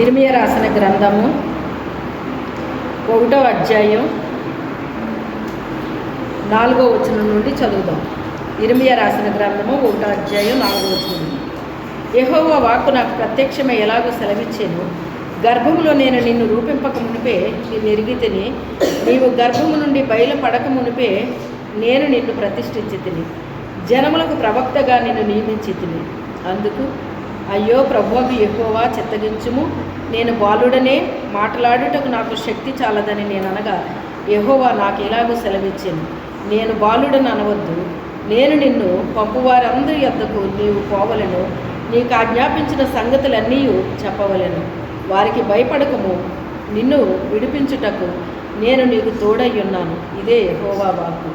ఇర్మియా రాసిన గ్రంథము 1వ అధ్యాయం 4వ వచనం నుండి చదువుదాం. ఇర్మియా రాసిన గ్రంథము 1వ అధ్యాయం 4వ వచనం. యెహోవా వాక్కు నాకు ప్రత్యక్షమై ఎలాగో సెలవిచ్చాను. గర్భములో నేను నిన్ను రూపింపక మునిపే నిన్ను ఎరిగితిని. నీవు గర్భము నుండి బయలుపడక మునిపే నేను నిన్ను ప్రతిష్ఠించి తిని, జనములకు ప్రవక్తగా నిన్ను నియమించి తిని. అందుకు అయ్యో ప్రభువుకు యెహోవా చిత్తగించుము, నేను బాలుడనే, మాట్లాడుటకు నాకు శక్తి చాలదని నేను అనగా యెహోవా నాకు ఎలాగో సెలవిచ్చాను. నేను బాలుడని అనవద్దు, నేను నిన్ను పంపువారందరి యొద్దకు నీవు పోవలను, నీకు ఆజ్ఞాపించిన సంగతులన్నీ చెప్పవలను. వారికి భయపడకము, నిన్ను విడిపించుటకు నేను నీకు తోడై ఉన్నాను. ఇదే యెహోవా వాక్కు.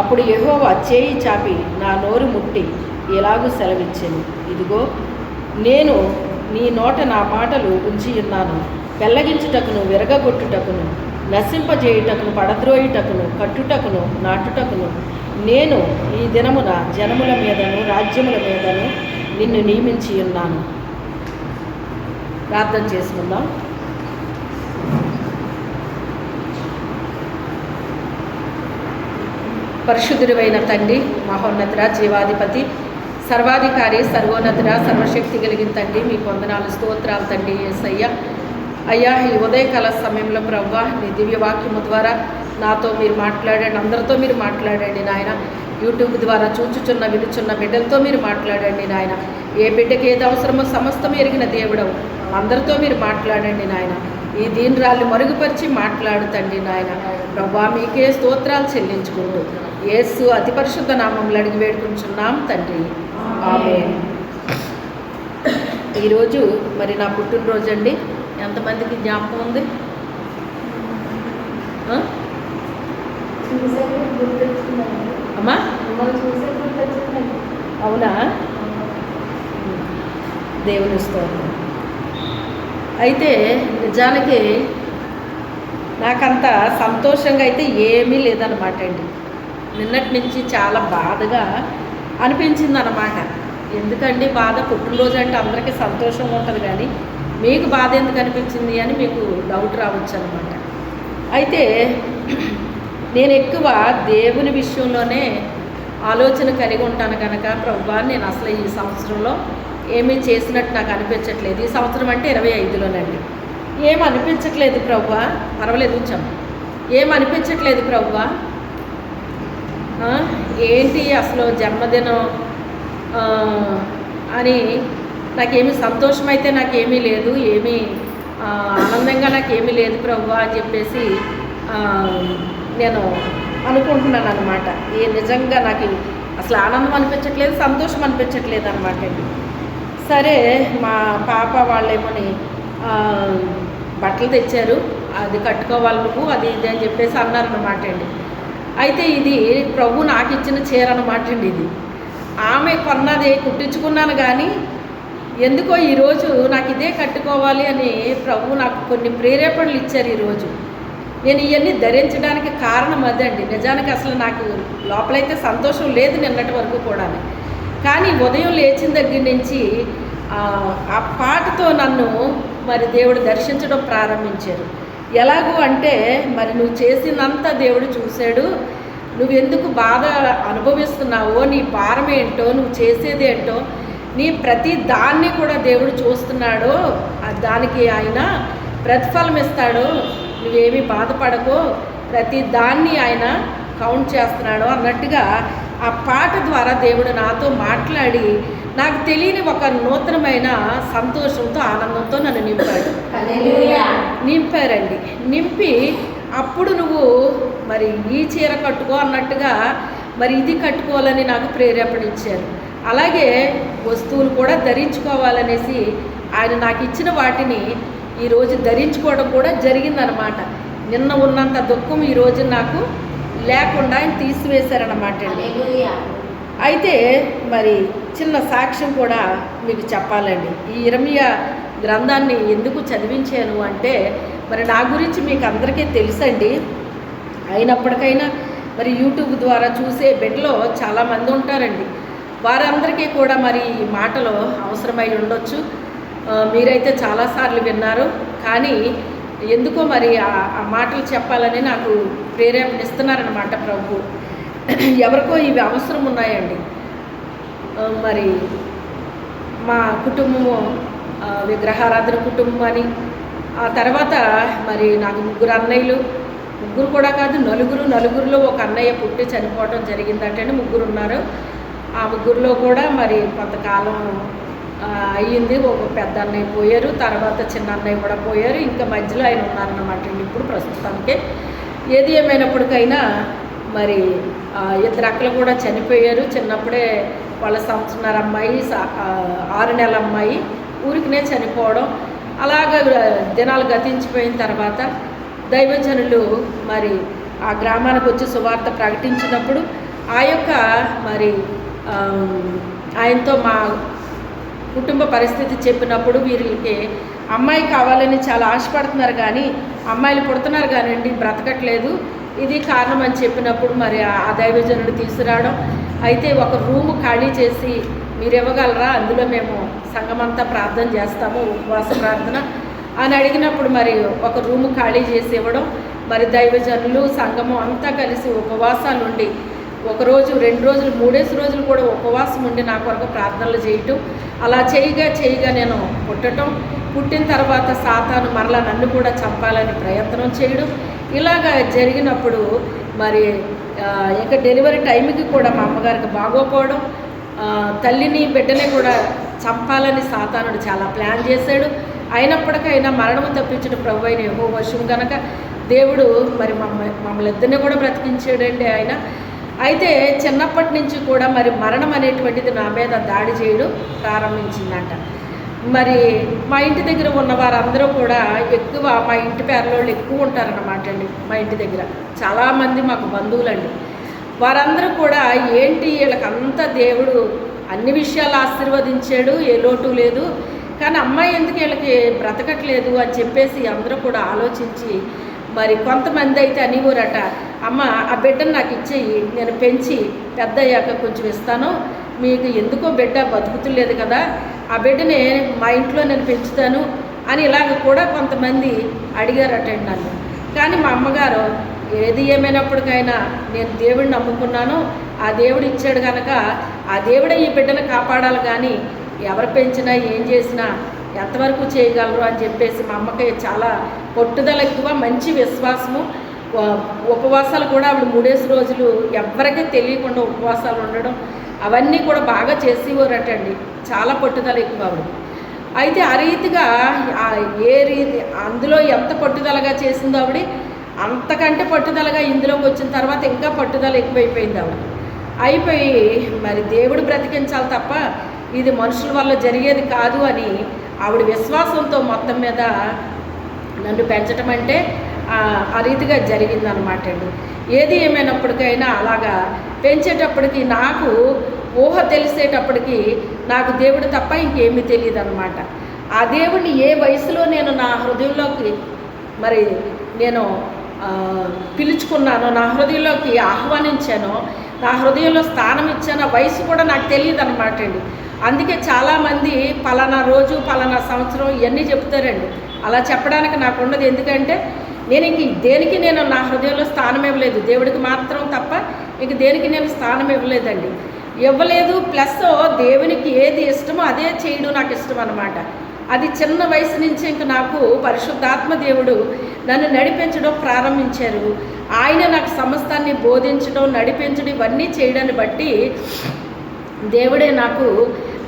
అప్పుడు యెహోవా చేయి చాపి నా నోరు ముట్టి ఎలాగూ సెలవిచ్చాను. ఇదిగో నేను నీ నోట నా మాటలు ఉంచి ఉన్నాను. పెళ్ళగించుటకును, విరగగొట్టుటకును, నశింపజేయుటకును, పడద్రోయుటకును, కట్టుటకును, నాటుటకును నేను ఈ దినమున జనముల మీదను రాజ్యముల మీదను నిన్ను నియమించి ఉన్నాను. ప్రార్థన చేసుకుందాం. పరిశుద్ధుడైన తండ్రి, మహోన్నతుడ, జీవాధిపతి, సర్వాధికారి, సర్వోన్నతుడ, సర్వశక్తి కలిగిన తండ్రి, మీకు వందనాలు, స్తోత్రాలు తండ్రి. యేసయ్య అయ్యా, ఈ ఉదయకాల సమయంలో ప్రభువా నీ దివ్యవాక్యము ద్వారా నాతో మీరు మాట్లాడండి, అందరితో మీరు మాట్లాడండి నాయన. యూట్యూబ్ ద్వారా వినుచున్న బిడ్డలతో మీరు మాట్లాడండి నాయన. ఏ బిడ్డకి ఏది అవసరమో సమస్తం ఎరిగిన దేవుడవు, అందరితో మీరు మాట్లాడండి నాయన. ఈ దీనురాల్ని మరుగుపరిచి మాట్లాడుతండి నాయన. ప్రభువా మీకే స్తోత్రాలు చెల్లించుకుంటూ యేసు అతి పరిశుద్ధ నామములో అడిగి వేడుకుంటున్నాం తండ్రి, ఆమేన్. ఈరోజు మరి నా పుట్టినరోజు అండి. ఎంతమందికి జ్ఞాపకం ఉంది? అమ్మా అవునా? దేవుని స్తోత్రం. అయితే నిజానికి నాకంత సంతోషంగా అయితే ఏమీ లేదన్నమాట అండి. నిన్నటి నుంచి చాలా బాధగా అనిపించింది అన్నమాట. ఎందుకండి బాధ? పుట్టినరోజు అంటే అందరికీ సంతోషంగా ఉంటుంది, కానీ మీకు బాధ ఎందుకు అనిపించింది అని మీకు డౌట్ రావచ్చు అనమాట. అయితే నేను ఎక్కువ దేవుని విషయంలోనే ఆలోచన కలిగి ఉంటాను కనుక ప్రభువా నేను అసలు ఈ సంవత్సరంలో ఏమీ చేసినట్టు నాకు అనిపించట్లేదు. ఈ సంవత్సరం అంటే 25లోనండి. ఏం అనిపించట్లేదు ప్రభువా. పర్వాలేదు వచ్చాము. ఏం అనిపించట్లేదు ప్రభువా. ఏంటి అసలు జన్మదినం అని నాకేమీ సంతోషం అయితే నాకేమీ లేదు, ఏమీ ఆనందంగా నాకేమీ లేదు ప్రభువా అని చెప్పేసి నేను అనుకుంటున్నాను అనమాట. నిజంగా నాకు అసలు ఆనందం అనిపించట్లేదు, సంతోషం అనిపించట్లేదు అనమాట అండి. సరే మా పాప వాళ్ళేమోని బట్టలు తెచ్చారు, అది కట్టుకోవాలి నువ్వు, అది ఇది అని చెప్పేసి అన్నారన్నమాట అండి. అయితే ఇది ప్రభు నాకు ఇచ్చిన చీర అనమాట అండి. ఇది ఆమె కొన్నది, కుట్టించుకున్నాను, కానీ ఎందుకో ఈరోజు నాకు ఇదే కట్టుకోవాలి అని ప్రభు నాకు కొన్ని ప్రేరేపణలు ఇచ్చారు. ఈరోజు నేను ఇవన్నీ ధరించడానికి కారణం అదండి. నిజానికి అసలు నాకు లోపలైతే సంతోషం లేదు నిన్నటి వరకు కూడా, కానీ ఉదయం లేచిన దగ్గర నుంచి ఆ పాటతో నన్ను మరి దేవుడు దర్శించడం ప్రారంభించారు. ఎలాగూ అంటే మరి నువ్వు చేసినంత దేవుడు చూశాడు, నువ్వెందుకు బాధ అనుభవిస్తున్నావో, నీ భారం ఏంటో, నువ్వు చేసేది ఏంటో, నీ ప్రతి దాన్ని కూడా దేవుడు చూస్తున్నాడో, దానికి ఆయన ప్రతిఫలం ఇస్తాడో, నువ్వేమీ బాధపడకో, ప్రతి దాన్ని ఆయన కౌంట్ చేస్తున్నాడో అన్నట్టుగా ఆ పాట ద్వారా దేవుడు నాతో మాట్లాడి నాకు తెలియని ఒక నూతనమైన సంతోషంతో, ఆనందంతో నన్ను నింపారండి. నింపి అప్పుడు నువ్వు మరి ఈ చీర కట్టుకో అన్నట్టుగా మరి ఇది కట్టుకోవాలని నాకు ప్రేరేపణ ఇచ్చారు. అలాగే వస్తువులు కూడా ధరించుకోవాలనేసి ఆయన నాకు ఇచ్చిన వాటిని ఈరోజు ధరించుకోవడం కూడా జరిగిందనమాట. నిన్న ఉన్నంత దుఃఖం ఈరోజు నాకు లేకుండా ఆయన తీసివేశారన్నమాట అండి. అయితే మరి చిన్న సాక్ష్యం కూడా మీకు చెప్పాలండి. ఈ ఇర్మియా గ్రంథాన్ని ఎందుకు చదివించాను అంటే మరి నా గురించి మీకు అందరికీ తెలుసండి. అయినప్పటికైనా మరి యూట్యూబ్ ద్వారా చూసే బిడ్డలో చాలామంది ఉంటారండి. వారందరికీ కూడా మరి ఈ మాటలు అవసరమై ఉండొచ్చు. మీరైతే చాలాసార్లు విన్నారు, కానీ ఎందుకో మరి ఆ మాటలు చెప్పాలని నాకు ప్రేరేపణిస్తున్నారనమాట ప్రభు. ఎవరికో ఇవి అవసరం ఉన్నాయండి. మరి మా కుటుంబము విగ్రహారాధన కుటుంబం అని, ఆ తర్వాత మరి నాకు 3 అన్నయ్యలు, 3 కూడా కాదు నలుగురిలో ఒక అన్నయ్య పుట్టి చనిపోవడం జరిగిందంటే 3 ఉన్నారు. ఆ 3లో కూడా మరి కొంతకాలం అయ్యింది. ఒక పెద్ద అన్నయ్య పోయారు, తర్వాత చిన్న అన్నయ్య కూడా పోయారు, ఇంకా మధ్యలో ఆయన ఉన్నారన్నమాట ఇప్పుడు ప్రస్తుతానికి. ఏది ఏమైనప్పటికైనా మరి 2 అక్కలు కూడా చనిపోయారు చిన్నప్పుడే. వాళ్ళ 1 సంవత్సరాల అమ్మాయి, 6 నెలల అమ్మాయి ఊరికినే చనిపోవడం. అలాగ దినాలు గతించిపోయిన తర్వాత దైవజనులు మరి ఆ గ్రామానికి వచ్చి సువార్త ప్రకటించినప్పుడు ఆ యొక్క మరి ఆయనతో మా కుటుంబ పరిస్థితి చెప్పినప్పుడు వీరికి అమ్మాయి కావాలని చాలా ఆశపడుతున్నారు, కానీ అమ్మాయిలు పుడుతున్నారు కానివ్వండి బ్రతకట్లేదు, ఇది కారణం అని చెప్పినప్పుడు మరి ఆ దైవజనుడు తీసుకురావడం. అయితే ఒక రూము ఖాళీ చేసి మీరు ఇవ్వగలరా, అందులో మేము సంఘమంతా ప్రార్థన చేస్తాము, ఉపవాస ప్రార్థన అని అడిగినప్పుడు మరి ఒక రూము ఖాళీ చేసి ఇవ్వడం. మరి దైవజనులు సంఘము అంతా కలిసి ఉపవాసాలు ఉండి 1 రోజు 2 రోజులు 3 రోజులు కూడా ఉపవాసం ఉండి నా కొరకు ప్రార్థనలు చేయటం. అలా చేయగా నేను పుట్టిన తర్వాత సాతాను మరలా నన్ను కూడా చంపాలని ప్రయత్నం చేయడం. ఇలాగా జరిగినప్పుడు మరి ఇంకా డెలివరీ టైంకి కూడా మా అమ్మగారికి బాగోపోవడం, తల్లిని బిడ్డని కూడా చంపాలని సాతానుడు చాలా ప్లాన్ చేశాడు. అయినప్పటికైనా మరణం తప్పించిన ప్రభు అయిన యెహోవా వశం కనుక దేవుడు మరి మమ్మల్ని ఇద్దరిని కూడా బ్రతికించాడండి ఆయన. అయితే చిన్నప్పటి నుంచి కూడా మరి మరణం అనేటువంటిది నా మీద దాడి చేయడం ప్రారంభించిందంట. మరి మా ఇంటి దగ్గర ఉన్న వారందరూ కూడా ఎక్కువ మా ఇంటి పేర్లోళ్ళు ఎక్కువ ఉంటారన్నమాట అండి. మా ఇంటి దగ్గర చాలామంది మాకు బంధువులండి. వారందరూ కూడా ఏంటి వీళ్ళకంతా దేవుడు అన్ని విషయాలు ఆశీర్వదించాడు, ఏ లోటు లేదు, కానీ అమ్మాయి ఎందుకు వీళ్ళకి బ్రతకట్లేదు అని చెప్పేసి అందరూ కూడా ఆలోచించి మరి కొంతమంది అయితే అనేవారట, అమ్మ ఆ బిడ్డను నాకు ఇచ్చేయి, నేను పెంచి పెద్ద అయ్యాక కొంచెం ఇస్తాను, మీకు ఎందుకో బిడ్డ బతుకుతులేదు కదా, ఆ బిడ్డని మా ఇంట్లో నేను పెంచుతాను అని ఇలాగ కూడా కొంతమంది అడిగారటండి నన్ను. కానీ మా అమ్మగారు ఏది ఏమైనప్పటికైనా నేను దేవుడిని నమ్ముకున్నాను, ఆ దేవుడు ఇచ్చాడు కనుక ఆ దేవుడే ఈ బిడ్డను కాపాడాలి, కానీ ఎవరు పెంచినా ఏం చేసినా ఎంతవరకు చేయగలరు అని చెప్పేసి మా అమ్మకి చాలా పట్టుదల ఎక్కువ, మంచి విశ్వాసము. ఉపవాసాలు కూడా ఆవిడ 3 రోజులు ఎవరికీ తెలియకుండా ఉపవాసాలు ఉండడం అవన్నీ కూడా బాగా చేసేవారటండి. చాలా పట్టుదల ఎక్కువ ఆవిడ. అయితే ఆ రీతిగా అందులో ఎంత పట్టుదలగా చేసిందో ఆవిడ, అంతకంటే పట్టుదలగా ఇందులోకి వచ్చిన తర్వాత ఇంకా పట్టుదల ఎక్కువైపోయింది ఆవిడ. అయిపోయి మరి దేవుడు బ్రతికించాలి తప్ప ఇది మనుషుల వల్ల జరిగేది కాదు అని ఆవిడ విశ్వాసంతో మొత్తం మీద నన్ను పెంచడం అంటే ఆ రీతిగా జరిగిందనమాట అండి. ఏది ఏమైనప్పటికైనా అలాగా పెంచేటప్పటికి నాకు ఊహ తెలిసేటప్పటికి నాకు దేవుడు తప్ప ఇంకేమీ తెలియదు అనమాట. ఆ దేవుడిని ఏ వయసులో నేను నా హృదయంలోకి మరి నేను పిలుచుకున్నానో, నా హృదయంలోకి ఆహ్వానించానో, నా హృదయంలో స్థానం ఇచ్చానో వయసు కూడా నాకు తెలియదు అనమాట అండి. అందుకే చాలామంది పలానా రోజు పలానా సంవత్సరం ఇవన్నీ చెప్తారండి. అలా చెప్పడానికి నాకు ఉండదు. ఎందుకంటే నేను దేనికి నేను నా హృదయంలో స్థానం ఇవ్వలేదు, దేవుడికి మాత్రం తప్ప ఇంక దేనికి నేను స్థానం ఇవ్వలేదండి, ఇవ్వలేదు. ప్లస్ దేవునికి ఏది ఇష్టమో అదే చేయడం నాకు ఇష్టం అనమాట. అది చిన్న వయసు నుంచి ఇంక నాకు పరిశుద్ధాత్మ దేవుడు నన్ను నడిపించడం ప్రారంభించారు. ఆయన నాకు సమస్తాన్ని బోధించడం, నడిపించడం, ఇవన్నీ చేయడాన్ని బట్టి దేవుడే నాకు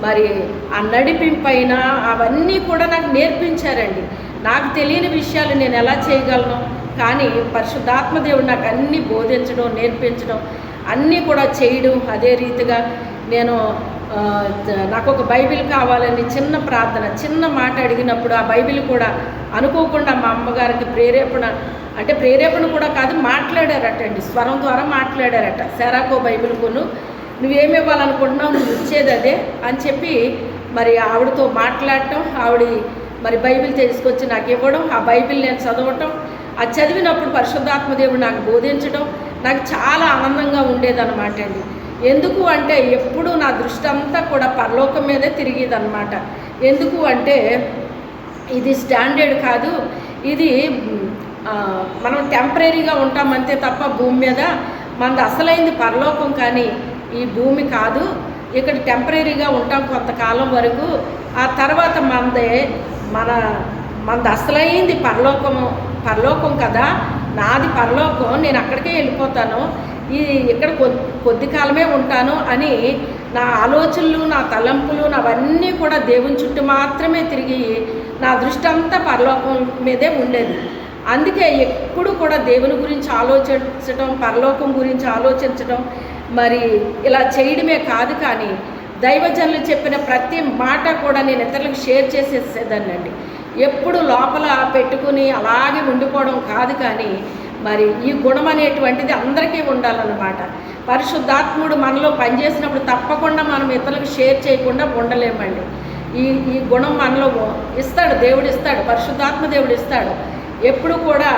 మరి ఆ నడిపింపైన అవన్నీ కూడా నాకు నేర్పించారండి. నాకు తెలియని విషయాలు నేను ఎలా చేయగలను, కానీ పరిశుద్ధాత్మ దేవుడు నాకు అన్నీ బోధించడం, నేర్పించడం, అన్నీ కూడా చేయడం. అదే రీతిగా నేను నాకు ఒక బైబిల్ కావాలని చిన్న ప్రార్థన, చిన్న మాట అడిగినప్పుడు ఆ బైబిల్ కూడా అనుకోకుండా మా అమ్మగారికి ప్రేరేపణ కూడా కాదు, మాట్లాడారటండి, స్వరం ద్వారా మాట్లాడారట. సెరాకో బైబిల్ కొను, నువ్వేమి ఇవ్వాలనుకుంటున్నావు, నువ్వు ఇచ్చేది అదే అని చెప్పి మరి ఆవిడతో మాట్లాడటం, ఆవిడ మరి బైబిల్ తీసుకొచ్చి నాకు ఇవ్వడం, ఆ బైబిల్ నేను చదవటం, అది చదివినప్పుడు పరిశుద్ధాత్మ దేవుడు నాకు బోధించడం నాకు చాలా ఆనందంగా ఉండేదన్నమాట అండి. ఎందుకు అంటే ఎప్పుడు నా దృష్టి అంతా కూడా పరలోకం మీదే తిరిగేదన్నమాట. ఎందుకు అంటే ఇది స్టాండర్డ్ కాదు, ఇది మనం టెంపరీగా ఉంటామంతే తప్ప భూమి మీద మనది అసలైంది పరలోకం కానీ ఈ భూమి కాదు. ఇక్కడ టెంపరీగా ఉంటాం కొంతకాలం వరకు, ఆ తర్వాత మనది అసలైంది పరలోకం కదా, నాది పరలోకం, నేను అక్కడికే వెళ్ళిపోతాను, ఇక్కడ కొద్ది కాలమే ఉంటాను అని నా ఆలోచనలు, నా తలంపులు, అవన్నీ కూడా దేవుని చుట్టూ మాత్రమే తిరిగి నా దృష్టి అంతా పరలోకం మీదే ఉండేది. అందుకే ఎప్పుడు కూడా దేవుని గురించి ఆలోచించడం, పరలోకం గురించి ఆలోచించడం, మరి ఇలా చేయడమే కాదు, కానీ దైవజనులు చెప్పిన ప్రతి మాట కూడా నేను ఇతరులకు షేర్ చేసేసేదాన్నండి. ఎప్పుడు లోపల పెట్టుకుని అలాగే ఉండిపోవడం కాదు, కానీ మరి ఈ గుణం అనేటువంటిది అందరికీ ఉండాలన్నమాట. పరిశుద్ధాత్ముడు మనలో పనిచేసినప్పుడు తప్పకుండా మనం ఇతరులకు షేర్ చేయకుండా ఉండలేమండి. ఈ గుణం మనలో ఇస్తాడు, దేవుడు ఇస్తాడు, పరిశుద్ధాత్మ దేవుడు ఇస్తాడు. ఎప్పుడు కూడా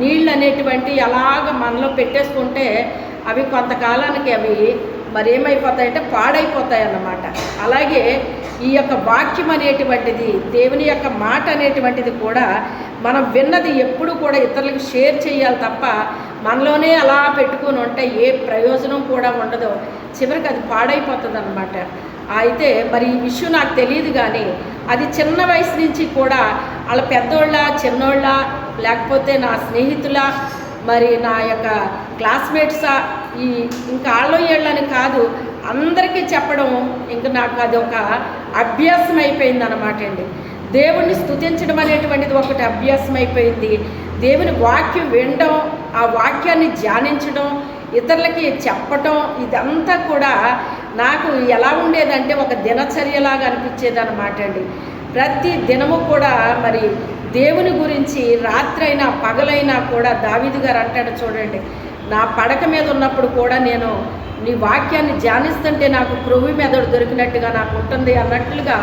నీళ్ళు అనేటువంటి అలాగ మనలో పెట్టేసుకుంటే అవి కొంతకాలానికి అవి మరి ఏమైపోతాయంటే పాడైపోతాయి అన్నమాట. అలాగే ఈ యొక్క వాక్యం అనేటువంటిది, దేవుని యొక్క మాట అనేటువంటిది కూడా మనం విన్నది ఎప్పుడు కూడా ఇతరులకు షేర్ చేయాలి తప్ప మనలోనే అలా పెట్టుకుని ఉంటే ఏ ప్రయోజనం కూడా ఉండదు, చివరికి అది పాడైపోతుంది అన్నమాట. అయితే మరి ఈ విషయం నాకు తెలియదు, కానీ అది చిన్న వయసు నుంచి కూడా వాళ్ళ పెద్దోళ్ళ, చిన్నోళ్ళ, లేకపోతే నా స్నేహితుల, మరి నా యొక్క క్లాస్మేట్సా, ఇంకా ఆళ్ళో ఏళ్ళని కాదు, అందరికీ చెప్పడం ఇంకా నాకు అది ఒక అభ్యాసం అయిపోయింది అన్నమాట అండి. దేవుణ్ణి స్తుతించడం అనేటువంటిది ఒకటి అభ్యాసం అయిపోయింది. దేవుని వాక్యం వినడం, ఆ వాక్యాన్ని ధ్యానించడం, ఇతరులకి చెప్పటం, ఇదంతా కూడా నాకు ఎలా ఉండేదంటే ఒక దినచర్యలాగా అనిపించేది అన్నమాట అండి. ప్రతి దినము కూడా మరి దేవుని గురించి రాత్రైనా పగలైనా కూడా దావీదు గారు అంటాడు చూడండి, నా పడక మీద ఉన్నప్పుడు కూడా నేను నీ వాక్యాన్ని ధ్యానిస్తుంటే నాకు క్రొవ్వు మెదడు దొరికినట్టుగా నాకు ఉంటుంది అన్నట్లుగా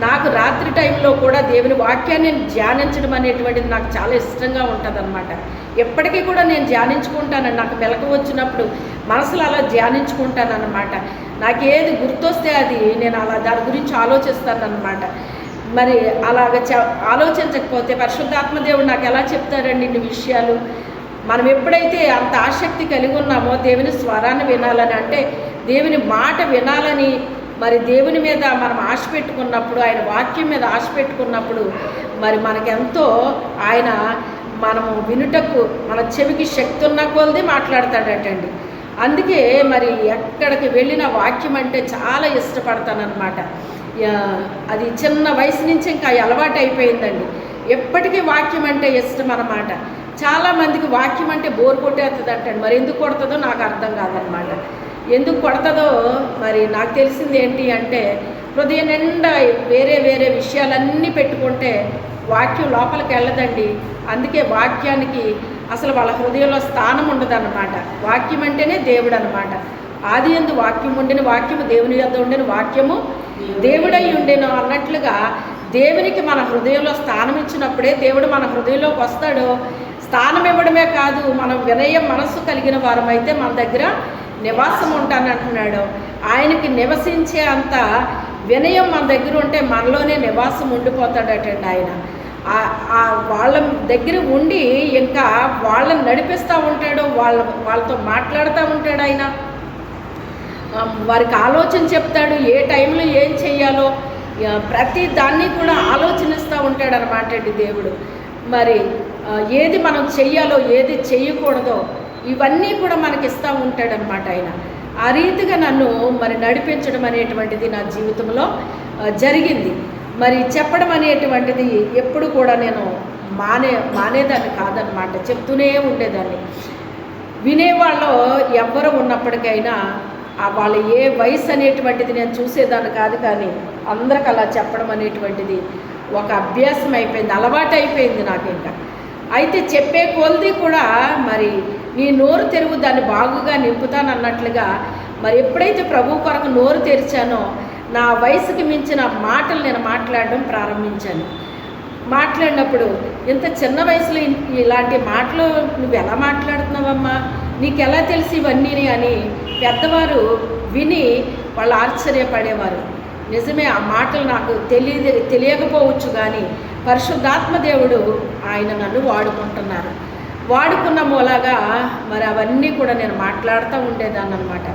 నాకు రాత్రి టైంలో కూడా దేవుని వాక్యాన్ని ధ్యానించడం అనేటువంటిది నాకు చాలా ఇష్టంగా ఉంటుందన్నమాట. ఎప్పటికీ కూడా నేను ధ్యానించుకుంటాను, నాకు మెలకు వచ్చినప్పుడు మనసులో అలా ధ్యానించుకుంటానన్నమాట. నాకు ఏది గుర్తొస్తే అది నేను అలా దాని గురించి ఆలోచిస్తానన్నమాట. మరి అలాగ ఆలోచించకపోతే పరిశుద్ధాత్మ దేవుడు నాకు ఎలా చెప్తారండి ఇన్ని విషయాలు? మనం ఎప్పుడైతే అంత ఆసక్తి కలిగి ఉన్నామో దేవుని స్వరాన్ని వినాలని, అంటే దేవుని మాట వినాలని, మరి దేవుని మీద మనం ఆశ పెట్టుకున్నప్పుడు, ఆయన వాక్యం మీద ఆశ పెట్టుకున్నప్పుడు మరి మనకెంతో ఆయన మనము వినుటకు మన చెవికి శక్తి ఉన్న కొలది మాట్లాడతాడటండి. అందుకే మరి ఎక్కడికి వెళ్ళిన వాక్యం అంటే చాలా ఇష్టపడతానన్నమాట. అది చిన్న వయసు నుంచి ఇంకా అలవాటు అయిపోయిందండి. ఎప్పటికీ వాక్యం అంటే ఇష్టం అన్నమాట. చాలామందికి వాక్యం అంటే బోర్ కొట్టేస్తుంది అంటండి. మరి ఎందుకు కొడుతుందో నాకు అర్థం కాదనమాట. ఎందుకు కొడుతుందో మరి నాకు తెలిసింది ఏంటి అంటే, హృదయం నిండా వేరే వేరే విషయాలన్నీ పెట్టుకుంటే వాక్యం లోపలికి వెళ్ళదండి. అందుకే వాక్యానికి అసలు వాళ్ళ హృదయంలో స్థానం ఉండదన్నమాట. వాక్యం అంటేనే దేవుడు అనమాట. ఆది యందు వాక్యం ఉండిన, వాక్యము దేవుని యొద్ద ఉండిన, వాక్యము దేవుడై ఉండెను అన్నట్లుగా దేవునికి మన హృదయంలో స్థానం ఇచ్చినప్పుడే దేవుడు మన హృదయంలోకి వస్తాడు. స్థానం ఇవ్వడమే కాదు, మనం వినయం మనస్సు కలిగిన వారమైతే మన దగ్గర నివాసం ఉంటానంటున్నాడు. ఆయనకి నివసించే అంత వినయం మన దగ్గర ఉంటే మనలోనే నివాసం ఉండిపోతాడటండి. ఆయన వాళ్ళ దగ్గర ఉండి ఇంకా వాళ్ళని నడిపిస్తూ ఉంటాడు, వాళ్ళతో మాట్లాడుతూ ఉంటాడు. ఆయన వారికి ఆలోచన చెప్తాడు, ఏ టైంలో ఏం చెయ్యాలో ప్రతి దాన్ని కూడా ఆలోచనిస్తూ ఉంటాడు అనమాట అండి దేవుడు. మరి ఏది మనం చెయ్యాలో ఏది చెయ్యకూడదో ఇవన్నీ కూడా మనకి ఇస్తూ ఉంటాడనమాట ఆయన. ఆ రీతిగా నన్ను మరి నడిపించడం అనేటువంటిది నా జీవితంలో జరిగింది. మరి చెప్పడం అనేటువంటిది ఎప్పుడు కూడా నేను మానేదాన్ని కాదనమాట, చెప్తూనే ఉండేదాన్ని. వినేవాళ్ళు ఎవ్వరు ఉన్నప్పటికైనా వాళ్ళ ఏ వయసు అనేటువంటిది నేను చూసేదాన్ని కాదు, కానీ అందరికి అలా చెప్పడం అనేటువంటిది ఒక అభ్యాసం అయిపోయింది, అలవాటు అయిపోయింది నాకు ఇంకా. అయితే చెప్పే కొలది కూడా మరి నీ నోరు తెరువు దాన్ని బాగుగా నింపుతానన్నట్లుగా మరి ఎప్పుడైతే ప్రభు కొరకు నోరు తెరిచానో నా వయసుకి మించిన మాటలు నేను మాట్లాడడం ప్రారంభించాను. మాట్లాడినప్పుడు ఇంత చిన్న వయసులో ఇలాంటి మాటలు నువ్వు ఎలా మాట్లాడుతున్నావమ్మా, నీకు ఎలా తెలిసి ఇవన్నీ అని పెద్దవారు విని వాళ్ళు ఆశ్చర్యపడేవారు. నిజమే, ఆ మాటలు నాకు తెలియకపోవచ్చు, కానీ పరిశుద్ధాత్మ దేవుడు ఆయన నన్ను వాడుకున్న మూలాగా మరి అవన్నీ కూడా నేను మాట్లాడుతూ ఉండేదాన్ని అనమాట.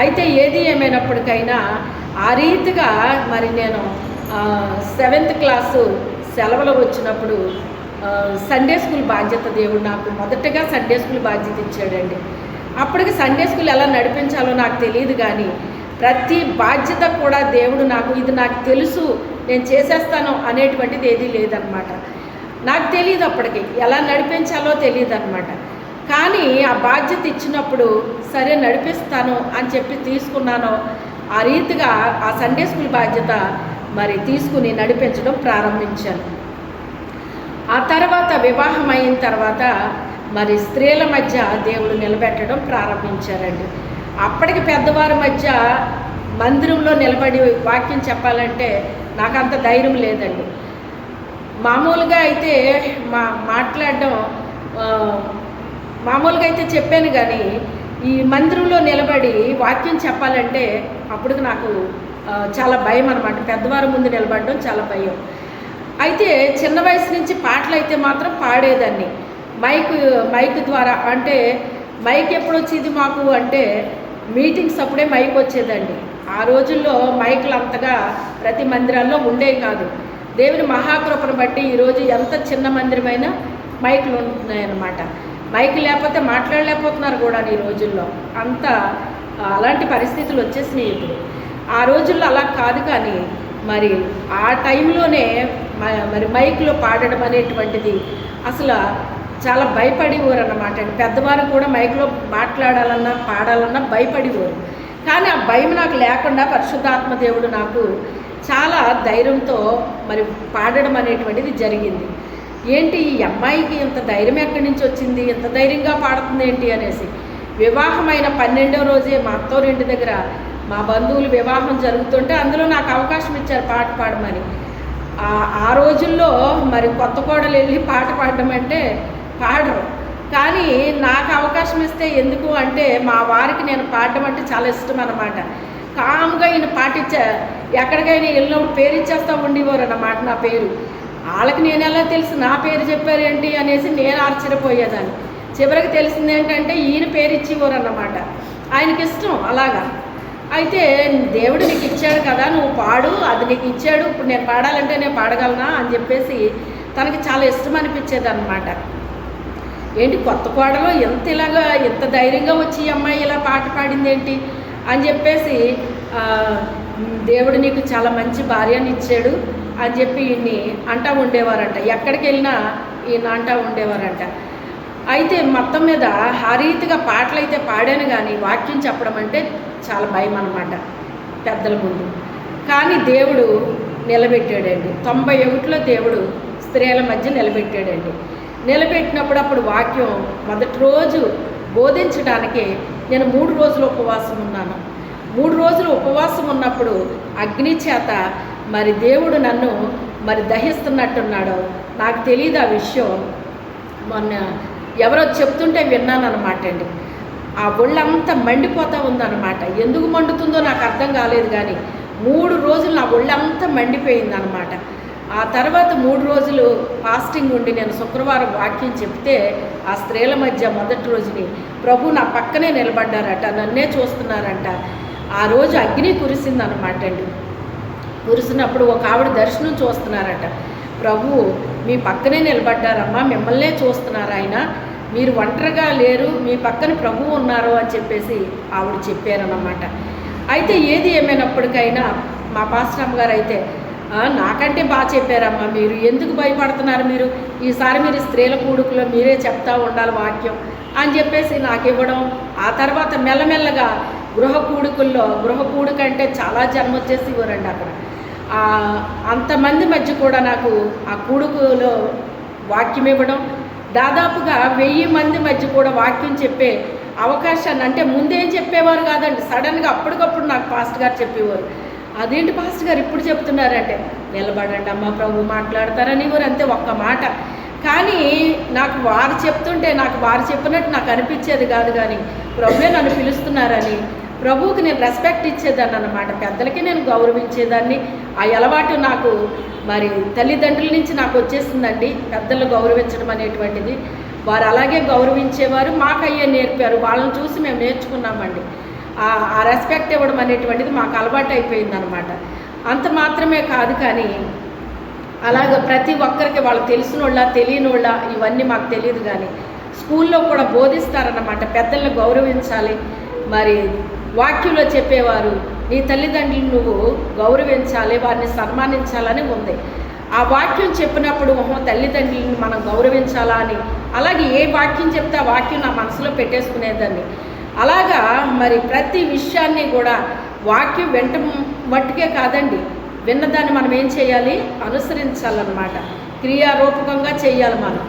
అయితే ఏది ఏమైనప్పటికైనా ఆ రీతిగా మరి నేను 7th క్లాసు సెలవులు వచ్చినప్పుడు సండే స్కూల్ బాధ్యత దేవుడు నాకు మొదటగా సండే స్కూల్ బాధ్యత ఇచ్చాడండి. అప్పటికి సండే స్కూల్ ఎలా నడిపించాలో నాకు తెలియదు, కానీ ప్రతి బాధ్యత కూడా దేవుడు ఇది నాకు తెలుసు, నేను చేసేస్తాను అనేటువంటిది ఏదీ లేదనమాట. నాకు తెలియదు, అప్పటికి ఎలా నడిపించాలో తెలియదు అనమాట. కానీ ఆ బాధ్యత ఇచ్చినప్పుడు సరే నడిపిస్తాను అని చెప్పి తీసుకున్నాను. ఆ రీతిగా ఆ సండే స్కూల్ బాధ్యత మరి తీసుకుని నడిపించడం ప్రారంభించాను. ఆ తర్వాత వివాహం అయిన తర్వాత మరి స్త్రీల మధ్య దేవుడు నిలబెట్టడం ప్రారంభించారండి. అప్పటికి పెద్దవారి మధ్య మందిరంలో నిలబడి వాక్యం చెప్పాలంటే నాకు అంత ధైర్యం లేదండి. మామూలుగా అయితే మాట్లాడడం మామూలుగా అయితే చెప్పాను, కానీ ఈ మందిరంలో నిలబడి వాక్యం చెప్పాలంటే అప్పటికి నాకు చాలా భయం అనమాట. పెద్దవారి ముందు నిలబడడం చాలా భయం. అయితే చిన్న వయసు నుంచి పాటలు అయితే మాత్రం పాడేదాన్ని మైక్ ద్వారా. అంటే మైక్ ఎప్పుడు వచ్చేది మాకు అంటే మీటింగ్స్ అప్పుడే మైక్ వచ్చేదండి. ఆ రోజుల్లో మైకులు అంతగా ప్రతి మందిరాల్లో ఉండేవి కాదు. దేవుని మహాకృపను బట్టి ఈరోజు ఎంత చిన్న మందిరమైనా మైకులు ఉంటున్నాయన్నమాట. మైక్ లేకపోతే మాట్లాడలేకపోతున్నారు కూడా ఈ రోజుల్లో. అలాంటి పరిస్థితులు వచ్చేసినాయి ఇప్పుడు. ఆ రోజుల్లో అలా కాదు, కానీ మరి ఆ టైంలోనే మరి మైక్లో పాడడం అనేటువంటిది అసలు చాలా భయపడేవారు అన్నమాట. పెద్దవారు కూడా మైక్లో మాట్లాడాలన్నా పాడాలన్నా భయపడేవారు. కానీ ఆ భయం నాకు లేకుండా పరిశుద్ధాత్మ దేవుడు నాకు చాలా ధైర్యంతో మరి పాడడం అనేటువంటిది జరిగింది. ఏంటి ఈ అమ్మాయికి ఇంత ధైర్యం ఎక్కడి నుంచి వచ్చింది, ఇంత ధైర్యంగా పాడుతుంది ఏంటి అనేసి. వివాహమైన 12వ రోజే మా అత్తోరింటి దగ్గర మా బంధువులు వివాహం జరుగుతుంటే అందులో నాకు అవకాశం ఇచ్చారు పాట పాడమని. ఆ రోజుల్లో మరి కొత్త కోడలు వెళ్ళి పాట పాడడం అంటే పాడరు, కానీ నాకు అవకాశం ఇస్తే ఎందుకు అంటే మా వారికి నేను పాడడం అంటే చాలా ఇష్టం అన్నమాట. కామ్గా ఈయన పాటించా, ఎక్కడికైనా వెళ్ళినప్పుడు పేరు ఇచ్చేస్తూ ఉండేవారు అన్నమాట. నా పేరు వాళ్ళకి నేను ఎలా తెలుసు నా పేరు చెప్పారు ఏంటి అనేసి నేను ఆశ్చర్యపోయేదాన్ని. చివరికి తెలిసింది ఏంటంటే ఈయన పేరు ఇచ్చేవారు అన్నమాట. ఆయనకి ఇష్టం అలాగా. అయితే దేవుడు నీకు ఇచ్చాడు కదా, నువ్వు పాడు, అది నీకు ఇచ్చాడు, ఇప్పుడు నేను పాడాలంటే నేను పాడగలనా అని చెప్పేసి తనకి చాలా ఇష్టం అనిపించేది అనమాట. ఏంటి కొత్త కోడలో ఎంత ధైర్యంగా వచ్చి ఈ అమ్మాయి ఇలా పాట పాడింది ఏంటి అని చెప్పేసి దేవుడు నీకు చాలా మంచి భార్యని ఇచ్చాడు అని చెప్పి ఈయన్ని అంటూ ఉండేవారంట. ఎక్కడికి వెళ్ళినా ఈయన అంటూ ఉండేవారంట. అయితే మొత్తం మీద ఆ రీతిగా పాటలు అయితే పాడాను, కానీ వాక్యం చెప్పడం అంటే చాలా భయం అన్నమాట పెద్దల ముందు. కానీ దేవుడు నిలబెట్టాడండి. 91లో దేవుడు స్త్రీల మధ్య నిలబెట్టాడండి. నిలబెట్టినప్పుడు అప్పుడు వాక్యం మొదటి రోజు బోధించడానికి నేను 3 రోజులు ఉపవాసం ఉన్నాను. 3 రోజులు ఉపవాసం ఉన్నప్పుడు అగ్ని చేత మరి దేవుడు నన్ను మరి దహిస్తున్నట్టున్నాడు. నాకు తెలియదు ఆ విషయం. మొన్న ఎవరో చెప్తుంటే విన్నాను అనమాట అండి. ఆ ఒళ్ళంతా మండిపోతూ ఉందన్నమాట. ఎందుకు మండుతుందో నాకు అర్థం కాలేదు, కానీ 3 రోజులు నా ఒళ్ళంతా మండిపోయింది అనమాట. ఆ తర్వాత 3 రోజులు ఫాస్టింగ్ ఉండి నేను శుక్రవారం వాక్యం చెప్తే ఆ స్త్రీల మధ్య మొదటి రోజుని ప్రభు నా పక్కనే నిలబడ్డారట, నన్నే చూస్తున్నారంట. ఆ రోజు అగ్ని కురిసిందనమాట అండి. కురిసినప్పుడు ఒక ఆవిడ దర్శనం చూస్తున్నారట. ప్రభు మీ పక్కనే నిలబడ్డారమ్మా, మిమ్మల్నే చూస్తున్నారు ఆయన, మీరు ఒంటరిగా లేరు, మీ పక్కన ప్రభువు ఉన్నారు అని చెప్పేసి ఆవిడ చెప్పారన్నమాట. అయితే ఏది ఏమైనప్పటికైనా మా పాస్టర్ గారు అయితే నాకంటే బాగా చెప్పారమ్మా, మీరు ఎందుకు భయపడుతున్నారు, ఈసారి మీరు స్త్రీల కూడుకులో మీరే చెప్తా ఉండాలి వాక్యం అని చెప్పేసి నాకు ఇవ్వడం. ఆ తర్వాత మెల్లమెల్లగా గృహ కూడుక అంటే చాలా జన్మ వచ్చేసి ఇవ్వరండి అక్కడ. అంతమంది మధ్య కూడా నాకు ఆ కూడుకులో వాక్యం ఇవ్వడం, దాదాపుగా 1000 మంది మధ్య కూడా వాక్యం చెప్పే అవకాశాన్ని, అంటే ముందేం చెప్పేవారు కాదండి, సడన్గా అప్పటికప్పుడు నాకు పాస్టర్ గారు చెప్పేవారు. అదేంటి పాస్టర్ గారు ఇప్పుడు చెప్తున్నారంటే, నిలబడండి అమ్మ ప్రభు మాట్లాడతారని వారు, అంతే ఒక్క మాట. కానీ నాకు వారు చెప్తుంటే నాకు వారు చెప్పినట్టు నాకు అనిపించేది కాదు, కానీ ప్రభువే నన్ను పిలుస్తున్నారని ప్రభువుకి నేను రెస్పెక్ట్ ఇచ్చేదాన్ని అన్నమాట. పెద్దలకి నేను గౌరవించేదాన్ని. ఆ అలవాటు నాకు మరి తల్లిదండ్రుల నుంచి నాకు వచ్చేసిందండి, పెద్దలు గౌరవించడం అనేటువంటిది. వారు అలాగే గౌరవించేవారు, మాకు అయ్యే నేర్పారు, వాళ్ళని చూసి మేము నేర్చుకున్నామండి. ఆ రెస్పెక్ట్ ఇవ్వడం అనేటువంటిది మాకు అలవాటు అయిపోయిందనమాట. అంత మాత్రమే కాదు, కానీ అలాగ ప్రతి ఒక్కరికి వాళ్ళు తెలిసినోళ్ళ తెలియనోళ్ళ ఇవన్నీ మాకు తెలియదు, కానీ స్కూల్లో కూడా బోధిస్తారన్నమాట, పెద్దలను గౌరవించాలి. మరి వాక్యంలో చెప్పేవారు, నీ తల్లిదండ్రులు నువ్వు గౌరవించాలి, వారిని సన్మానించాలని ఉంది. ఆ వాక్యం చెప్పినప్పుడు తల్లిదండ్రులను మనం గౌరవించాలా అని, అలాగే ఏ వాక్యం చెప్తే ఆ వాక్యం నా మనసులో పెట్టేసుకునేదాన్ని. అలాగా మరి ప్రతి విషయాన్ని కూడా వాక్యం వెంట మట్టుకే కాదండి, విన్నదాన్ని మనం ఏం చేయాలి, అనుసరించాలన్నమాట. క్రియారూపకంగా చేయాలి. మనం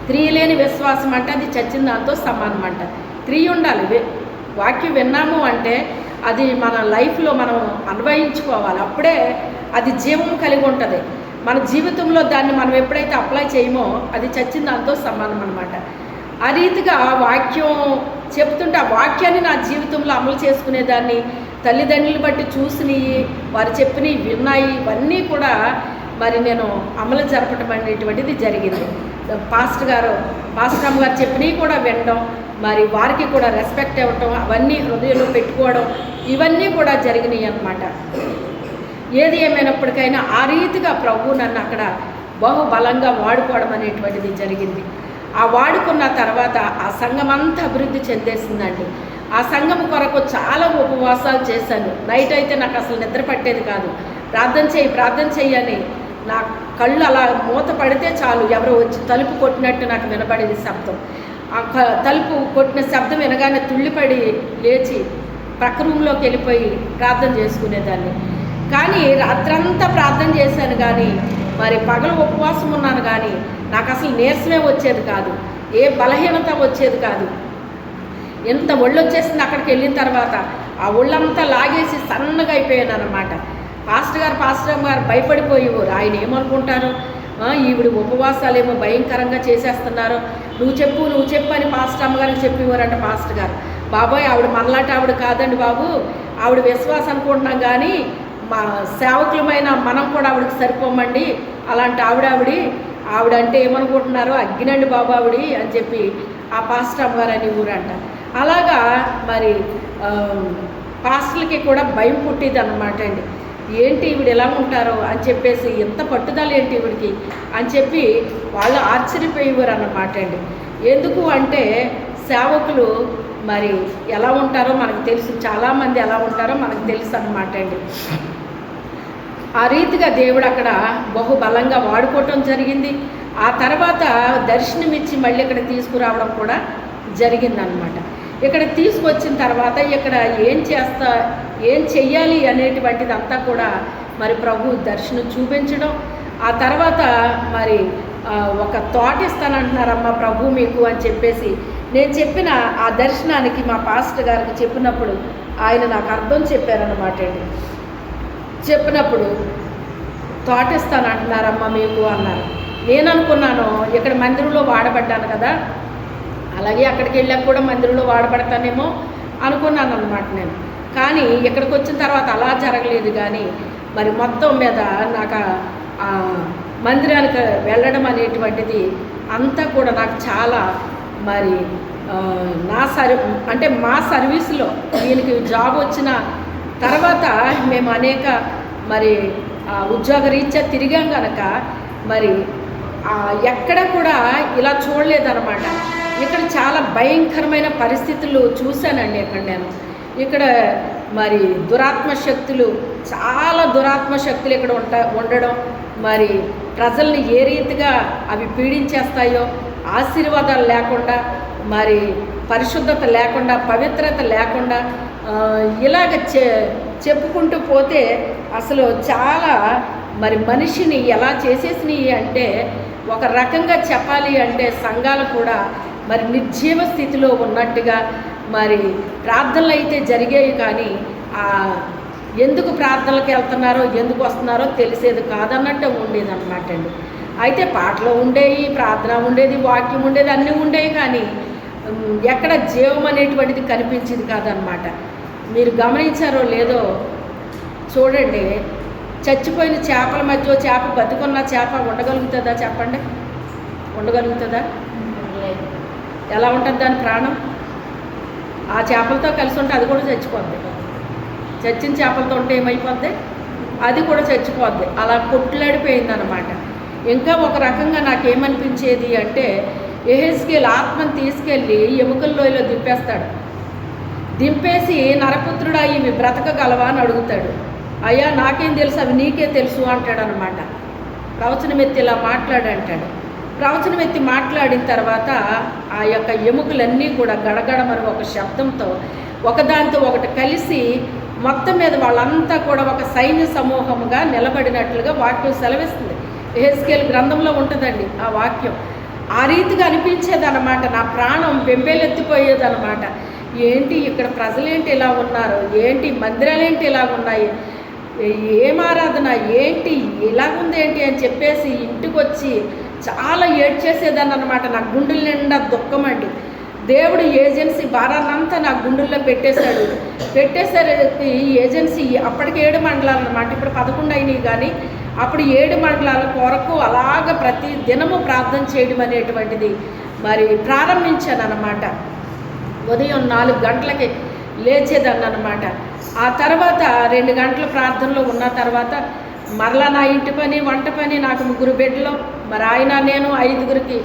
క్రియ లేని విశ్వాసం అంటే అది చచ్చిన దాంతో సమానం అంట. క్రియ ఉండాలి. వాక్యం విన్నాము అంటే అది మన లైఫ్లో మనం అన్వయించుకోవాలి, అప్పుడే అది జీవం కలిగి ఉంటుంది. మన జీవితంలో దాన్ని మనం ఎప్పుడైతే అప్లై చేయమో అది చచ్చిన దాంతో సమానం అనమాట. ఆ రీతిగా వాక్యం చెప్తుంటే ఆ వాక్యాన్ని నా జీవితంలో అమలు చేసుకునేదాన్ని. తల్లిదండ్రులు బట్టి చూసినవి, వారు చెప్పినవి విన్నాయి, ఇవన్నీ కూడా మరి నేను అమలు జరపటం అనేటువంటిది జరిగింది. పాస్టర్ అమ్మ గారు చెప్పినవి కూడా వినడం, మరి వారికి కూడా రెస్పెక్ట్ ఇవ్వటం, అవన్నీ హృదయంలో పెట్టుకోవడం, ఇవన్నీ కూడా జరిగినాయి అన్నమాట. ఏది ఏమైనప్పటికైనా ఆ రీతిగా ప్రభు నన్ను అక్కడ బహుబలంగా వాడుకోవడం అనేటువంటిది జరిగింది. ఆ వాడుకున్న తర్వాత ఆ సంఘం అంతా అభివృద్ధి చెందేసిందండి. ఆ సంఘం కొరకు చాలా ఉపవాసాలు చేశాను. నైట్ అయితే నాకు అసలు నిద్ర పట్టేది కాదు. ప్రార్థన చెయ్యి అని నా కళ్ళు అలా మూత పడితే చాలు, ఎవరో వచ్చి తలుపు కొట్టినట్టు నాకు వినపడేది శబ్దం. ఆ తలుపు కొట్టిన శబ్దం వినగానే తుళ్ళిపడి లేచి పక్క రూమ్లోకి వెళ్ళిపోయి ప్రార్థన చేసుకునేదాన్ని. కానీ రాత్రంతా ప్రార్థన చేశాను, కానీ మరి పగలు ఉపవాసం ఉన్నాను, కానీ నాకు అసలు నీరసమే వచ్చేది కాదు, ఏ బలహీనత వచ్చేది కాదు. ఎంత ఒళ్ళు వచ్చేసింది అక్కడికి వెళ్ళిన తర్వాత, ఆ ఒళ్ళంతా లాగేసి సన్నగా అయిపోయాను అన్నమాట. పాస్టర్ గారు భయపడిపోయేవారు. ఆయన ఏమనుకుంటారు, ఈవిడ ఉపవాసాలేమో భయంకరంగా చేసేస్తున్నారు, నువ్వు చెప్పు అని పాస్టర్ అమ్మగారికి చెప్పేవారంట. పాస్టర్ గారు, బాబాయ్ ఆవిడ మనలాంటి ఆవిడ కాదండి బాబు, ఆవిడ విశ్వాసం అనుకుంటున్నాం, కానీ మా సేవకులమైన మనం కూడా ఆవిడకి సరిపోమండి, అలాంటి ఆవిడంటే ఏమనుకుంటున్నారో అగ్గినండి బాబు ఆవిడి అని చెప్పి ఆ పాస్టర్ అమ్మగారు అని ఊరంట. అలాగా మరి పాస్టర్లకి కూడా భయం పుట్టేది అన్నమాట అండి. ఏంటి ఈవిడ ఎలా ఉంటారో అని చెప్పేసి, ఎంత పట్టుదల ఏంటి ఈవిడికి అని చెప్పి వాళ్ళు ఆశ్చర్యపోయేవారు అన్నమాట అండి. ఎందుకు అంటే సేవకులు మరి ఎలా ఉంటారో మనకు తెలుసు, చాలామంది ఎలా ఉంటారో మనకు తెలుసు అన్నమాట అండి. ఆ రీతిగా దేవుడు అక్కడ బహుబలంగా వాడుకోవటం జరిగింది. ఆ తర్వాత దర్శనమిచ్చి మళ్ళీ ఇక్కడ తీసుకురావడం కూడా జరిగిందనమాట. ఇక్కడ తీసుకొచ్చిన తర్వాత ఇక్కడ ఏం చెయ్యాలి అనేటువంటిది అంతా కూడా మరి ప్రభు దర్శనం చూపించడం. ఆ తర్వాత మరి ఒక తోట ఇస్తానంటున్నారమ్మా ప్రభు మీకు అని చెప్పేసి నేను చెప్పిన ఆ దర్శనానికి మా పాస్టర్ గారికి చెప్పినప్పుడు ఆయన నాకు అర్థం చెప్పారన్నమాట అండి. చెప్పినప్పుడు తోట ఇస్తానంటున్నారమ్మా మీకు అన్నారు. నేను అనుకున్నాను ఇక్కడ మందిరంలో వాడబడ్డాను కదా, అలాగే అక్కడికి వెళ్ళాక కూడా మందిరంలో వాడబడతానేమో అనుకున్నాను అన్నమాట నేను. కానీ ఇక్కడికి వచ్చిన తర్వాత అలా జరగలేదు. కానీ మరి మొత్తం మీద నాకు మందిరానికి వెళ్ళడం అనేటువంటిది అంతా కూడా నాకు చాలా మరి మా సర్వీసులో దీనికి జాబ్ వచ్చిన తర్వాత మేము అనేక మరి ఉద్యోగ రీత్యా తిరిగాం కనుక మరి ఎక్కడ కూడా ఇలా చూడలేదన్నమాట. ఇక్కడ చాలా భయంకరమైన పరిస్థితులు చూశానండి. ఇక్కడ మరి చాలా దురాత్మ శక్తులు ఇక్కడ ఉండడం, మరి ప్రజల్ని ఏ రీతిగా అవి పీడించేస్తాయో, ఆశీర్వాదాలు లేకుండా, మరి పరిశుద్ధత లేకుండా, పవిత్రత లేకుండా ఇలాగ చెప్పుకుంటూ పోతే అసలు చాలా మరి మనిషిని ఎలా చేసేసినాయి అంటే, ఒక రకంగా చెప్పాలి అంటే సంఘాలు కూడా మరి నిర్జీవ స్థితిలో ఉన్నట్టుగా, మరి ప్రార్థనలు అయితే జరిగాయి, కానీ ఎందుకు ప్రార్థనలకు వెళ్తున్నారో ఎందుకు వస్తున్నారో తెలిసేది కాదన్నట్టు ఉండేదన్నమాట అండి. అయితే పాటలు ఉండేవి, ప్రార్థన ఉండేది, వాక్యం ఉండేది, అన్నీ ఉండేవి, కానీ ఎక్కడ జీవం అనేటువంటిది కనిపించింది కాదనమాట. మీరు గమనించారో లేదో చూడండి, చచ్చిపోయిన చేపల మధ్య చేప బతుకున్న చేప ఉండగలుగుతుందా చెప్పండి? ఉండగలుగుతుందా? ఎలా ఉంటుంది దాని ప్రాణం? ఆ చేపలతో కలిసి ఉంటే అది కూడా చచ్చిపోద్ది. చచ్చిన చేపలతో ఉంటే ఏమైపోద్ది? అది కూడా చచ్చిపోద్ది. అలా కొట్లాడిపోయిందనమాట. ఇంకా ఒక రకంగా నాకేమనిపించేది అంటే, యెహెజ్కేలు ఆత్మను తీసుకెళ్ళి ఎముకల లోయలో దింపేస్తాడు. దింపేసి నరపుత్రుడా ఇవి బ్రతకగలవా అని అడుగుతాడు. అయ్యా నాకేం తెలుసు, అవి నీకే తెలుసు అంటాడు అనమాట. ప్రవచనం ఎత్తి ఇలా మాట్లాడంటాడు. ప్రవచనం ఎత్తి మాట్లాడిన తర్వాత ఆ యొక్క ఎముకలన్నీ కూడా గడగడమని ఒక శబ్దంతో ఒకదానితో ఒకటి కలిసి మొత్తం మీద వాళ్ళంతా కూడా ఒక సైన్య సమూహముగా నిలబడినట్లుగా వాక్యం సెలవిస్తుంది. యెహెజ్కేలు గ్రంథంలో ఉంటుందండి ఆ వాక్యం. ఆ రీతిగా అనిపించేదన్నమాట. నా ప్రాణం బెంబేలెత్తిపోయేదన్నమాట. ఏంటి ఇక్కడ ప్రజలేంటి ఇలా ఉన్నారు, ఏంటి మందిరాలేంటి ఇలా ఉన్నాయి, ఏం ఆరాధన ఏంటి ఇలాగుంది ఏంటి అని చెప్పేసి ఇంటికి వచ్చి చాలా ఏడ్చేసేదాన్ని అనమాట. నా గుండెల నిండా దుఃఖమండి. దేవుడు ఏజెన్సీ భారాన్నంతా నా గుండెల్లో పెట్టేసరికి ఏజెన్సీ అప్పటికి 7 మండలాలు అనమాట. ఇప్పుడు 11 అయినాయి, కానీ అప్పుడు 7 మండలాల కొరకు అలాగ ప్రతి దినము ప్రార్థన చేయడం అనేటువంటిది మరి ప్రారంభించాను అనమాట. ఉదయం 4 గంటలకి లేచేదాన్ని అనమాట. ఆ తర్వాత 2 గంటల ప్రార్థనలో ఉన్న తర్వాత మరలా నా ఇంటి పని, వంట పని, నాకు 3 బిడ్డలు, మరి ఆయన నేను 5గురికి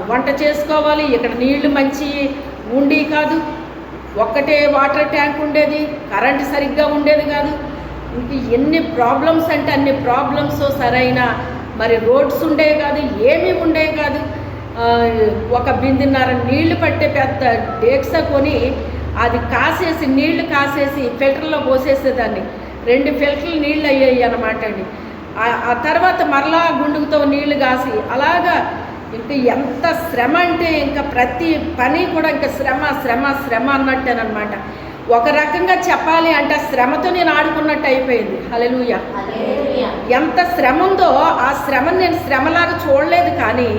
వంట చేసుకోవాలి. ఇక్కడ నీళ్లు మంచి ఉండి కాదు, ఒక్కటే వాటర్ ట్యాంక్ ఉండేది, కరెంటు సరిగ్గా ఉండేది కాదు. ఇంక ఎన్ని ప్రాబ్లమ్స్ అంటే అన్ని ప్రాబ్లమ్స్. సరైన మరి రోడ్స్ ఉండేవి కాదు, ఏమీ ఉండేవి కాదు. ఒక బిందెన్నర నీళ్లు పట్టే పెద్ద డేక్సా కొని అది కాసేసి నీళ్లు కాసేసి ఫిల్టర్లో పోసేసేదాన్ని. 2 ఫిల్టర్లు నీళ్ళు అయ్యాయి అన్నమాట అండి. ఆ తర్వాత మరలా గుండుగుతో నీళ్లు కాసి అలాగా ఇంకా ఎంత శ్రమ అంటే ఇంకా ప్రతి పని కూడా ఇంకా శ్రమ శ్రమ శ్రమ అన్నట్టేనమాట. ఒక రకంగా చెప్పాలి అంటే శ్రమతో నేను ఆడుకున్నట్టు అయిపోయింది. హల్లెలూయా. ఎంత శ్రమ ఉందో ఆ శ్రమను నేను శ్రమలాగా చూడలేదు, కానీ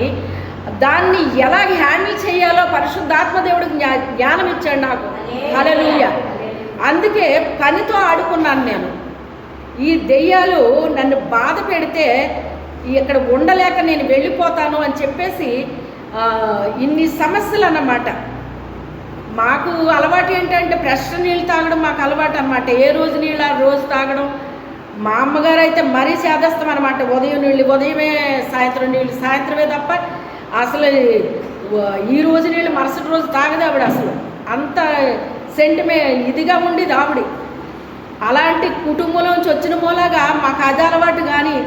దాన్ని ఎలా హ్యాండిల్ చేయాలో పరిశుద్ధాత్మ దేవుడికి జ్ఞానం ఇచ్చాడు నాకు. హల్లెలూయా. అందుకే పనితో ఆడుకున్నాను నేను. ఈ దెయ్యాలు నన్ను బాధ పెడితే ఇక్కడ ఉండలేక నేను వెళ్ళిపోతాను అని చెప్పేసి ఇన్ని సమస్యలు అన్నమాట. మాకు అలవాటు ఏంటంటే ఫ్రెష్ నీళ్ళు తాగడం మాకు అలవాటు అన్నమాట. ఏ రోజు నీళ్ళు ఆ రోజు తాగడం. మా అమ్మగారు అయితే మరీ చేదేస్తాం అనమాట. ఉదయం నీళ్ళు ఉదయమే, సాయంత్రం నీళ్ళు సాయంత్రమే తప్ప అసలు ఈ రోజు నీళ్ళు మరుసటి రోజు తాగదు ఆవిడ. అసలు అంత ఇదిగా ఉండేది ఆవిడ. అలాంటి కుటుంబంలోంచి వచ్చిన మూలగా మాకు అది అలవాటు. కానీ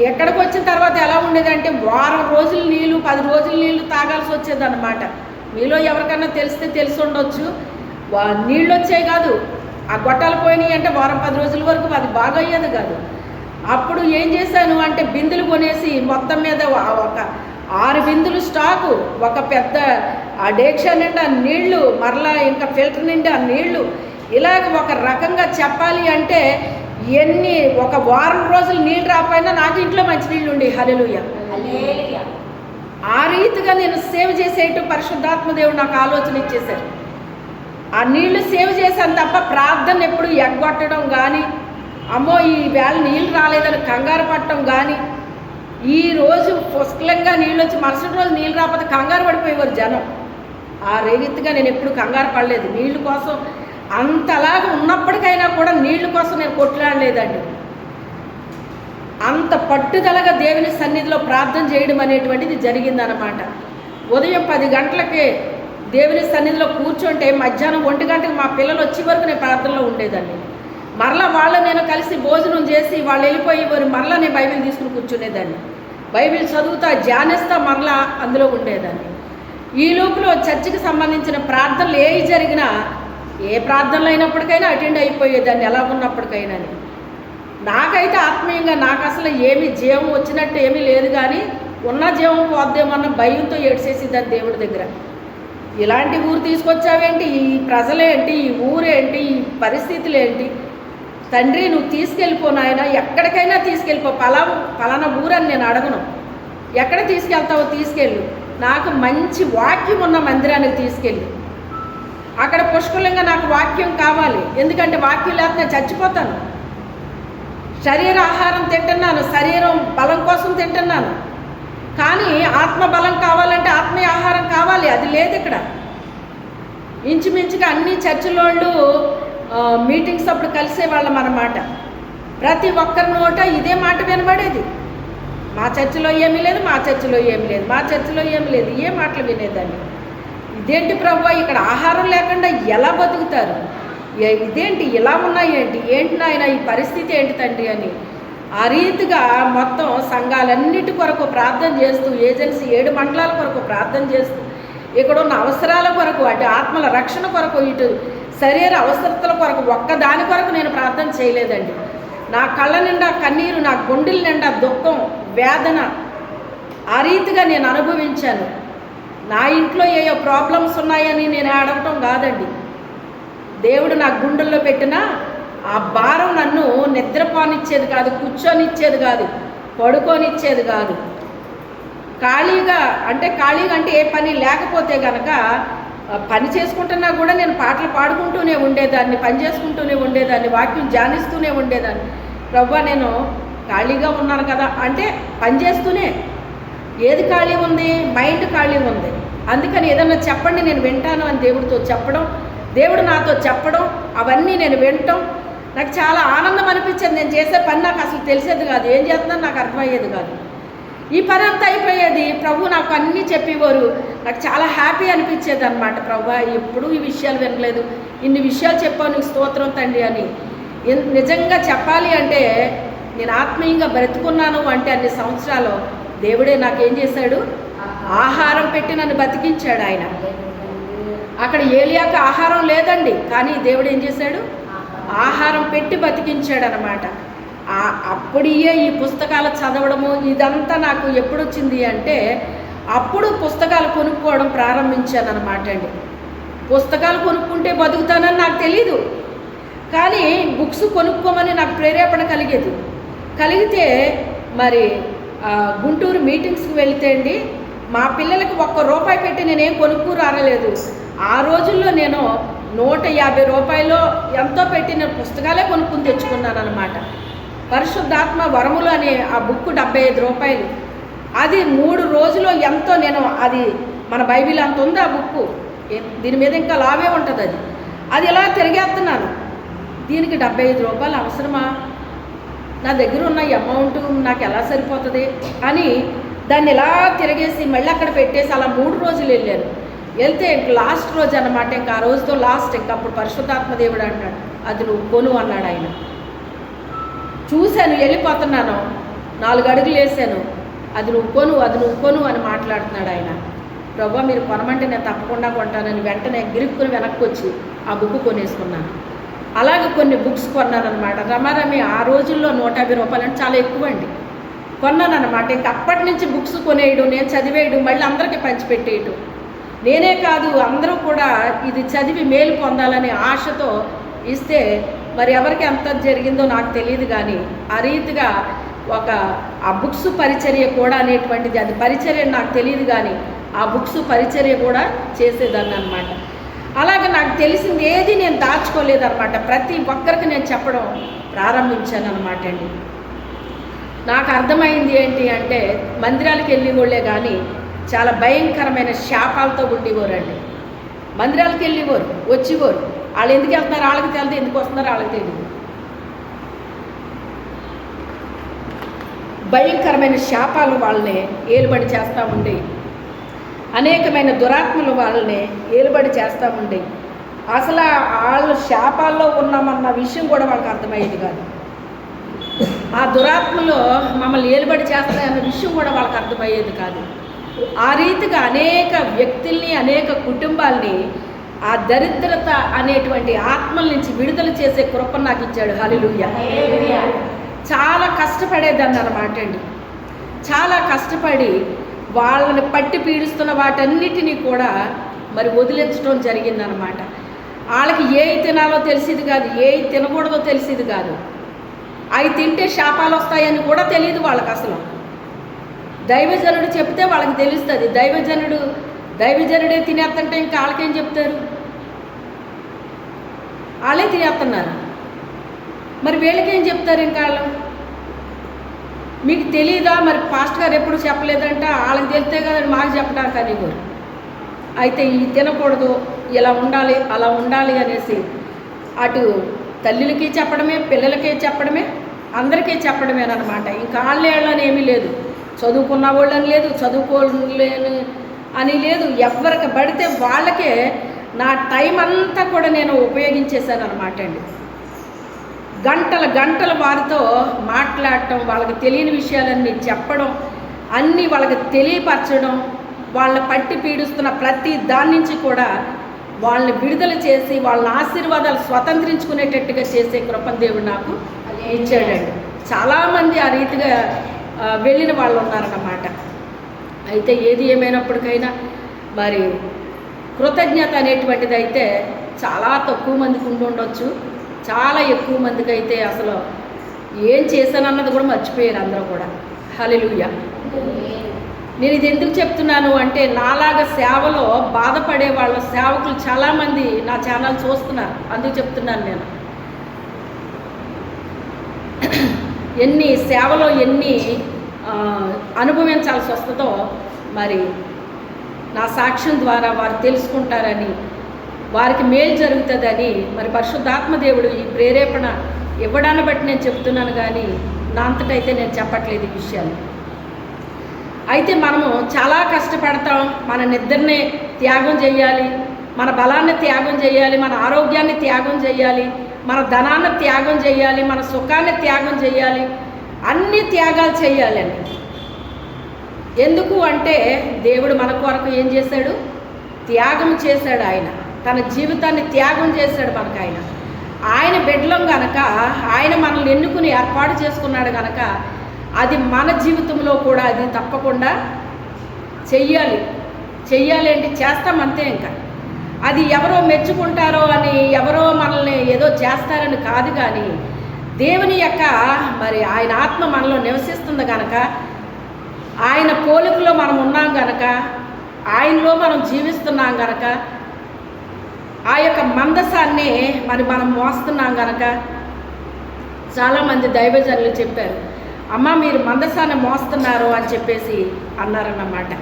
ఎక్కడికి వచ్చిన తర్వాత ఎలా ఉండేదంటే వారం రోజులు నీళ్ళు, 10 రోజులు నీళ్ళు తాగాల్సి వచ్చేది అనమాట. మీలో ఎవరికన్నా తెలిసి ఉండొచ్చు. నీళ్ళు వచ్చాయి కాదు, ఆ గొట్టాలు పోయినాయి అంటే వారం 10 రోజుల వరకు అది బాగా అయ్యేది కాదు. అప్పుడు ఏం చేశాను అంటే బిందులు కొనేసి మొత్తం మీద ఒక 6 బిందులు స్టాకు, ఒక పెద్ద ఆ డేక్షా నిండా నీళ్లు, మరలా ఇంకా ఫిల్టర్ నిండా నీళ్లు, ఇలాగ ఒక రకంగా చెప్పాలి అంటే ఒక వారం రోజులు నీళ్ళు రాకపోయినా నాకు ఇంట్లో మంచినీళ్ళు ఉండే. హల్లెలూయా. ఆ రీతిగా నేను సేవ్ చేసేయటం పరిశుద్ధాత్మ దేవుడు నాకు ఆలోచన ఇచ్చేశారు. ఆ నీళ్లు సేవ్ చేశాను తప్ప ప్రార్థన ఎప్పుడు ఎగ్గొట్టడం కానీ, అమ్మో ఈ వేళ నీళ్ళు రాలేదని కంగారు పట్టడం కానీ, ఈ రోజు పుష్కలంగా నీళ్ళు వచ్చి మరుసటి రోజు నీళ్ళు రాకపోతే కంగారు పడిపోయేవారు జనం. ఆ రీతిగా నేను ఎప్పుడు కంగారు పడలేదు. నీళ్ళ కోసం అంతలాగా ఉన్నప్పటికైనా కూడా నీళ్ళ కోసం నేను కొట్లాడలేదండి. అంత పట్టుదలగా దేవుని సన్నిధిలో ప్రార్థన చేయడం అనేటువంటిది జరిగిందనమాట. ఉదయం 10 గంటలకే దేవుని సన్నిధిలో కూర్చుంటే మధ్యాహ్నం 1 గంటకి మా పిల్లలు వచ్చే వరకు నేను ప్రార్థనలో ఉండేదాన్ని. మరలా వాళ్ళు నేను కలిసి భోజనం చేసి వాళ్ళు వెళ్ళిపోయేవారు. మరలా నేను బైబిల్ తీసుకుని కూర్చునేదాన్ని. బైబిల్ చదువుతా, ధ్యానిస్తా, మరలా అందులో ఉండేదాన్ని. ఈ లోపల చర్చికి సంబంధించిన ప్రార్థనలు ఏవి జరిగినా, ఏ ప్రార్థనలు అయినప్పటికైనా అటెండ్ అయిపోయేదాన్ని, ఎలా ఉన్నప్పటికైనా. నాకైతే ఆత్మీయంగా నాకు అసలు ఏమి జీవం వచ్చినట్టు ఏమీ లేదు, కానీ ఉన్న జీవం పోద్దేమన్న భయంతో ఏడ్చేసిద్దాన్ని దేవుడి దగ్గర. ఇలాంటి ఊరు తీసుకొచ్చావేంటి, ఈ ప్రజలేంటి, ఈ ఊరేంటి, ఈ పరిస్థితులు ఏంటి, తండ్రి నువ్వు తీసుకెళ్ళిపో నాయన, ఎక్కడికైనా తీసుకెళ్ళిపో, పలానా ఊరని నేను అడగను. ఎక్కడ తీసుకెళ్తావో తీసుకెళ్ళు, నాకు మంచి వాక్యం ఉన్న మందిరానికి తీసుకెళ్ళి, అక్కడ పుష్కలంగా నాకు వాక్యం కావాలి. ఎందుకంటే వాక్యం లేకపోతే నేను చచ్చిపోతాను. శరీర ఆహారం తింటున్నాను, శరీరం బలం కోసం తింటున్నాను, కానీ ఆత్మ బలం కావాలంటే ఆత్మీయ ఆహారం కావాలి. అది లేదు ఇక్కడ. ఇంచుమించుగా అన్ని చర్చిలోళ్ళు మీటింగ్స్ అప్పుడు కలిసేవాళ్ళం అన్నమాట. ప్రతి ఒక్కరి నోట ఇదే మాట వినబడేది, మా చర్చిలో ఏమీ లేదు, మా చర్చిలో ఏమీ లేదు, మా చర్చిలో ఏమీ లేదు, ఏ మాటలు వినేదాన్ని. ఇదేంటి ప్రభువా, ఇక్కడ ఆహారం లేకుండా ఎలా బతుకుతారు, ఇదేంటి ఇలా ఉన్నాయేంటి, ఏంటి నాయన ఈ పరిస్థితి ఏంటి తండ్రి అని ఆ రీతిగా మొత్తం సంఘాలన్నిటి కొరకు ప్రార్థన చేస్తూ, ఏజెన్సీ 7 మండలాల కొరకు ప్రార్థన చేస్తూ, ఇక్కడ ఉన్న అవసరాల కొరకు, అటు ఆత్మల రక్షణ కొరకు, ఇటు శరీర అవసరతల కొరకు, ఒక్కదాని కొరకు నేను ప్రార్థన చేయలేదండి. నా కళ్ళ నిండా కన్నీరు, నా గుండెల నిండా దుఃఖం, వేదన ఆ రీతిగా నేను అనుభవించాను. నా ఇంట్లో ఏయో ప్రాబ్లమ్స్ ఉన్నాయని నేను అడగటం కాదండి. దేవుడు నా గుండెల్లో పెట్టిన ఆ భారం నన్ను నిద్రపోనిచ్చేది కాదు, కూర్చొనిచ్చేది కాదు, పడుకోనిచ్చేది కాదు. ఖాళీగా అంటే ఏ పని లేకపోతే కనుక పని చేసుకుంటున్నా కూడా నేను పాటలు పాడుకుంటూనే ఉండేదాన్ని, పని చేసుకుంటూనే ఉండేదాన్ని, వాక్యం ధ్యానిస్తూనే ఉండేదాన్ని. ప్రభువా నేను ఖాళీగా ఉన్నాను కదా అంటే పని చేస్తూనే. ఏది ఖాళీ ఉంది? మైండ్ ఖాళీ ఉంది. అందుకని ఏదన్నా చెప్పండి నేను వింటాను అని దేవుడితో చెప్పడం, దేవుడు నాతో చెప్పడం, అవన్నీ నేను వినటం నాకు చాలా ఆనందం అనిపించేది. నేను చేసే పని నాకు అసలు తెలిసేది కాదు, ఏం చేస్తున్నాను నాకు అర్థమయ్యేది కాదు. ఈ పని అంతా అయిపోయేది, ప్రభు నాకు అన్నీ చెప్పేవారు, నాకు చాలా హ్యాపీ అనిపించేది అనమాట. ప్రభు ఎప్పుడూ ఈ విషయాలు వినలేదు, ఇన్ని విషయాలు చెప్పావు నీకు స్తోత్రం తండ్రి అని. నిజంగా చెప్పాలి అంటే నేను ఆత్మీయంగా బ్రతుకున్నాను అంటే అన్ని సంవత్సరాలు దేవుడే నాకేం చేశాడు, ఆహారం పెట్టి నన్ను బతికించాడు ఆయన. అక్కడ ఏలియాకు ఆహారం లేదండి, కానీ దేవుడు ఏం చేశాడు, ఆహారం పెట్టి బతికించాడు అనమాట. అప్పుడే ఈ పుస్తకాలు చదవడము ఇదంతా నాకు ఎప్పుడు వచ్చింది అంటే అప్పుడు పుస్తకాలు కొనుక్కోవడం ప్రారంభించాను అనమాట అండి. పుస్తకాలు కొనుక్కుంటే బతుకుతానని నాకు తెలీదు, కానీ బుక్స్ కొనుక్కోమని నాకు ప్రేరేపణ కలిగితే మరి గుంటూరు మీటింగ్స్కి వెళితే అండి మా పిల్లలకి ₹1 పెట్టి నేనేం కొనుక్కు రాలేదు. ఆ రోజుల్లో నేను ₹150 ఎంతో పెట్టి నేను పుస్తకాలే కొనుక్కుని తెచ్చుకున్నాను అనమాట. పరిశుద్ధాత్మ వరములు అనే ఆ బుక్ ₹75. అది 3 రోజులు ఎంతో నేను అది మన బైబిల్ అంత ఉంది ఆ బుక్, దీని మీద ఇంకా లావే ఉంటుంది. అది ఇలా తిరిగేస్తున్నాను, దీనికి ₹75 అవసరమా, నా దగ్గర ఉన్న అమౌంట్ నాకు ఎలా సరిపోతుంది అని దాన్ని ఇలా తిరిగేసి మళ్ళీ అక్కడ పెట్టేసి అలా 3 రోజులు వెళ్ళాను. వెళ్తే లాస్ట్ రోజు అనమాట, ఇంకా ఆ రోజుతో లాస్ట్. ఇంకా అప్పుడు పరిశుద్ధాత్మ దేవుడు అంటాడు అది నువ్వు కొను అన్నాడు ఆయన. చూశాను, వెళ్ళిపోతున్నాను, 4 అడుగులు వేసాను, అది నువ్వు కొను అని మాట్లాడుతున్నాడు ఆయన. ప్రభు మీరు కొనమంటే నేను తప్పకుండా కొంటానని వెంటనే గిరుక్కుని వెనక్కి వచ్చి ఆ బుక్ కొనేసుకున్నాను. అలాగే కొన్ని బుక్స్ కొన్నాను అనమాట. రమారమి ఆ రోజుల్లో ₹150 అంటే చాలా ఎక్కువ అండి. కొన్నాను అనమాట. ఇంక అప్పటి నుంచి బుక్స్ కొనేయడం, నేను చదివేయడం, మళ్ళీ అందరికీ పంచిపెట్టేయడం. నేనే కాదు అందరూ కూడా ఇది చదివి మేలు పొందాలనే ఆశతో ఇస్తే మరి ఎవరికి ఎంత జరిగిందో నాకు తెలియదు, కానీ ఆ రీతిగా ఆ బుక్స్ పరిచర్య కూడా అనేటువంటిది, అది పరిచర్య నాకు తెలియదు, కానీ ఆ బుక్స్ పరిచర్య కూడా చేసేదాన్ని అనమాట. అలాగే నాకు తెలిసింది ఏది నేను దాచుకోలేదన్నమాట. ప్రతి ఒక్కరికి నేను చెప్పడం ప్రారంభించాను అనమాట అండి. నాకు అర్థమైంది ఏంటి అంటే మందిరాలకు వెళ్ళేవాళ్ళే కానీ చాలా భయంకరమైన శాపాలతో ఉండేవారండి. మందిరాలకు వెళ్ళేవారు, వచ్చేవారు, వాళ్ళు ఎందుకు వెళ్తున్నారు వాళ్ళకి తెలియదు, ఎందుకు వస్తున్నారో వాళ్ళకి తెలియదు. భయంకరమైన శాపాలు వాళ్ళని ఏలుబడి చేస్తూ ఉండేవి, అనేకమైన దురాత్మలు వాళ్ళని ఏలుబడి చేస్తూ ఉండేవి. అసలు వాళ్ళు శాపాల్లో ఉన్నామన్న విషయం కూడా వాళ్ళకి అర్థమయ్యేది కాదు. ఆ దురాత్మలో మమ్మల్ని ఏలుబడి చేస్తాయన్న విషయం కూడా వాళ్ళకి అర్థమయ్యేది కాదు. ఆ రీతిగా అనేక వ్యక్తుల్ని, అనేక కుటుంబాల్ని ఆ దరిద్రత అనేటువంటి ఆత్మల నుంచి విడుదల చేసే కృప నాకు ఇచ్చాడు. హల్లెలూయా. చాలా కష్టపడేదాన్ని అన్నమాట అండి. చాలా కష్టపడి వాళ్ళని పట్టి పీడిస్తున్న వాటన్నిటినీ కూడా మరి వదిలించడం జరిగిందనమాట. వాళ్ళకి ఏవి తినాలో తెలిసేది కాదు, ఏవి తినకూడదో తెలిసేది కాదు. అవి తింటే శాపాలు వస్తాయని కూడా తెలియదు వాళ్ళకి. అసలు దైవజనుడు చెప్తే వాళ్ళకి తెలుస్తుంది. దైవజనుడే తినేస్తుంటే ఇంకా వాళ్ళకేం చెప్తారు? వాళ్ళే తినేస్తున్నారు, మరి వీళ్ళకేం చెప్తారు? ఇంకా వాళ్ళు మీకు తెలియదా? మరి పాస్టర్ గారు ఎప్పుడు చెప్పలేదంట, వాళ్ళకి తెలితే కదా మాకు చెప్పడానికి అనేవారు. అయితే ఈ తినకూడదు, ఇలా ఉండాలి, అలా ఉండాలి అనేసి అటు తల్లులకి చెప్పడమే, పిల్లలకి చెప్పడమే, అందరికీ చెప్పడమేనమాట. ఇంకా వాళ్ళని ఏమీ లేదు, చదువుకున్న వాళ్ళని లేదు, చదువుకోలేని అని లేదు, ఎవరికి పడితే వాళ్ళకే నా టైం అంతా కూడా నేను ఉపయోగించేశాను అనమాట అండి. గంటలు వారితో మాట్లాడటం, వాళ్ళకి తెలియని విషయాలన్నీ చెప్పడం, అన్నీ వాళ్ళకి తెలియపరచడం, వాళ్ళని పట్టి పీడిస్తున్న ప్రతి దాని నుంచి కూడా వాళ్ళని విడుదల చేసి వాళ్ళని ఆశీర్వాదాలు స్వతంత్రించుకునేటట్టుగా చేసే కృపను దేవుడు నాకు ఇచ్చాడండి. చాలామంది ఆ రీతిగా వెళ్ళిన వాళ్ళు ఉన్నారన్నమాట. అయితే ఏది ఏమైనప్పటికైనా మరి కృతజ్ఞత అనేటువంటిది అయితే చాలా తక్కువ మందికి ఉండొచ్చు, చాలా ఎక్కువ మందికి అయితే అసలు ఏం చేశానన్నది కూడా మర్చిపోయారు అందరూ కూడా. హల్లెలూయా. నేను ఇది ఎందుకు చెప్తున్నాను అంటే, నాలాగా సేవలో బాధపడే వాళ్ళ సేవకులు చాలామంది నా ఛానల్ చూస్తున్నారు, అందుకు చెప్తున్నాను. నేను ఎన్ని సేవలో ఎన్ని అనుభవించాల్సి వస్తుందో మరి నా సాక్ష్యం ద్వారా వారు తెలుసుకుంటారని, వారికి మేలు జరుగుతుందని మరి పరిశుద్ధాత్మ దేవుడు ఈ ప్రేరేపణ ఇవ్వడాన్ని బట్టి నేను చెప్తున్నాను, కానీ నా అంతటైతే నేను చెప్పట్లేదు ఈ విషయాలు. అయితే మనము చాలా కష్టపడతాం, మన నిద్రని త్యాగం చేయాలి, మన బలాన్ని త్యాగం చేయాలి, మన ఆరోగ్యాన్ని త్యాగం చేయాలి, మన ధనాన్ని త్యాగం చేయాలి, మన సుఖాన్ని త్యాగం చేయాలి, అన్ని త్యాగాలు చేయాలండి. ఎందుకు అంటే దేవుడు మన కొరకు ఏం చేశాడు? త్యాగం చేశాడు. ఆయన తన జీవితాన్ని త్యాగం చేశాడు మనకు. ఆయన బిడ్డలం గనక, ఆయన మనల్ని ఎన్నుకుని ఏర్పాటు చేసుకున్నాడు గనక అది మన జీవితంలో కూడా అది తప్పకుండా చెయ్యాలి అంటే చేస్తామంతే. ఇంకా అది ఎవరో మెచ్చుకుంటారో అని, ఎవరో మనల్ని ఏదో చేస్తారని కాదు, కానీ దేవుని యొక్క మరి ఆయన ఆత్మ మనలో నివసిస్తుంది కనుక, ఆయన పోలికలో మనం ఉన్నాం కనుక, ఆయనలో మనం జీవిస్తున్నాం కనుక, ఆ యొక్క మందసాన్ని మనం మోస్తున్నాం కనుక, చాలామంది దైవజనులు చెప్పారు, అమ్మ మీరు మందసాన్ని మోస్తున్నారు అని చెప్పేసి అన్నారన్నమాట.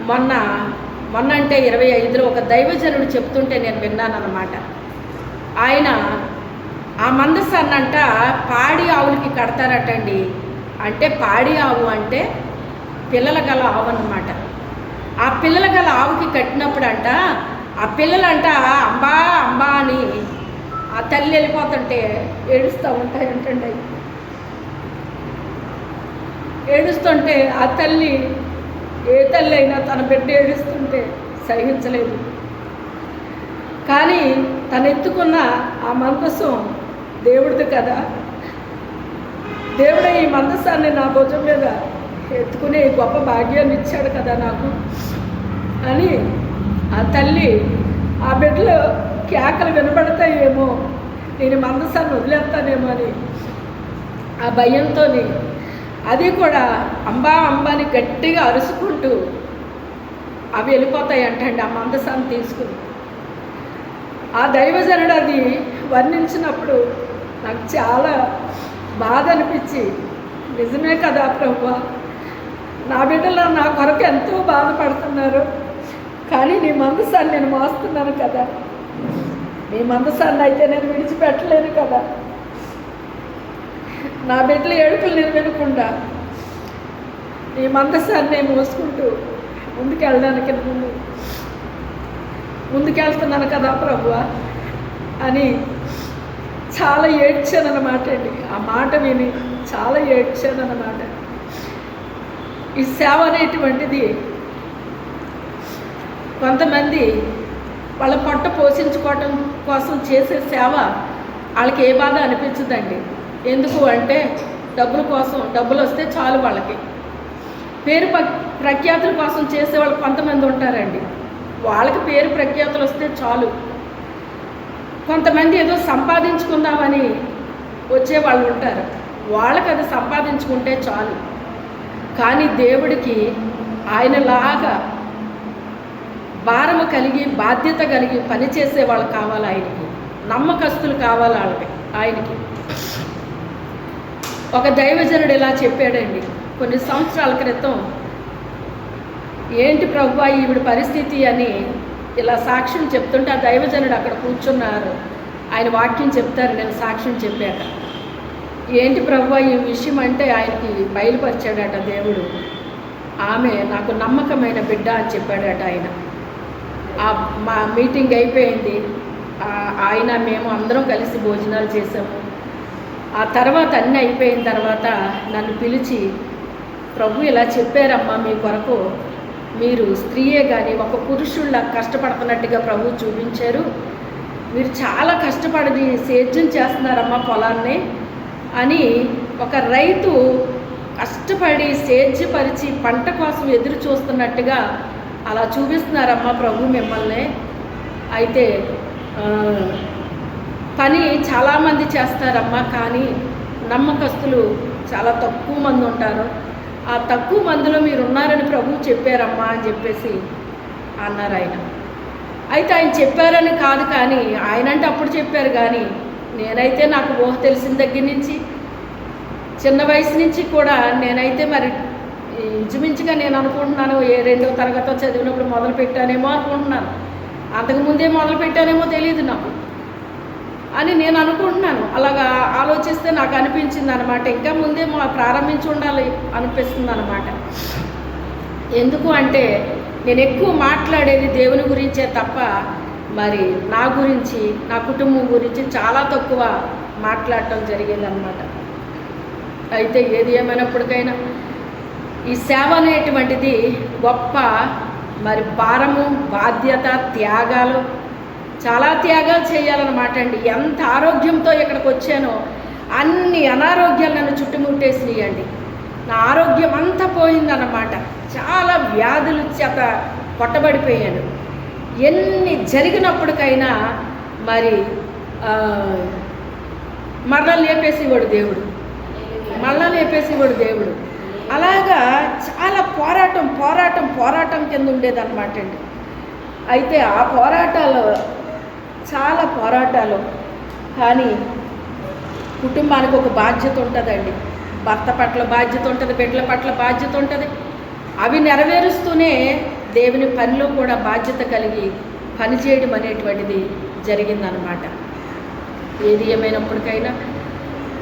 మొన్న అంటే 25లో ఒక దైవజనుడు చెప్తుంటే నేను విన్నానన్నమాట. ఆయన ఆ మందసాన్నంట పాడి ఆవులకి కడతారటండి. అంటే పాడి ఆవు అంటే పిల్లల గల ఆవు అన్నమాట. ఆ పిల్లల గల ఆవుకి కట్టినప్పుడంట ఆ పిల్లలంట అంబా అంబా అని ఆ తల్లి వెళ్ళిపోతుంటే ఏడుస్తూ ఉంటాయంటండి. ఏడుస్తుంటే ఆ తల్లి, ఏ తల్లి అయినా తన బిడ్డ ఏడుస్తుంటే సహించలేదు, కానీ తను ఎత్తుకున్న ఆ మందసం దేవుడిది కదా, దేవుడే ఈ మందసాన్ని నా భుజం మీద ఎత్తుకునే గొప్ప భాగ్యాన్ని ఇచ్చాడు కదా నాకు అని ఆ తల్లి, ఆ బిడ్డలో కేకలు వినబడతాయేమో, నేను మందసాన్ని వదిలేస్తానేమో అని ఆ భయంతో అది కూడా అంబా అంబాని గట్టిగా అరుచుకుంటూ అవి వెళ్ళిపోతాయి అంటండి ఆ మందసాన్ని తీసుకుని. ఆ దైవజనుడు అది వర్ణించినప్పుడు నాకు చాలా బాధ అనిపించి, నిజమే కదా ప్రభువా, నా బిడ్డలు నా కొరకు ఎంతో బాధపడుతున్నారు, కానీ నీ మందసాన్ని నేను మోస్తున్నాను కదా, నీ మందసాన్ని అయితే నేను విడిచిపెట్టలేను కదా, నా బిడ్డల ఏడుపులు నేను వినకుండా నీ మందసాన్ని నేను మోసుకుంటూ ముందుకెళ్ళడానికి ముందుకెళ్తున్నాను కదా ప్రభువా అని చాలా ఏడ్చానన్నమాట అండి. ఆ మాట విని చాలా ఏడ్చానన్నమాట. ఈ సేవ అనేటువంటిది కొంతమంది వాళ్ళ పొట్ట పోషించుకోవటం కోసం చేసే సేవ వాళ్ళకి ఏ బాధ అనిపించదండి. ఎందుకు అంటే డబ్బుల కోసం, డబ్బులు వస్తే చాలు. వాళ్ళకి పేరు ప్రఖ్యాతుల కోసం చేసేవాళ్ళు కొంతమంది ఉంటారండి, వాళ్ళకి పేరు ప్రఖ్యాతులు వస్తే చాలు. కొంతమంది ఏదో సంపాదించుకుందామని వచ్చే వాళ్ళు ఉంటారు, వాళ్ళకి అది సంపాదించుకుంటే చాలు. కానీ దేవుడికి ఆయనలాగా భారము కలిగి బాధ్యత కలిగి పనిచేసే వాళ్ళు కావాలి, ఆయనకి నమ్మకస్తులు కావాలి ఆయనకి. ఒక దైవజనుడు ఇలా చెప్పాడండి కొన్ని సంవత్సరాల క్రితం. ఏంటి ప్రభువా ఈవిడ పరిస్థితి అని ఇలా సాక్ష్యం చెప్తుంటే ఆ దైవజనుడు అక్కడ కూర్చున్నారు. ఆయన వాక్యం చెప్తారు, నేను సాక్ష్యం చెప్పాక. ఏంటి ప్రభువా ఈ విషయం అంటే ఆయనకి బయలుపరిచాడట దేవుడు. ఆమె నాకు నమ్మకమైన బిడ్డ అని చెప్పాడట ఆయన. మా మీటింగ్ అయిపోయింది, ఆయన మేము అందరం కలిసి భోజనాలు చేసాము. ఆ తర్వాత అన్నీ అయిపోయిన తర్వాత నన్ను పిలిచి, ప్రభు ఇలా చెప్పారమ్మా, మీ కొరకు మీరు స్త్రీయే కానీ ఒక పురుషుళ్ళ కష్టపడుతున్నట్టుగా ప్రభు చూపించారు. మీరు చాలా కష్టపడి సేద్యం చేస్తున్నారమ్మా పొలాన్ని అని. ఒక రైతు కష్టపడి సేద్యపరిచి పంట కోసం ఎదురు చూస్తున్నట్టుగా అలా చూపిస్తున్నారమ్మా ప్రభు మిమ్మల్ని. అయితే పని చాలామంది చేస్తారమ్మా, కానీ నమ్మకస్తులు చాలా తక్కువ మంది ఉంటారు. ఆ తక్కువ మందిలో మీరు ఉన్నారని ప్రభు చెప్పారమ్మా అని చెప్పేసి అన్నారు ఆయన. అయితే ఆయన చెప్పారని కాదు, కానీ ఆయన అంటే అప్పుడు చెప్పారు, కానీ నేనైతే నాకు ఊహ తెలిసిన దగ్గర నుంచి చిన్న వయసు నుంచి కూడా నేనైతే మరి ఇంచుమించుగా నేను అనుకుంటున్నాను 2వ తరగతి చదివినప్పుడు మొదలు పెట్టానేమో అనుకుంటున్నాను. అంతకుముందే మొదలు పెట్టానేమో తెలియదు నాకు అని నేను అనుకుంటున్నాను. అలాగా ఆలోచిస్తే నాకు అనిపించింది అనమాట, ఇంకా ముందే ప్రారంభించి ఉండాలి అనిపిస్తుంది అనమాట. ఎందుకు అంటే నేను ఎక్కువ మాట్లాడేది దేవుని గురించే తప్ప మరి నా గురించి నా కుటుంబం గురించి చాలా తక్కువ మాట్లాడటం జరిగేదన్నమాట. అయితే ఏది ఏమైనప్పటికైనా ఈ సేవ అనేటువంటిది గొప్ప మరి భారము, బాధ్యత, త్యాగాలు, చాలా త్యాగాలు చేయాలన్నమాట అండి. ఎంత ఆరోగ్యంతో ఇక్కడికి వచ్చానో అన్ని అనారోగ్యాలు నన్ను చుట్టుముట్టేసినాయి అండి. నా ఆరోగ్యం అంతా పోయిందన్నమాట. చాలా వ్యాధుల చేత కొట్టబడిపోయాను. ఎన్ని జరిగినప్పటికైనా మరి మరలా లేపేసేవాడు దేవుడు, మళ్ళా లేపేసేవాడు దేవుడు. అలాగా చాలా పోరాటం కింద ఉండేదన్నమాట అండి. అయితే ఆ పోరాటాలు చాలా పోరాటాలు, కానీ కుటుంబానికి ఒక బాధ్యత ఉంటుందండి. భర్త పట్ల బాధ్యత ఉంటుంది, బిడ్డల పట్ల బాధ్యత ఉంటుంది. అవి నెరవేరుస్తూనే దేవుని పనిలో కూడా బాధ్యత కలిగి పనిచేయడం అనేటువంటిది జరిగిందనమాట. ఏది ఏమైనప్పటికైనా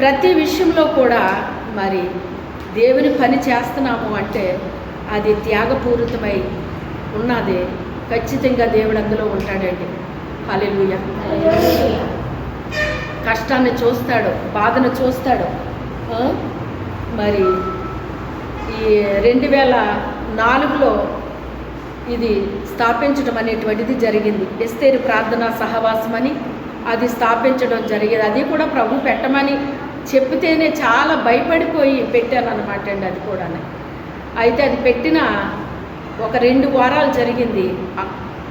ప్రతి విషయంలో కూడా మరి దేవుని పని చేస్తున్నాము అంటే అది త్యాగపూరితమై ఉన్నది. ఖచ్చితంగా దేవుడు అందులో ఉంటాడండి. హల్లెలూయా. కష్టాన్ని చూస్తాడు, బాధను చూస్తాడు. మరి ఈ 2004లో ఇది స్థాపించడం అనేటువంటిది జరిగింది. ఎస్తేరు ప్రార్థనా సహవాసం అని అది స్థాపించడం జరిగేది. అది కూడా ప్రభు పెట్టమని చెప్తేనే చాలా భయపడిపోయి పెట్టాను అనమాట అండి. అది కూడా అయితే అది పెట్టిన ఒక 2 వారాలు జరిగింది.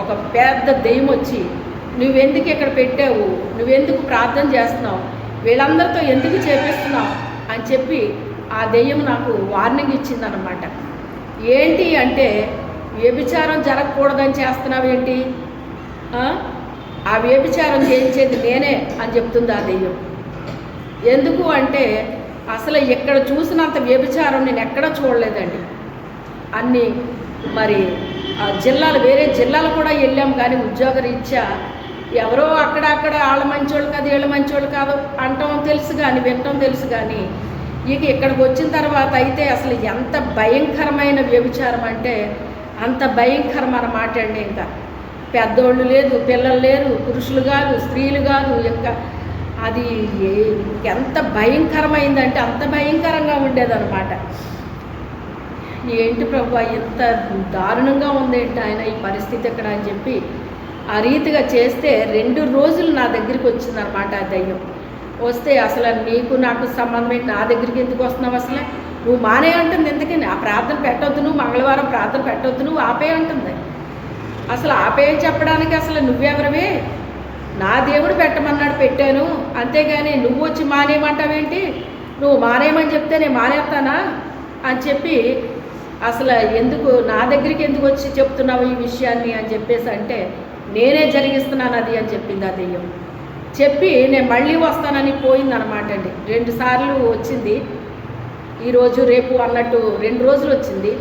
ఒక పెద్ద దెయ్యం వచ్చి, నువ్వెందుకు ఇక్కడ పెట్టావు, నువ్వెందుకు ప్రార్థన చేస్తున్నావు, వీళ్ళందరితో ఎందుకు చేపిస్తున్నావు అని చెప్పి ఆ దెయ్యం నాకు వార్నింగ్ ఇచ్చిందనమాట. ఏంటి అంటే, వ్యభిచారం జరగకూడదని చేస్తున్నావు ఏంటి, ఆ వ్యభిచారం చేయించేది నేనే అని చెప్తుంది ఆ దెయ్యం. ఎందుకు అంటే అసలు ఎక్కడ చూసినంత వ్యభిచారం నేను ఎక్కడ చూడలేదండి. అన్నీ మరి జిల్లాలు, వేరే జిల్లాలు కూడా వెళ్ళాం, కానీ ఉద్యోగరీత్యా ఎవరో అక్కడక్కడ వాళ్ళ మంచోళ్ళు కాదు, వీళ్ళ మంచోళ్ళు కాదు అంటాం తెలుసు, కానీ వినటం తెలుసు. కానీ ఇక ఇక్కడికి వచ్చిన తర్వాత అయితే అసలు ఎంత భయంకరమైన వ్యభిచారం అంటే అంత భయంకరం అన్నమాట అండి. ఇంకా పెద్దోళ్ళు లేదు, పిల్లలు లేరు, పురుషులు కాదు, స్త్రీలు కాదు. ఇంకా అది ఎంత భయంకరమైందంటే అంత భయంకరంగా ఉండేదన్నమాట. ఏంటి ప్రభు ఎంత దారుణంగా ఉందేంటి ఆయన ఈ పరిస్థితి ఎక్కడ అని చెప్పి ఆ రీతిగా చేస్తే 2 రోజులు నా దగ్గరికి వచ్చిందనమాట ఆ దయ్యం. వస్తే అసలు నీకు నాకు సంబంధం నా దగ్గరికి ఎందుకు వస్తున్నావు, అసలు నువ్వు మానే అంటుంది, ఎందుకని ఆ ప్రార్థన పెట్టొద్దు, నువ్వు మంగళవారం ప్రార్థన పెట్టొద్దు, నువ్వు ఆపే అంటుంది. అసలు ఆపే చెప్పడానికి అసలు నువ్వెవరవే, నా దేవుడు పెట్టమన్నాడు పెట్టాను, అంతేగాని నువ్వు వచ్చి మానేయమంటావేంటి, నువ్వు మానేయమని చెప్తే నేను మానేస్తానా అని చెప్పి అసలు ఎందుకు నా దగ్గరికి ఎందుకు వచ్చి చెప్తున్నావు ఈ విషయాన్ని అని చెప్పేసి అంటే, నేనే జరిగిస్తున్నాను అది అని చెప్పింది ఆ దెయ్యం. చెప్పి నేను మళ్ళీ వస్తానని పోయిందనమాట అండి. 2 సార్లు వచ్చింది, ఈరోజు రేపు అన్నట్టు 2 రోజులు వచ్చింది.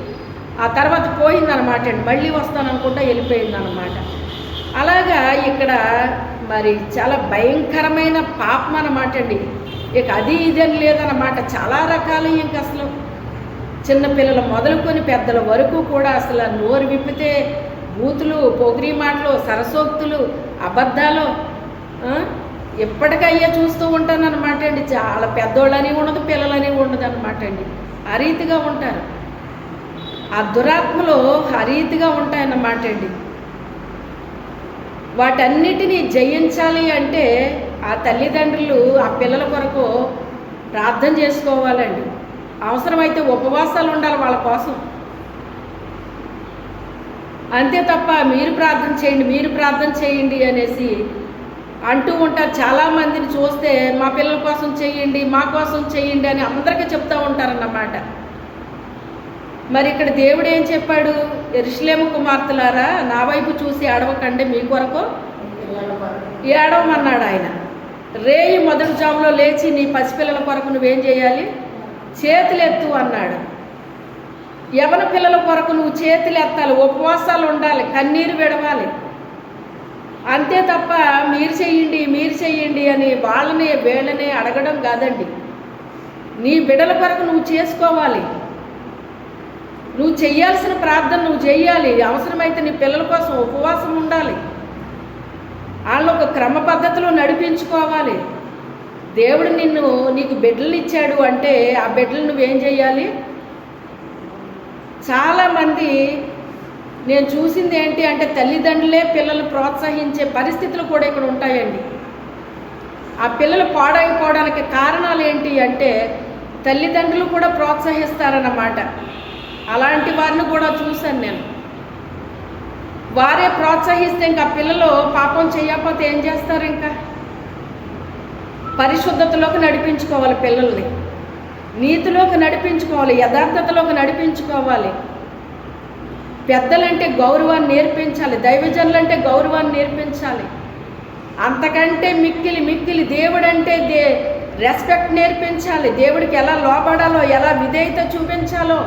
ఆ తర్వాత పోయిందనమాట అండి. మళ్ళీ వస్తాననుకుంటా వెళ్ళిపోయిందనమాట. అలాగా ఇక్కడ మరి చాలా భయంకరమైన పాపం అన్నమాట అండి. ఇక అది ఇదని లేదన్నమాట. చాలా రకాలు ఇంక అసలు చిన్నపిల్లలు మొదలుకొని పెద్దల వరకు కూడా అసలు నోరు విప్పితే బూతులు, పొగిరి మాటలు, సరసోక్తులు, అబద్ధాలు ఎప్పటికయ్యే చూస్తూ ఉంటాను అనమాట అండి. చాలా పెద్దోళ్ళని ఉండదు, పిల్లలని ఉండదు అనమాట అండి. ఆ రీతిగా ఉంటారు. ఆ దురాత్మలు ఆ రీతిగా ఉంటాయన్నమాట అండి. వాటన్నిటినీ జయించాలి అంటే ఆ తల్లిదండ్రులు ఆ పిల్లల కొరకు ప్రార్థన చేసుకోవాలండి. అవసరమైతే ఉపవాసాలు ఉండాలి వాళ్ళ కోసం. అంతే తప్ప మీరు ప్రార్థన చేయండి అనేసి అంటూ ఉంటారు. చాలామందిని చూస్తే మా పిల్లల కోసం చేయండి, మా కోసం చేయండి అని అందరికీ చెప్తూ ఉంటారన్నమాట. మరి ఇక్కడ దేవుడు ఏం చెప్పాడు? యెరూషలేము కుమార్తెలారా, నా వైపు చూసి ఏడవకండి, మీ కొరకు ఏడవమన్నాడు ఆయన. రేయి మొదటి జాములో లేచి నీ పసిపిల్లల కొరకు నువ్వేం చేయాలి? చేతులెత్తు అన్నాడు. యవన పిల్లల కొరకు నువ్వు చేతులు ఎత్తాలి, ఉపవాసాలు ఉండాలి, కన్నీరు విడవాలి. అంతే తప్ప మీరు చెయ్యండి అని వాళ్ళని వీళ్ళని అడగడం కాదండి. నీ బిడ్డల కొరకు నువ్వు చేసుకోవాలి. నువ్వు చెయ్యాల్సిన ప్రార్థన నువ్వు చెయ్యాలి. అవసరమైతే నీ పిల్లల కోసం ఉపవాసం ఉండాలి. వాళ్ళు ఒక క్రమ పద్ధతిలో నడిపించుకోవాలి. దేవుడు నీకు బిడ్డలు ఇచ్చాడు అంటే ఆ బిడ్డలు నువ్వేం చెయ్యాలి? చాలామంది నేను చూసింది ఏంటి అంటే తల్లిదండ్రులే పిల్లలు ప్రోత్సహించే పరిస్థితులు కూడా ఇక్కడ ఉంటాయండి. ఆ పిల్లలు పాడైపోవడానికి కారణాలు ఏంటి అంటే తల్లిదండ్రులు కూడా ప్రోత్సహిస్తారన్నమాట. అలాంటి వారిని కూడా చూశాను నేను. వారే ప్రోత్సహిస్తే ఇంకా పిల్లలు పాపం చేయకపోతే ఏం చేస్తారు? ఇంకా పరిశుద్ధతలోకి నడిపించుకోవాలి, పిల్లల్ని నీతిలోకి నడిపించుకోవాలి, యథార్థతలోకి నడిపించుకోవాలి. పెద్దలంటే గౌరవాన్ని నేర్పించాలి, దైవజనులంటే గౌరవాన్ని నేర్పించాలి. అంతకంటే మిక్కిలి దేవుడంటే రెస్పెక్ట్ నేర్పించాలి. దేవుడికి ఎలా లోబడాలో, ఎలా విధేయత చూపించాలో,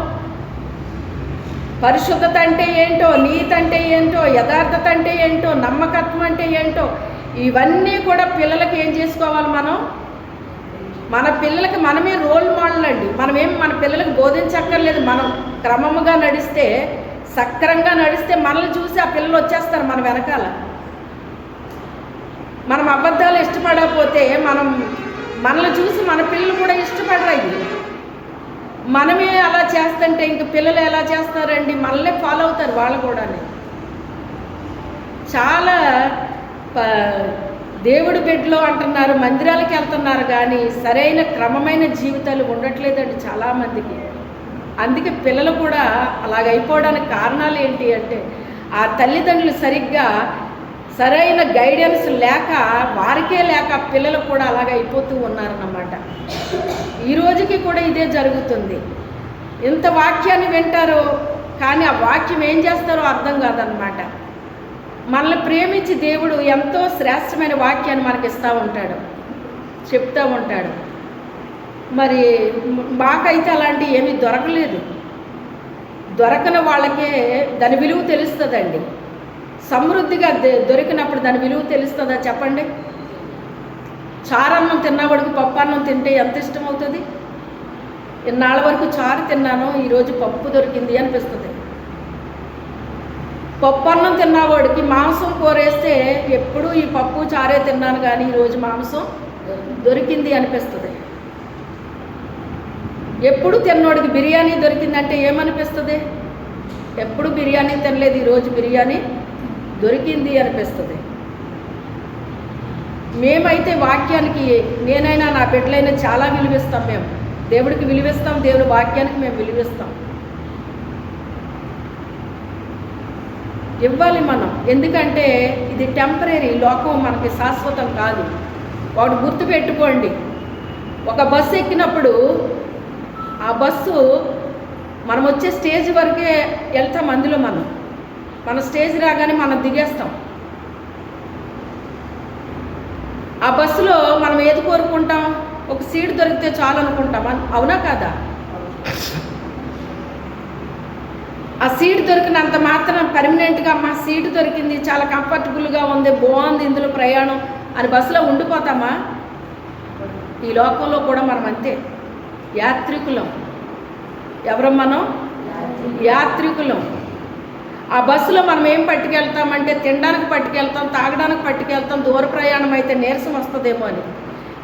పరిశుద్ధత అంటే ఏంటో, నీతి అంటే ఏంటో, యథార్థత అంటే ఏంటో, నమ్మకత్వం అంటే ఏంటో, ఇవన్నీ కూడా పిల్లలకి ఏం చేసుకోవాలి? మన పిల్లలకి మనమే రోల్ మోడల్ అండి. మన పిల్లలకి బోధించక్కర్లేదు. మనం క్రమముగా నడిస్తే, సక్రంగా నడిస్తే మనల్ని చూసి ఆ పిల్లలు వచ్చేస్తారు మన వెనకాల. మనం అబద్ధాలు ఇష్టపడకపోతే మనల్ని చూసి మన పిల్లలు కూడా ఇష్టపడరు. మనమే అలా చేస్తుంటే ఇంక పిల్లలు ఎలా చేస్తారండి? మనల్నే ఫాలో అవుతారు వాళ్ళు కూడా. చాలా దేవుడి బిడ్డలు అంటున్నారు, మందిరాలకి వెళ్తున్నారు, కానీ సరైన క్రమమైన జీవితాలు ఉండట్లేదండి చాలామందికి. అందుకే పిల్లలు కూడా అలాగైపోవడానికి కారణాలు ఏంటి అంటే ఆ తల్లిదండ్రులు సరైన గైడెన్స్ లేక, వారికే లేక పిల్లలు కూడా అలాగ అయిపోతూ ఉన్నారన్నమాట. ఈ రోజుకి కూడా ఇదే జరుగుతుంది. ఇంత వాక్యాన్ని వింటారో కానీ ఆ వాక్యం ఏం చేస్తారో అర్థం కాదనమాట. మనల్ని ప్రేమించి దేవుడు ఎంతో శ్రేష్టమైన వాక్యాన్ని మనకి ఇస్తూ ఉంటాడు, చెప్తూ ఉంటాడు. మరి మాకైతే అలాంటివి ఏమీ దొరకలేదు. దొరకని వాళ్ళకే దాని విలువ తెలుస్తుందండి. సమృద్ధిగా దొరికినప్పుడు దాని విలువ తెలుస్తుందా చెప్పండి? చారన్నం తిన్నవాడికి పప్పు అన్నం తింటే ఎంత ఇష్టం అవుతుంది? ఇన్నాళ్ళ వరకు చారు తిన్నాను, ఈరోజు పప్పు దొరికింది అనిపిస్తుంది. పప్పు అన్నం తిన్నవాడికి మాంసం కూరేస్తే ఎప్పుడూ ఈ పప్పు చారే తిన్నాను కానీ ఈరోజు మాంసం దొరికింది అనిపిస్తుంది. ఎప్పుడు తిన్నోడికి బిర్యానీ దొరికిందంటే ఏమనిపిస్తుంది? ఎప్పుడు బిర్యానీ తినలేదు, ఈరోజు బిర్యానీ దొరికింది అనిపిస్తుంది. మేమైతే వాక్యానికి, నేనైనా నా బిడ్డలైనా చాలా విలువిస్తాం. మేము దేవుడికి విలువిస్తాం, దేవుడి వాక్యానికి మేము విలువిస్తాం. ఇవ్వాలి మనం. ఎందుకంటే ఇది టెంపరీ, లోకం మనకి శాశ్వతం కాదు. వాడు గుర్తుపెట్టుకోండి, ఒక బస్సు ఎక్కినప్పుడు ఆ బస్సు మనం వచ్చే స్టేజ్ వరకే వెళ్తాం, అందులో మన స్టేజ్ రాగానే మనం దిగేస్తాం. ఆ బస్సులో మనం ఏది కోరుకుంటాం? ఒక సీట్ దొరికితే చాలు అనుకుంటాం, అవునా కాదా? ఆ సీట్ దొరికినంత మాత్రం పర్మనెంట్గా అమ్మ సీటు దొరికింది, చాలా కంఫర్టబుల్గా ఉంది, బాగుంది ఇందులో ప్రయాణం అని బస్సులో ఉండిపోతామా? ఈ లోకంలో కూడా మనం అంతే, యాత్రికులం. ఎవరు మనం? యాత్రికులం. ఆ బస్సులో మనం ఏం పట్టుకెళ్తామంటే తినడానికి పట్టుకెళ్తాం, తాగడానికి పట్టుకెళ్తాం, దూర ప్రయాణం అయితే నీరసం వస్తుందేమో అని.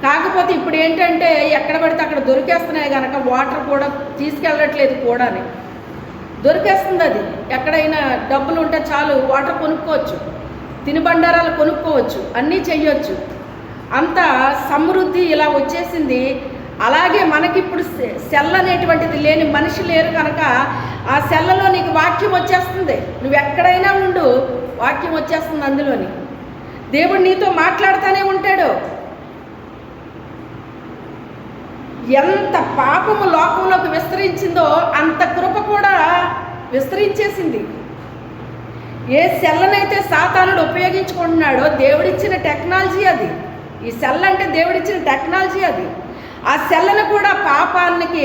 కాకపోతే ఇప్పుడు ఏంటంటే ఎక్కడ పడితే అక్కడ దొరికేస్తున్నాయి కనుక వాటర్ కూడా తీసుకెళ్ళట్లేదు కూడా, దొరికేస్తుంది. అది ఎక్కడైనా డబ్బులు ఉంటే చాలు వాటర్ కొనుక్కోవచ్చు, తినుబండారాలు కొనుక్కోవచ్చు, అన్నీ చెయ్యొచ్చు. అంత సమృద్ధి ఇలా వచ్చేసింది. అలాగే మనకిప్పుడు సెల్ అనేటువంటిది లేని మనిషి లేరు కనుక ఆ సెల్లలో నీకు వాక్యం వచ్చేస్తుంది. నువ్వు ఎక్కడైనా ఉండు, వాక్యం వచ్చేస్తుంది అందులోని. దేవుడు నీతో మాట్లాడుతూనే ఉంటాడు. ఎంత పాపము లోకంలోకి విస్తరించిందో అంత కృప కూడా విస్తరించేసింది. ఏ సెల్లనైతే సాతానుడు ఉపయోగించుకుంటున్నాడో దేవుడిచ్చిన టెక్నాలజీ అది. ఈ సెల్ అంటే దేవుడిచ్చిన టెక్నాలజీ అది. ఆ సెల్లను కూడా పాపానికి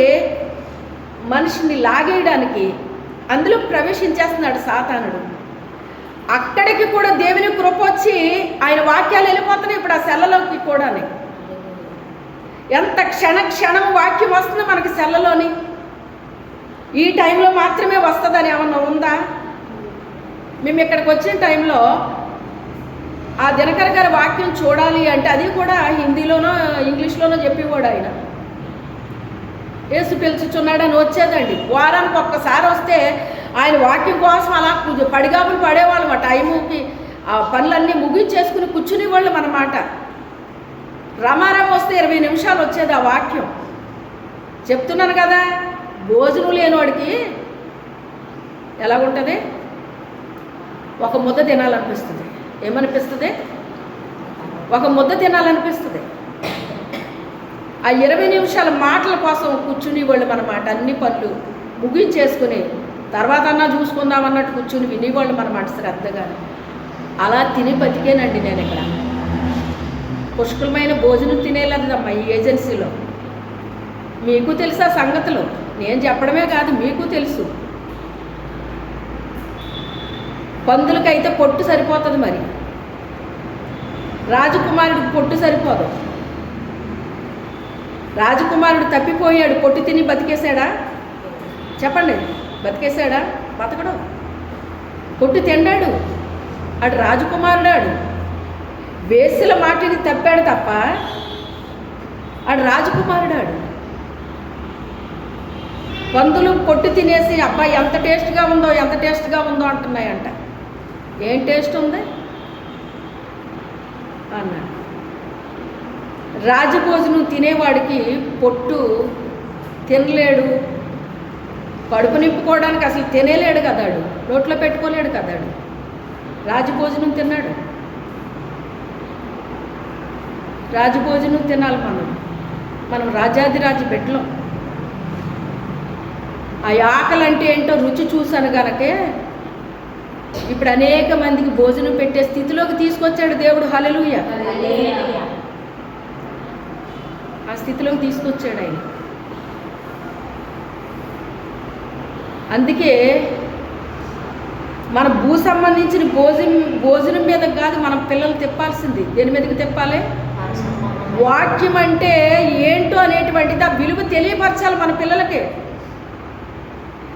మనిషిని లాగేయడానికి అందులో ప్రవేశించేస్తున్నాడు సాతానుడు. అక్కడికి కూడా దేవుని కృప వచ్చి ఆయన వాక్యాలు వెళ్ళిపోతున్నాయి ఇప్పుడు ఆ సెల్లలోకి కూడా. ఎంత క్షణం వాక్యం వస్తుందో మనకి సెల్లలోని. ఈ టైంలో మాత్రమే వస్తుందని ఏమన్నా ఉందా? మేము ఇక్కడికి వచ్చిన టైంలో ఆ దినకర్ గారి వాక్యం చూడాలి అంటే అది కూడా హిందీలోనో ఇంగ్లీష్లోనో చెప్పేవాడు ఆయన. యేసు పిలుచుచున్నాడని వచ్చేదండి. వారానికి ఒక్కసారి వస్తే ఆయన వాక్యం కోసం అలా పడిగాపులు పడేవాళ్ళం. ఆ టైముకి ఆ పనులన్నీ ముగించేసుకుని కూర్చునేవాళ్ళం అన్నమాట. రమారామ వస్తే 20 నిమిషాలు వచ్చేది ఆ వాక్యం. చెప్తున్నాను కదా, భోజనం లేనివాడికి ఎలాగుంటుంది? ఒక ముద్ద తినాలనిపిస్తుంది. ఏమనిపిస్తుంది? ఒక ముద్ద తినాలనిపిస్తుంది. ఆ 20 నిమిషాల మాటల కోసం కూర్చుని వాళ్ళు అన్నమాట. అన్ని పనులు ముగించేసుకుని తర్వాత అన్నా చూసుకుందామన్నట్టు కూర్చుని వినేవాళ్ళు అన్నమాట శ్రద్ధగా. అలా తిని బతికేనండి నేను ఇక్కడ. పుష్కలమైన భోజనం తినేలేదమ్మా ఈ ఏజెన్సీలో. మీకు తెలుసా సంగతులు? నేను చెప్పడమే కాదు, మీకు తెలుసు. పందులకైతే పొట్టు సరిపోతుంది, మరి రాజకుమారుడికి పొట్టు సరిపోదు. రాజకుమారుడు తప్పిపోయాడు, పొట్టు తిని బతికేశాడా? చెప్పండి, బతికేశాడా? బతకడు. పొట్టు తిండాడు. అటు రాజకుమారుడాడు వేసుల మాటిని తప్పాడు తప్ప అటు రాజకుమారుడాడు. పందులు పొట్టు తినేసి అబ్బాయి ఎంత టేస్ట్గా ఉందో అంటున్నాయంట. ఏం టేస్ట్ ఉంది అన్నాడు. రాజభోజనం తినేవాడికి పొట్టు తినలేడు, కడుపు నింపుకోవడానికి అసలు తినేలేడు కదాడు, నోట్లో పెట్టుకోలేడు కదాడు. రాజభోజనం తిన్నాడు. రాజభోజనం తినాలి మనం రాజాదిరాజు బిడ్డలం. ఆ ఆకలి అంటే ఏంటో రుచి చూశాను కనుకే ఇప్పుడు అనేక మందికి భోజనం పెట్టే స్థితిలోకి తీసుకొచ్చాడు దేవుడు. హల్లెలూయా. ఆ స్థితిలోకి తీసుకొచ్చాడు ఆయన. అందుకే మన భూ సంబంధించిన భోజనం మీద కాదు మనం పిల్లలు తిప్పాల్సింది. దేని మీదకి తిప్పాలి? వాక్యం అంటే ఏంటో అనేటువంటిది ఆ విలువ తెలియపరచాలి మన పిల్లలకి.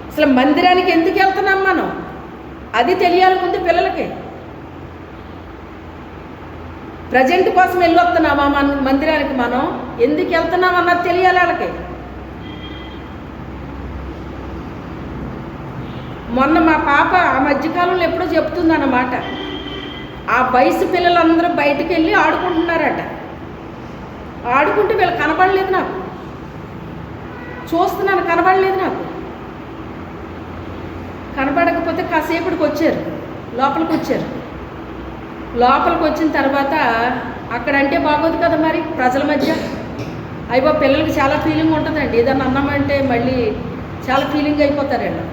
అసలు మందిరానికి ఎందుకు వెళ్తున్నాం మనం, అది తెలియాలి ముందు పిల్లలకి. ప్రజెంట్ కోసం వెళ్ళొస్తున్నామా మందిరానికి, మనం ఎందుకు వెళ్తున్నాం అన్నది తెలియాలి వాళ్ళకి. మొన్న మా పాప ఆ మధ్యకాలంలో ఎప్పుడో చెప్తుందన్నమాట, ఆ వయసు పిల్లలందరూ బయటకు వెళ్ళి ఆడుకుంటున్నారట. ఆడుకుంటే వీళ్ళు కనబడలేదు, నాకు చూస్తున్నాను కనబడలేదు. నాకు కనబడకపోతే కాసేపటికి వచ్చారు, లోపలికి వచ్చారు. లోపలికి వచ్చిన తర్వాత అక్కడంటే బాగోదు కదా మరి ప్రజల మధ్య. అయిపో పిల్లలకి చాలా ఫీలింగ్ ఉంటుందండి. ఏదన్నా అన్నామంటే మళ్ళీ చాలా ఫీలింగ్ అయిపోతారు వీళ్ళు.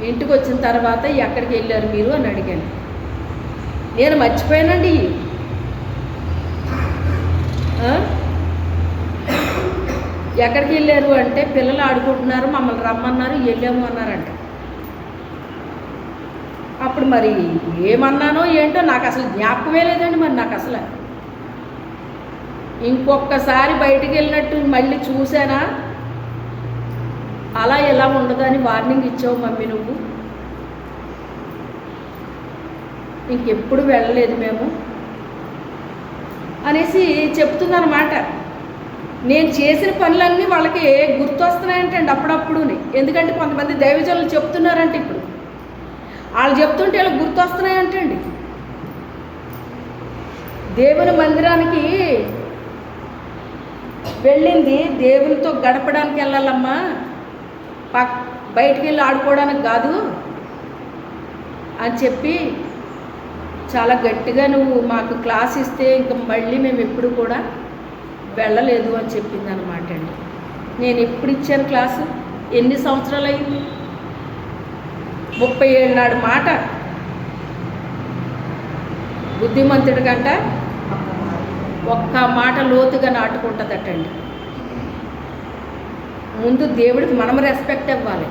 ఇంటికి వచ్చిన తర్వాత ఎక్కడికి వెళ్ళారు మీరు అని అడిగాను. నేను మర్చిపోయానండి. ఎక్కడికి వెళ్ళారు అంటే పిల్లలు ఆడుకుంటున్నారు, మమ్మల్ని రమ్మన్నారు, వెళ్ళాము అన్నారంట. అప్పుడు మరి ఏమన్నానో ఏంటో నాకు అసలు జ్ఞాపకమే లేదండి. మరి నాకు అసలు ఇంకొకసారి బయటికి వెళ్ళినట్టు మళ్ళీ చూసానా, అలా ఎలా ఉండదని వార్నింగ్ ఇచ్చావు మమ్మీ నువ్వు. ఇంకెప్పుడు వెళ్ళలేదు మేము అనేసి చెప్తుందన్నమాట. నేను చేసిన పనులన్నీ వాళ్ళకి గుర్తొస్తున్నాయంటండి అప్పుడప్పుడుని. ఎందుకంటే కొంతమంది దైవజనులు చెప్తున్నారంటే ఇప్పుడు వాళ్ళు చెప్తుంటే వాళ్ళకి గుర్తొస్తున్నాయంటండి. దేవుని మందిరానికి వెళ్ళింది దేవునితో గడపడానికి వెళ్ళాలమ్మా, బయటికి వెళ్ళి ఆడుకోవడానికి కాదు అని చెప్పి చాలా గట్టిగా నువ్వు మాకు క్లాస్ ఇస్తే ఇంకా మళ్ళీ మేము ఎప్పుడు కూడా వెళ్ళలేదు అని చెప్పింది అనమాట అండి. నేను ఎప్పుడు ఇచ్చాను క్లాసు? ఎన్ని సంవత్సరాలు అయింది? 30 ఏళ్ళ నాడు మాట. బుద్ధిమంతుడి కంట ఒక్క మాట లోతుగా నాటుకుంటుందటండి. ముందు దేవుడికి మనం రెస్పెక్ట్ ఇవ్వాలి.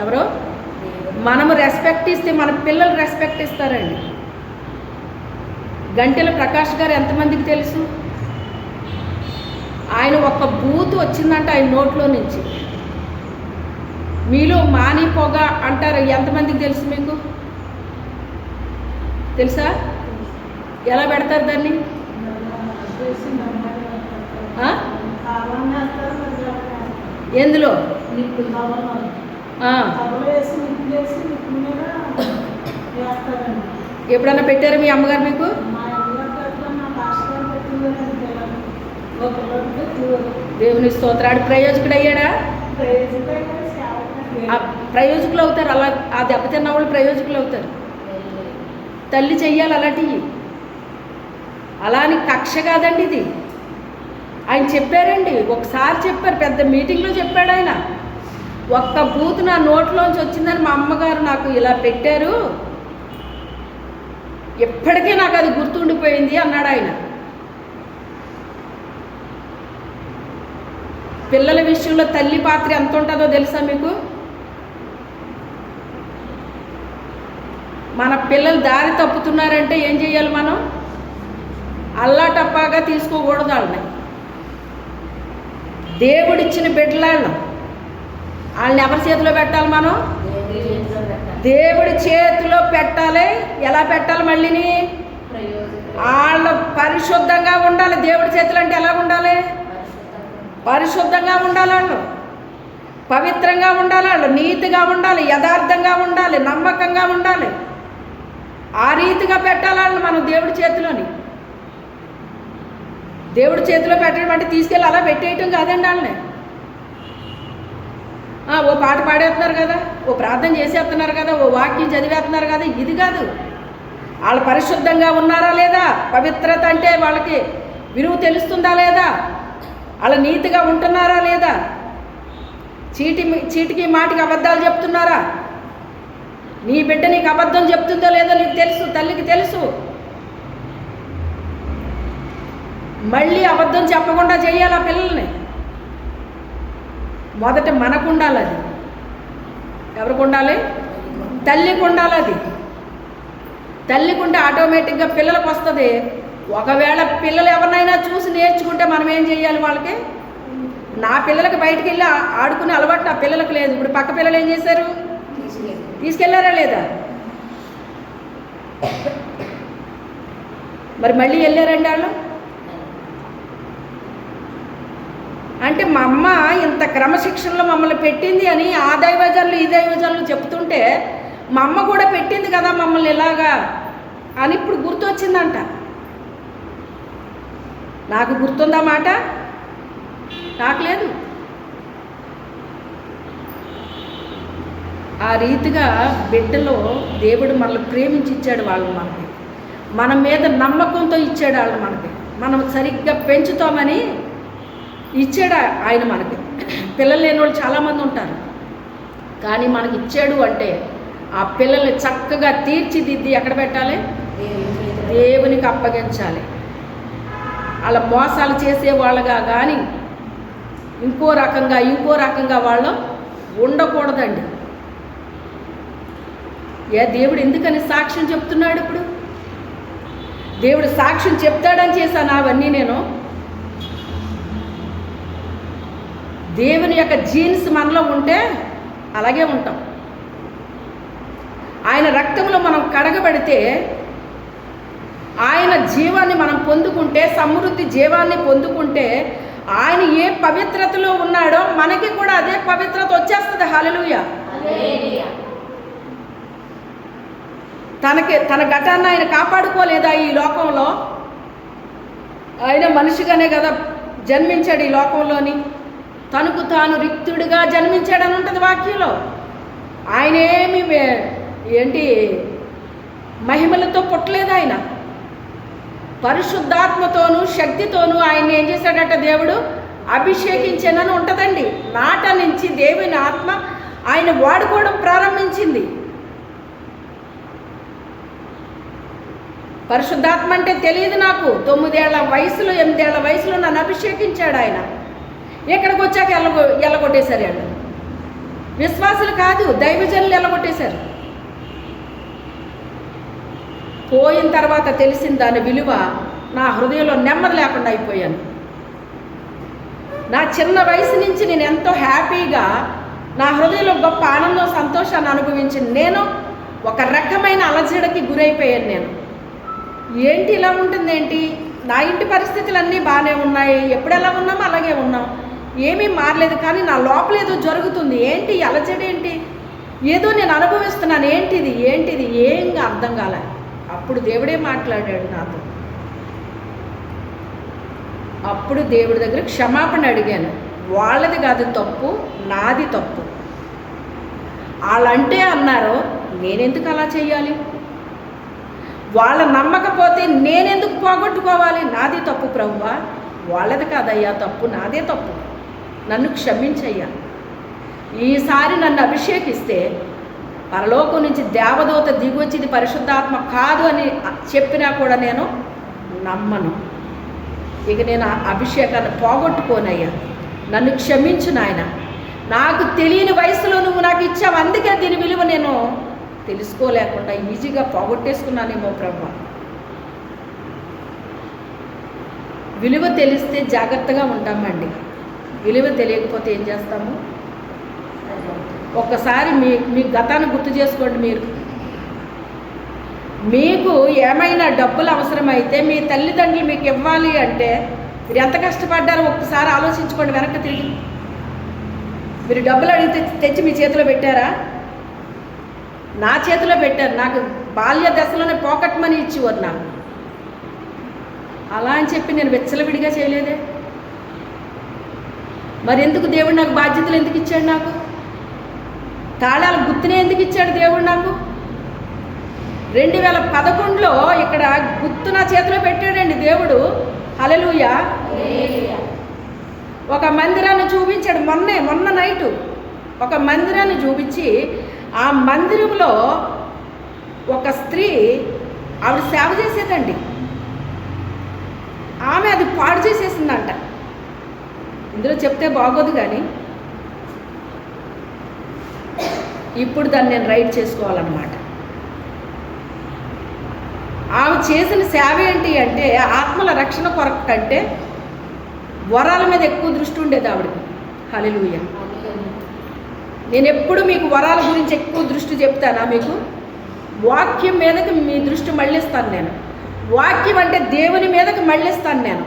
ఎవరో మనము రెస్పెక్ట్ ఇస్తే మన పిల్లలు రెస్పెక్ట్ ఇస్తారండి. గంటెల ప్రకాష్ గారు ఎంతమందికి తెలుసు? ఆయన ఒక్క బూతు వచ్చిందంటే ఆయన నోట్లో నుంచి, మీలో మాని పొగ అంటారు, ఎంతమందికి తెలుసు? మీకు తెలుసా? ఎలా పెడతారు దాన్ని? ఎందులో? ఎప్పుడన్నా పెట్టారు మీ అమ్మగారు మీకు? దేవుని స్తోత్రాడు. ప్రయోజకుడు అయ్యాడా? ప్రయోజకులు అవుతారు. అలా ఆ దెబ్బతిన్న వాళ్ళు ప్రయోజకులు అవుతారు. తల్లి చెయ్యాలి అలాంటివి. అలా అని కక్ష కాదండి ఇది. ఆయన చెప్పారండి, ఒకసారి చెప్పారు, పెద్ద మీటింగ్లో చెప్పాడు ఆయన. ఒక్క బూత్ నా నోట్లోంచి వచ్చిందని మా అమ్మగారు నాకు ఇలా పెట్టారు, ఎప్పటికీ నాకు అది గుర్తుండిపోయింది అన్నాడు ఆయన. పిల్లల విషయంలో తల్లి పాత్ర ఎంత ఉంటుందో తెలుసా మీకు? మన పిల్లలు దారి తప్పుతున్నారంటే ఏం చేయాలి మనం? అల్లాటప్పాగా తీసుకోకూడదు వాళ్ళని. దేవుడిచ్చిన బిడ్డలను వాళ్ళని ఎవరి చేతిలో పెట్టాలి? మనం దేవుడి చేతిలో పెట్టాలి. ఎలా పెట్టాలి? మళ్ళీని వాళ్ళు పరిశుద్ధంగా ఉండాలి. దేవుడి చేతులు అంటే ఎలా ఉండాలి? పరిశుద్ధంగా ఉండాలి, వాళ్ళు పవిత్రంగా ఉండాలి, వాళ్ళు నీతిగా ఉండాలి, యథార్థంగా ఉండాలి, నమ్మకంగా ఉండాలి. ఆ రీతిగా పెట్టాలి వాళ్ళని మనం దేవుడి చేతిలోని. దేవుడి చేతిలో పెట్టడం అంటే తీసుకెళ్ళి అలా పెట్టేయటం కాదండి వాళ్ళని. ఓ పాట పాడేస్తున్నారు కదా, ఓ ప్రార్థన చేసేస్తున్నారు కదా, ఓ వాక్యం చదివేస్తున్నారు కదా, ఇది కాదు. వాళ్ళు పరిశుద్ధంగా ఉన్నారా లేదా? పవిత్రత అంటే వాళ్ళకి విలువ తెలుస్తుందా లేదా? వాళ్ళ నీతిగా ఉంటున్నారా లేదా? చీటికి మాటికి అబద్ధాలు చెప్తున్నారా? నీ బిడ్డ నీకు అబద్ధం చెప్తుందో లేదో నీకు తెలుసు, తల్లికి తెలుసు. మళ్ళీ అబద్ధం చెప్పకుండా చేయాలి ఆ పిల్లల్ని. మొదట మనకు ఉండాలి అది. ఎవరికి ఉండాలి? తల్లికి ఉండాలి అది. తల్లికి ఉంటే ఆటోమేటిక్గా పిల్లలకు వస్తుంది. ఒకవేళ పిల్లలు ఎవరినైనా చూసి నేర్చుకుంటే మనం ఏం చేయాలి వాళ్ళకి? నా పిల్లలకి బయటికి వెళ్ళి ఆడుకునే అలవాటు ఆ పిల్లలకు లేదు. ఇప్పుడు పక్క పిల్లలు ఏం చేశారు? తీసుకెళ్లారా లేదా? మరి మళ్ళీ వెళ్ళారండి వాళ్ళు. అంటే మా అమ్మ ఇంత క్రమశిక్షణలో మమ్మల్ని పెట్టింది అని ఆ దైవజనులు ఈ దైవజనులు చెప్తుంటే మా అమ్మ కూడా పెట్టింది కదా మమ్మల్ని ఇలాగా అని ఇప్పుడు గుర్తొచ్చిందంట. నాకు గుర్తుందా మాట? నాకు లేదు. ఆ రీతిగా బిడ్డలో దేవుడు మనల్ని ప్రేమించి ఇచ్చాడు. వాళ్ళు మనకి మన మీద నమ్మకంతో ఇచ్చాడు. వాళ్ళు మనకి మనం సరిగ్గా పెంచుతామని ఇచ్చాడు ఆయన మనకి. పిల్లలు లేని వాళ్ళు చాలామంది ఉంటారు. కానీ మనకి ఇచ్చాడు అంటే ఆ పిల్లల్ని చక్కగా తీర్చిదిద్ది ఎక్కడ పెట్టాలి? దేవునికి అప్పగించాలి. వాళ్ళ మోసాలు చేసే వాళ్ళగా కానీ ఇంకో రకంగా వాళ్ళు ఉండకూడదండి. దేవుడు ఎందుకని సాక్ష్యం చెప్తున్నాడు? ఇప్పుడు దేవుడు సాక్ష్యం చెప్తాడని చేశాను అవన్నీ. నేను దేవుని యొక్క జీన్స్ మనలో ఉంటే అలాగే ఉంటాం. ఆయన రక్తంలో మనం కడగబడితే, ఆయన జీవాన్ని మనం పొందుకుంటే, సమృద్ధి జీవాన్ని పొందుకుంటే, ఆయన ఏ పవిత్రతలో ఉన్నాడో మనకి కూడా అదే పవిత్రత వచ్చేస్తుంది. హల్లెలూయా. తన ఘటాన్ని ఆయన కాపాడుకోలేదా? ఈ లోకంలో ఆయన మనిషిగానే కదా జన్మించాడు. ఈ లోకంలోని తనకు తాను రిక్తుడిగా జన్మించాడని ఉంటుంది వాక్యంలో. ఆయన ఏమి మహిమలతో పుట్టలేదు. ఆయన పరిశుద్ధాత్మతోనూ శక్తితోనూ ఆయన్ని ఏం చేశాడట? దేవుడు అభిషేకించానని ఉంటుందండి. నాట నుంచి దేవుని ఆత్మ ఆయన వాడుకోవడం ప్రారంభించింది. పరిశుద్ధాత్మ అంటే తెలియదు నాకు. 9 ఏళ్ల వయసులో 8 ఏళ్ల వయసులో నన్ను అభిషేకించాడు ఆయన. ఇక్కడికి వచ్చాక ఎల్లగొట్టేశారు. వాళ్ళు విశ్వాసులు కాదు, దైవజనులు ఎల్లగొట్టేశారు. పోయిన తర్వాత తెలిసిన దాని విలువ నా హృదయంలో నెమ్మది లేకుండా అయిపోయాను. నా చిన్న వయసు నుంచి నేను ఎంతో హ్యాపీగా నా హృదయంలో గొప్ప ఆనందం సంతోషాన్ని అనుభవించిన నేను ఒక రకమైన అలజడికి గురైపోయాను. నేను ఏంటి ఇలా ఉంటుంది ఏంటి? నా ఇంటి పరిస్థితులన్నీ బాగానే ఉన్నాయి, ఎప్పుడు ఎలా ఉన్నామో అలాగే ఉన్నాం, ఏమీ మారలేదు. కానీ నా లోపల ఏదో జరుగుతుంది. ఏంటి అలజడి? ఏంటి ఏదో నేను అనుభవిస్తున్నాను? ఏంటిది ఏం అర్థం కాలే. అప్పుడు దేవుడే మాట్లాడాడు నాతో. అప్పుడు దేవుడి దగ్గర క్షమాపణ అడిగాను. వాళ్ళది కాదు తప్పు, నాది తప్పు. వాళ్ళంటే అన్నారో నేనెందుకు అలా చెయ్యాలి? వాళ్ళ నమ్మకపోతే నేనెందుకు పోగొట్టుకోవాలి? నాది తప్పు ప్రభువా, వాళ్ళది కాదయ్యా తప్పు, నాదే తప్పు, నన్ను క్షమించయ్యా. ఈసారి నన్ను అభిషేకిస్తే పరలోకం నుంచి దేవదూత దిగొచ్చింది పరిశుద్ధాత్మ కాదు అని చెప్పినా కూడా నేను నమ్మను. ఇక నేను ఆ అభిషేకాన్ని పోగొట్టుకోనయ్యా, నన్ను క్షమించు నాయన. నాకు తెలియని వయసులో నువ్వు నాకు ఇచ్చావు, అందుకే దీని విలువ నేను తెలుసుకోలేకుండా ఈజీగా పోగొట్టేసుకున్నానేమో ప్రభు. విలువ తెలిస్తే జాగ్రత్తగా ఉంటామండి. విలువ తెలియకపోతే ఏం చేస్తాము? ఒక్కసారి మీ గతాన్ని గుర్తు చేసుకోండి. మీకు ఏమైనా డబ్బులు అవసరమైతే మీ తల్లిదండ్రులు మీకు ఇవ్వాలి అంటే మీరు ఎంత కష్టపడ్డారో ఒక్కసారి ఆలోచించుకోండి. వెనక్కి తిరిగి మీరు డబ్బులు అడిగితే తెచ్చి మీ చేతిలో పెట్టారా? నా చేతిలో పెట్టారు. నాకు బాల్య దశలోనే పాకెట్ మనీ ఇచ్చేవారు నాకు. అలా అని చెప్పి నేను విచ్చలవిడిగా చేయలేదే. మరి ఎందుకు దేవుడు నాకు బాధ్యతలు ఎందుకు ఇచ్చాడు? నాకు తాళాల గుర్తునే ఎందుకు ఇచ్చాడు దేవుడు నాకు? 2011లో ఇక్కడ గుర్తు నా చేతిలో పెట్టాడండి దేవుడు. హల్లెలూయా. ఒక మందిరాన్ని చూపించాడు. మొన్న నైటు ఒక మందిరాన్ని చూపించి, ఆ మందిరంలో ఒక స్త్రీ ఆవిడ సేవ చేసేదండి. ఆమె అది పాడు చేసేసిందంట. ఇందులో చెప్తే బాగోదు కానీ ఇప్పుడు దాన్ని నేను రైట్ చేసుకోవాలన్నమాట. ఆమె చేసిన సేవ ఏంటి అంటే ఆత్మల రక్షణ కొరకు కంటే వరాల మీద ఎక్కువ దృష్టి ఉండేది ఆవిడకి. హల్లెలూయా. నేను ఎప్పుడు మీకు వరాల గురించి ఎక్కువ దృష్టి చెప్తానా? మీకు వాక్యం మీదకి మీ దృష్టి మళ్ళిస్తాను నేను. వాక్యం అంటే దేవుని మీదకి మళ్ళిస్తాను నేను.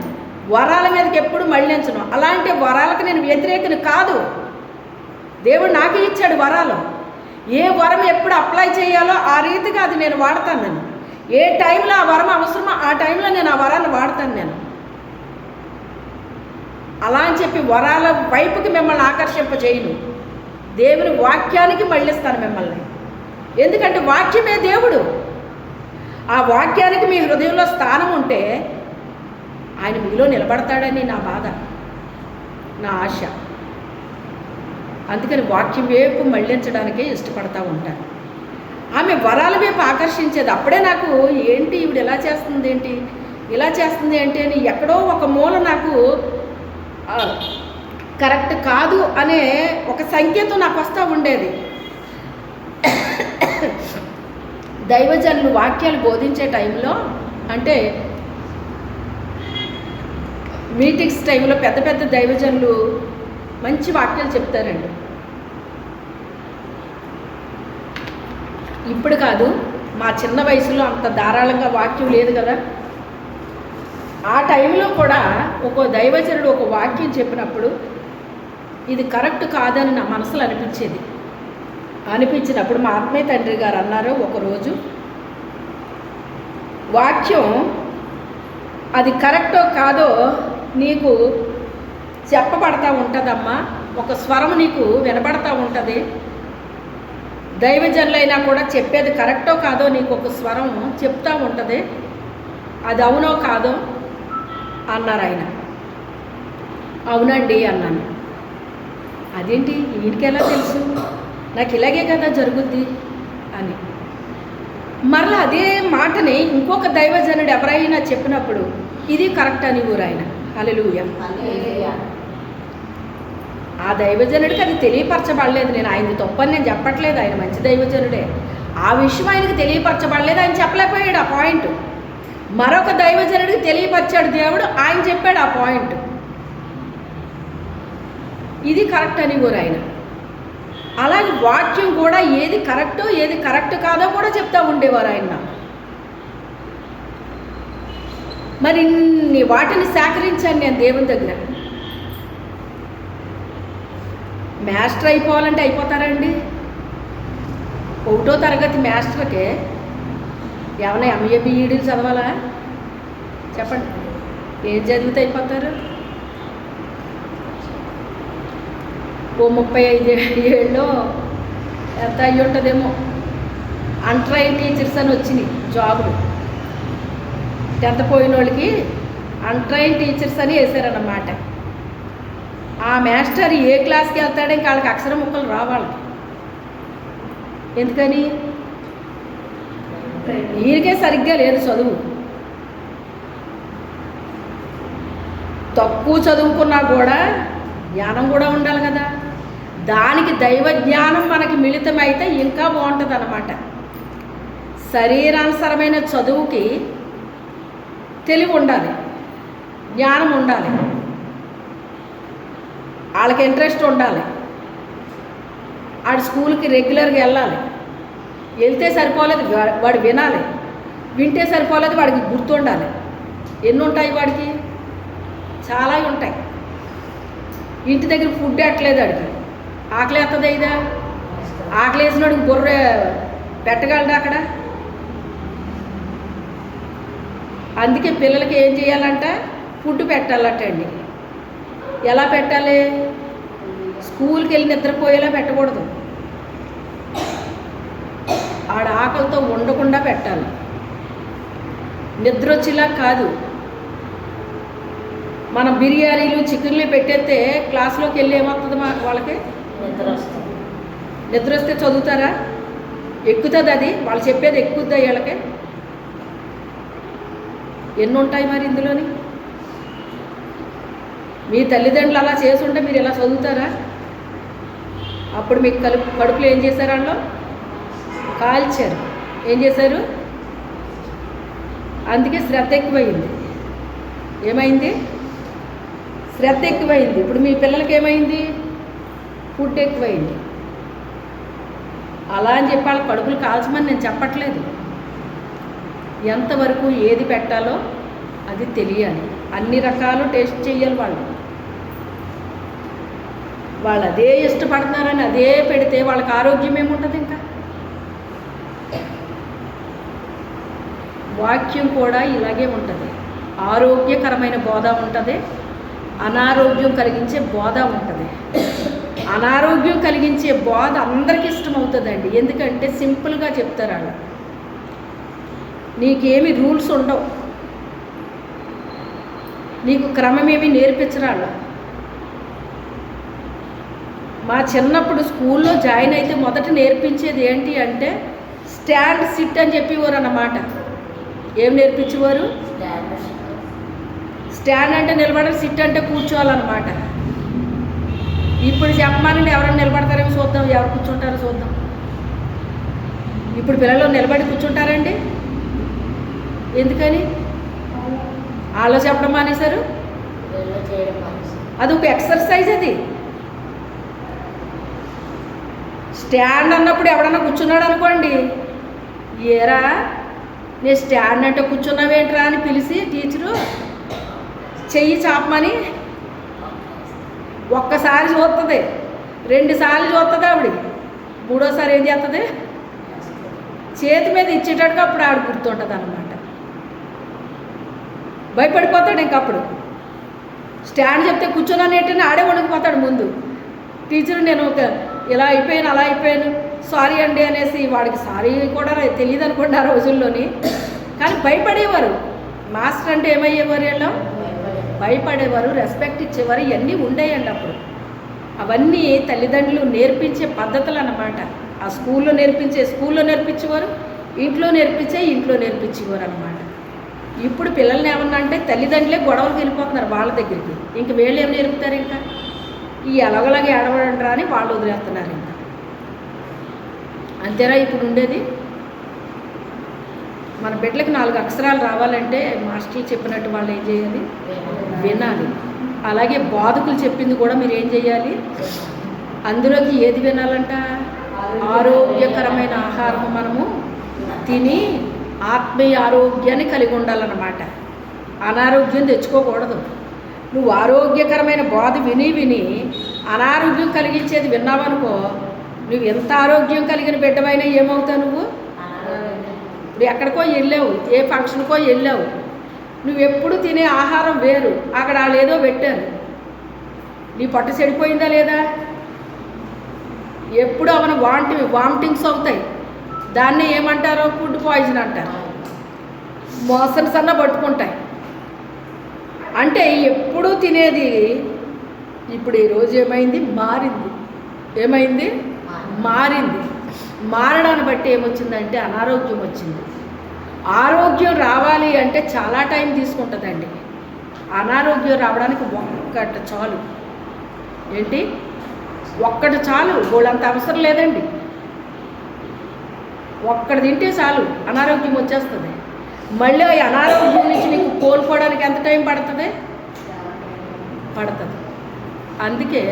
వరాల మీదకి ఎప్పుడు మళ్ళించను. అలాంటి వరాలకు నేను వ్యతిరేకను కాదు. దేవుడు నాకే ఇచ్చాడు వరాలు. ఏ వరం ఎప్పుడు అప్లై చేయాలో ఆ రీతిగా అది నేను వాడతాను. నేను ఏ టైంలో ఆ వరం అవసరమో ఆ టైంలో నేను ఆ వరాన్ని వాడతాను నేను. అలా అని చెప్పి వరాల వైపుకి మిమ్మల్ని ఆకర్షింపజేయను. దేవుని వాక్యానికి మళ్ళిస్తాను మిమ్మల్ని. ఎందుకంటే వాక్యమే దేవుడు. ఆ వాక్యానికి మీ హృదయంలో స్థానం ఉంటే ఆయన మీలో నిలబడతాడని నా బాధ, నా ఆశ. అందుకని వాక్యం వైపు మళ్ళించడానికే ఇష్టపడతా ఉంటాను. ఆమె వరాల వైపు ఆకర్షించేది. అప్పుడే నాకు ఏంటి ఈవిడ ఎలా చేస్తుంది ఏంటి ఇలా చేస్తుంది ఏంటి అని ఎక్కడో ఒక మూల నాకు కరెక్ట్ కాదు అనే ఒక సంకేతం నాకు వస్తూ ఉండేది. దైవజనులు వాక్యాలు బోధించే టైంలో, అంటే మీటింగ్స్ టైంలో పెద్ద పెద్ద దైవజనులు మంచి వాక్యాలు చెప్తారండి. ఇప్పుడు కాదు, మా చిన్న వయసులో అంత ధారాళంగా వాక్యం లేదు కదా. ఆ టైంలో కూడా ఒక దైవజనుడు ఒక వాక్యం చెప్పినప్పుడు ఇది కరెక్ట్ కాదని నా మనసులో అనిపించినప్పుడు మా ఆత్మీయ తండ్రి గారు అన్నారు, ఒకరోజు వాక్యం అది కరెక్టో కాదో నీకు చెప్పబడతా ఉంటుందమ్మా, ఒక స్వరం నీకు వినబడతా ఉంటుంది. దైవజనులైనా కూడా చెప్పేది కరెక్టో కాదో నీకు ఒక స్వరం చెప్తూ ఉంటుంది, అది అవునో కాదో అన్నారు ఆయన. అవునండి అన్నాను. అదేంటి ఈయనకి ఎలా తెలుసు, నాకు ఇలాగే కదా జరుగుద్ది అని. మరలా అదే మాటని ఇంకొక దైవజనుడు ఎవరైనా చెప్పినప్పుడు ఇది కరెక్ట్ అని ఊరు ఆయన. హల్లెలూయా. ఆ దైవజనుడికి అది తెలియపరచబడలేదు. నేను ఆయనది తప్పని నేను చెప్పట్లేదు, ఆయన మంచి దైవజనుడే. ఆ విషయం ఆయనకి తెలియపరచబడలేదు, ఆయన చెప్పలేకపోయాడు ఆ పాయింట్. మరొక దైవజనుడికి తెలియపరిచాడు దేవుడు, ఆయన చెప్పాడు ఆ పాయింట్. ఇది కరెక్ట్ అని ఊరు ఆయన. అలాగే వాక్యం కూడా ఏది కరెక్టో ఏది కరెక్ట్ కాదో కూడా చెప్తా ఉండేవారు ఆయన. మరి ఇన్ని వాటిని సేకరించాను నేను దేవుని దగ్గర. మాస్టర్ అయిపోవాలంటే అయిపోతారండి? 1వ తరగతి మాస్టర్కే ఏమైనా ఎంఏ బీఈడీలు చదవాలా చెప్పండి? ఏం చదివితే అయిపోతారు? ఓ 35 ఏళ్ళు ఎంత అయ్యి ఉంటుందేమో. అన్ట్రైన్ టీచర్స్ అని వచ్చినాయి జాబులు. 10th పోయిన వాళ్ళకి అన్ట్రైన్ టీచర్స్ అని వేసారన్నమాట. ఆ మాస్టర్ ఏ క్లాస్కి వెళ్తాడో ఇంకా వాళ్ళకి అక్షరం ముక్కలు రావాలి. ఎందుకని? ఈయనకే సరిగ్గా లేదు చదువు. తక్కువ చదువుకున్నా కూడా జ్ఞానం కూడా ఉండాలి కదా. దానికి దైవ జ్ఞానం మనకి మిళితమైతే ఇంకా బాగుంటుంది అన్నమాట. శరీరానుసరమైన చదువుకి తెలివి ఉండాలి, జ్ఞానం ఉండాలి, వాళ్ళకి ఇంట్రెస్ట్ ఉండాలి. ఆడు స్కూల్కి రెగ్యులర్గా వెళ్ళాలి. వెళ్తే సరిపోలేదు, వాడు వినాలి. వింటే సరిపోలేదు, వాడికి గుర్తుండాలి. ఎన్ని ఉంటాయి వాడికి? చాలా ఉంటాయి. ఇంటి దగ్గర ఫుడ్ ఎట్టలేదు వాడికి, ఆకలి ఎత్తది ఇదా? ఆకలి వేసినోడికి బుర్ర పెట్టగలడు అక్కడ. అందుకే పిల్లలకి ఏం చేయాలంట? ఫుడ్ పెట్టాలటండి. ఎలా పెట్టాలి? స్కూల్కి వెళ్ళి నిద్రపోయేలా పెట్టకూడదు, ఆడ ఆకలితో ఉండకుండా పెట్టాలి. నిద్ర వచ్చేలా కాదు. మనం బిర్యానీలు చికెన్లు పెట్టేస్తే క్లాస్లోకి వెళ్ళి ఏమవుతుంది వాళ్ళకి? నిద్ర వస్తే చదువుతారా? ఎక్కుతుంది అది, వాళ్ళు చెప్పేది ఎక్కుద్దా వీళ్ళకి? ఎన్ని ఉంటాయి మరి ఇందులోని? మీ తల్లిదండ్రులు అలా చేసుంటే మీరు ఎలా చదువుతారా? అప్పుడు మీకు కడుపులో ఏం చేశారు? అందులో కాల్చారు. ఏం చేశారు? అందుకే శ్రద్ధ ఎక్కువైంది. ఏమైంది? శ్రద్ధ ఎక్కువైంది. ఇప్పుడు మీ పిల్లలకి ఏమైంది? ఫుడ్ ఎక్కువైంది. అలా అని చెప్పి వాళ్ళ కడుపులు కాల్చమని నేను చెప్పట్లేదు. ఎంతవరకు ఏది పెట్టాలో అది తెలియాలి. అన్ని రకాలు టేస్ట్ చేయాలి. వాళ్ళు అదే ఇష్టపడుతున్నారని అదే పెడితే వాళ్ళకి ఆరోగ్యం ఏముంటుంది? ఇంకా వాక్యం కూడా ఇలాగే ఉంటుంది. ఆరోగ్యకరమైన బోధ ఉంటుంది, అనారోగ్యం కలిగించే బోధ ఉంటుంది. అనారోగ్యం కలిగించే బోధ అందరికీ ఇష్టమవుతుందండి. ఎందుకంటే సింపుల్గా చెప్తారు వాళ్ళు. నీకేమి రూల్స్ ఉండవు, నీకు క్రమమేమి నేర్పించరాళ్ళు. మా చిన్నప్పుడు స్కూల్లో జాయిన్ అయితే మొదట నేర్పించేది ఏంటి అంటే స్టాండ్ సిట్ అని చెప్పేవారు అన్నమాట. ఏం నేర్పించేవారు? స్టాండ్ అంటే నిలబడాలి, సిట్ అంటే కూర్చోవాలన్నమాట. ఇప్పుడు చెప్పమానండి, ఎవరైనా నిలబడతారేమో చూద్దాం, ఎవరు కూర్చుంటారో చూద్దాం. ఇప్పుడు పిల్లలు నిలబడి కూర్చుంటారండి? ఎందుకని? వాళ్ళు చెప్పడం మానేశారు. అది ఒక ఎక్సర్సైజ్. అది స్టాండ్ అన్నప్పుడు ఎవడన్నా కూర్చున్నాడు అనుకోండి, ఏరా నేను స్టాండ్ అంటే కూర్చున్నావేంట్రా అని పిలిచి టీచరు చెయ్యి చాపమని ఒక్కసారి చూస్తుంది, 2 సార్లు చూస్తుంది. ఆవిడ మూడోసారి ఏం చేస్తుంది? చేతి మీద ఇచ్చేటట్టుగా అప్పుడు ఆవిడ గుర్తుంటుంది అన్నమాట. భయపడిపోతాడు ఇంకప్పుడు. స్టాండ్ చెప్తే కూర్చున్నాను ఏంటని ఆడే వణికిపోతాడు ముందు. టీచరు నేను ఒక ఇలా అయిపోయాను అలా అయిపోయాను సారీ అండి అనేసి, వాడికి సారీ కూడా తెలియదు అనుకోండి ఆ రోజుల్లోని. కానీ భయపడేవారు. మాస్టర్ అంటే ఏమయ్యేవారు? వీళ్ళు భయపడేవారు, రెస్పెక్ట్ ఇచ్చేవారు. ఇవన్నీ ఉండేయండి అప్పుడు. అవన్నీ తల్లిదండ్రులు నేర్పించే పద్ధతులు అన్నమాట. ఆ స్కూల్లో నేర్పించేవారు, ఇంట్లో నేర్పించేవారు అన్నమాట. ఇప్పుడు పిల్లల్ని ఏమన్నా అంటే తల్లిదండ్రులే గొడవలకు వెళ్ళిపోతున్నారు వాళ్ళ దగ్గరికి. ఇంక వీళ్ళు ఏమి నేర్పుతారు? ఇంకా ఈ ఎలాగలాగే ఏడవడంరా అని వాళ్ళు వదిలేస్తున్నారు. ఇంకా అంతేరా ఇప్పుడు ఉండేది. మన బిడ్డలకి 4 అక్షరాలు రావాలంటే మాస్టర్లు చెప్పినట్టు వాళ్ళు ఏం చేయాలి? వినాలి. అలాగే బాధకులు చెప్పింది కూడా మీరు ఏం చేయాలి? అందులోకి ఏది వినాలంట? ఆరోగ్యకరమైన ఆహారం మనము తిని ఆత్మీయ ఆరోగ్యాన్ని కలిగి ఉండాలన్నమాట. అనారోగ్యం తెచ్చుకోకూడదు. నువ్వు ఆరోగ్యకరమైన బోధ విని అనారోగ్యం కలిగించేది విన్నావనుకో, నువ్వు ఎంత ఆరోగ్యం కలిగిన బిడ్డవైనా ఏమవుతావు? నువ్వు ఇప్పుడు ఎక్కడికో వెళ్ళావు, ఏ ఫంక్షన్కో వెళ్ళావు, నువ్వు ఎప్పుడు తినే ఆహారం వేరు, అక్కడ వాళ్ళు ఏదో పెట్టారు, నీ పొట్ట చెడిపోయిందా లేదా? ఎప్పుడు అవన వామిటింగ్స్ అవుతాయి. దాన్ని ఏమంటారో? ఫుడ్ పాయిజన్ అంటారు. మోషన్స్ అన్నా పట్టుకుంటాయి. అంటే ఎప్పుడూ తినేది ఇప్పుడు ఈరోజు ఏమైంది? మారింది. మారడాన్ని బట్టి ఏమొచ్చిందంటే అనారోగ్యం వచ్చింది. ఆరోగ్యం రావాలి అంటే చాలా టైం తీసుకుంటుందండి. అనారోగ్యం రావడానికి ఒక్కటి చాలు. ఏంటి? ఒక్కటి చాలు, వాళ్ళంత అవసరం లేదండి. ఒక్కటి తింటే చాలు అనారోగ్యం వచ్చేస్తుంది. మళ్ళీ ఈ అనారోగ్యం నుంచి నీకు కోలుకోవడానికి ఎంత టైం పడుతుంది? అందుకే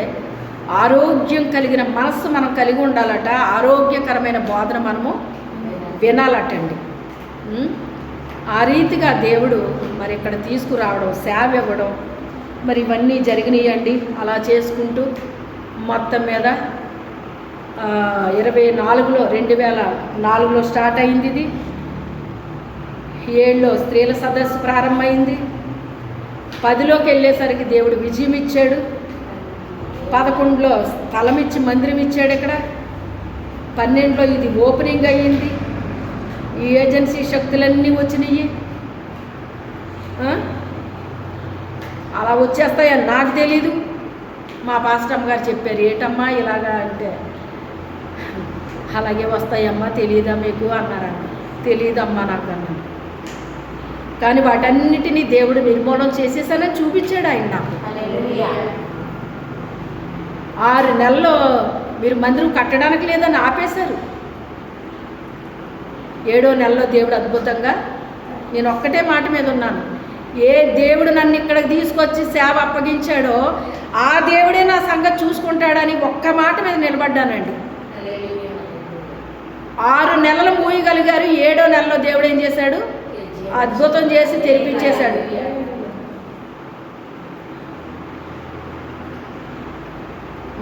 ఆరోగ్యం కలిగిన మనస్సు మనం కలిగి ఉండాలట. ఆరోగ్యకరమైన బోధన మనము వినాలటండి. ఆ రీతిగా దేవుడు మరి ఇక్కడ తీసుకురావడం, సేవ ఇవ్వడం, మరి ఇవన్నీ జరిగినాయండి. అలా చేసుకుంటూ మొత్తం మీద 2004లో స్టార్ట్ అయింది. ఇది 7లో స్త్రీల సదస్సు ప్రారంభమైంది. 10లోకి వెళ్ళేసరికి దేవుడు విజయం ఇచ్చాడు. 11లో స్థలం ఇచ్చి మందిరం ఇచ్చాడు. ఇక్కడ 12లో ఇది ఓపెనింగ్ అయ్యింది. ఈ ఏజెన్సీ శక్తులన్నీ వచ్చినాయి. అలా వచ్చేస్తాయని నాకు తెలీదు. మా పాస్టమ్మ గారు చెప్పారు, ఏటమ్మా ఇలాగా అంటే, అలాగే వస్తాయమ్మా, తెలియదా మీకు అన్నారన్న. తెలియదమ్మా నాకు అన్నాను. కానీ వాటన్నిటినీ దేవుడు నిర్మూలన చేసేసానని చూపించాడు ఆయన నాకు. 6 నెలల్లో మీరు మందిరం కట్టడానికి లేదని ఆపేశారు. 7వ నెలలో దేవుడు అద్భుతంగా, నేను ఒక్కటే మాట మీద ఉన్నాను, ఏ దేవుడు నన్ను ఇక్కడికి తీసుకొచ్చి సేవ అప్పగించాడో ఆ దేవుడే నా సంగతి చూసుకుంటాడని ఒక్క మాట మీద నిలబడ్డానండి. 6 నెలలు మూయగలిగారు. 7వ నెలలో దేవుడు ఏం చేశాడు? అద్భుతం చేసి తెరిపించేశాడు.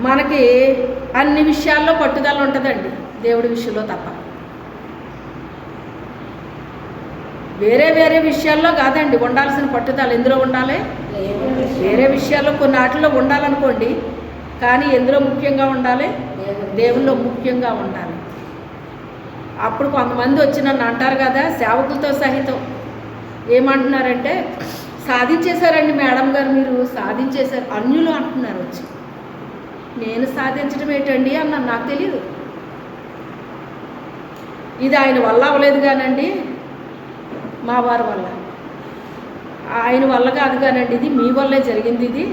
మనకి అన్ని విషయాల్లో పట్టుదల ఉంటుందండి, దేవుడి విషయంలో తప్ప. వేరే విషయాల్లో కాదండి ఉండాల్సిన పట్టుదల. ఎందులో ఉండాలి? వేరే విషయాల్లో కొన్ని వాటిల్లో ఉండాలనుకోండి, కానీ ఎందులో ముఖ్యంగా ఉండాలి? దేవుల్లో ముఖ్యంగా ఉండాలి. అప్పుడు కొంతమంది వచ్చి నన్ను అంటారు కదా, సేవకులతో సహితం ఏమంటున్నారంటే, సాధించేశారండి మేడం గారు, మీరు సాధించేశారు అన్యులు అంటున్నారు. వచ్చి నేను సాధించడం ఏంటండి అన్నాను. నాకు తెలియదు. ఇది ఆయన వల్ల అవ్వలేదు కానండి, మా వారి వల్ల. ఆయన వల్ల కాదు కానండి, ఇది మీ వల్లే జరిగింది. ఇది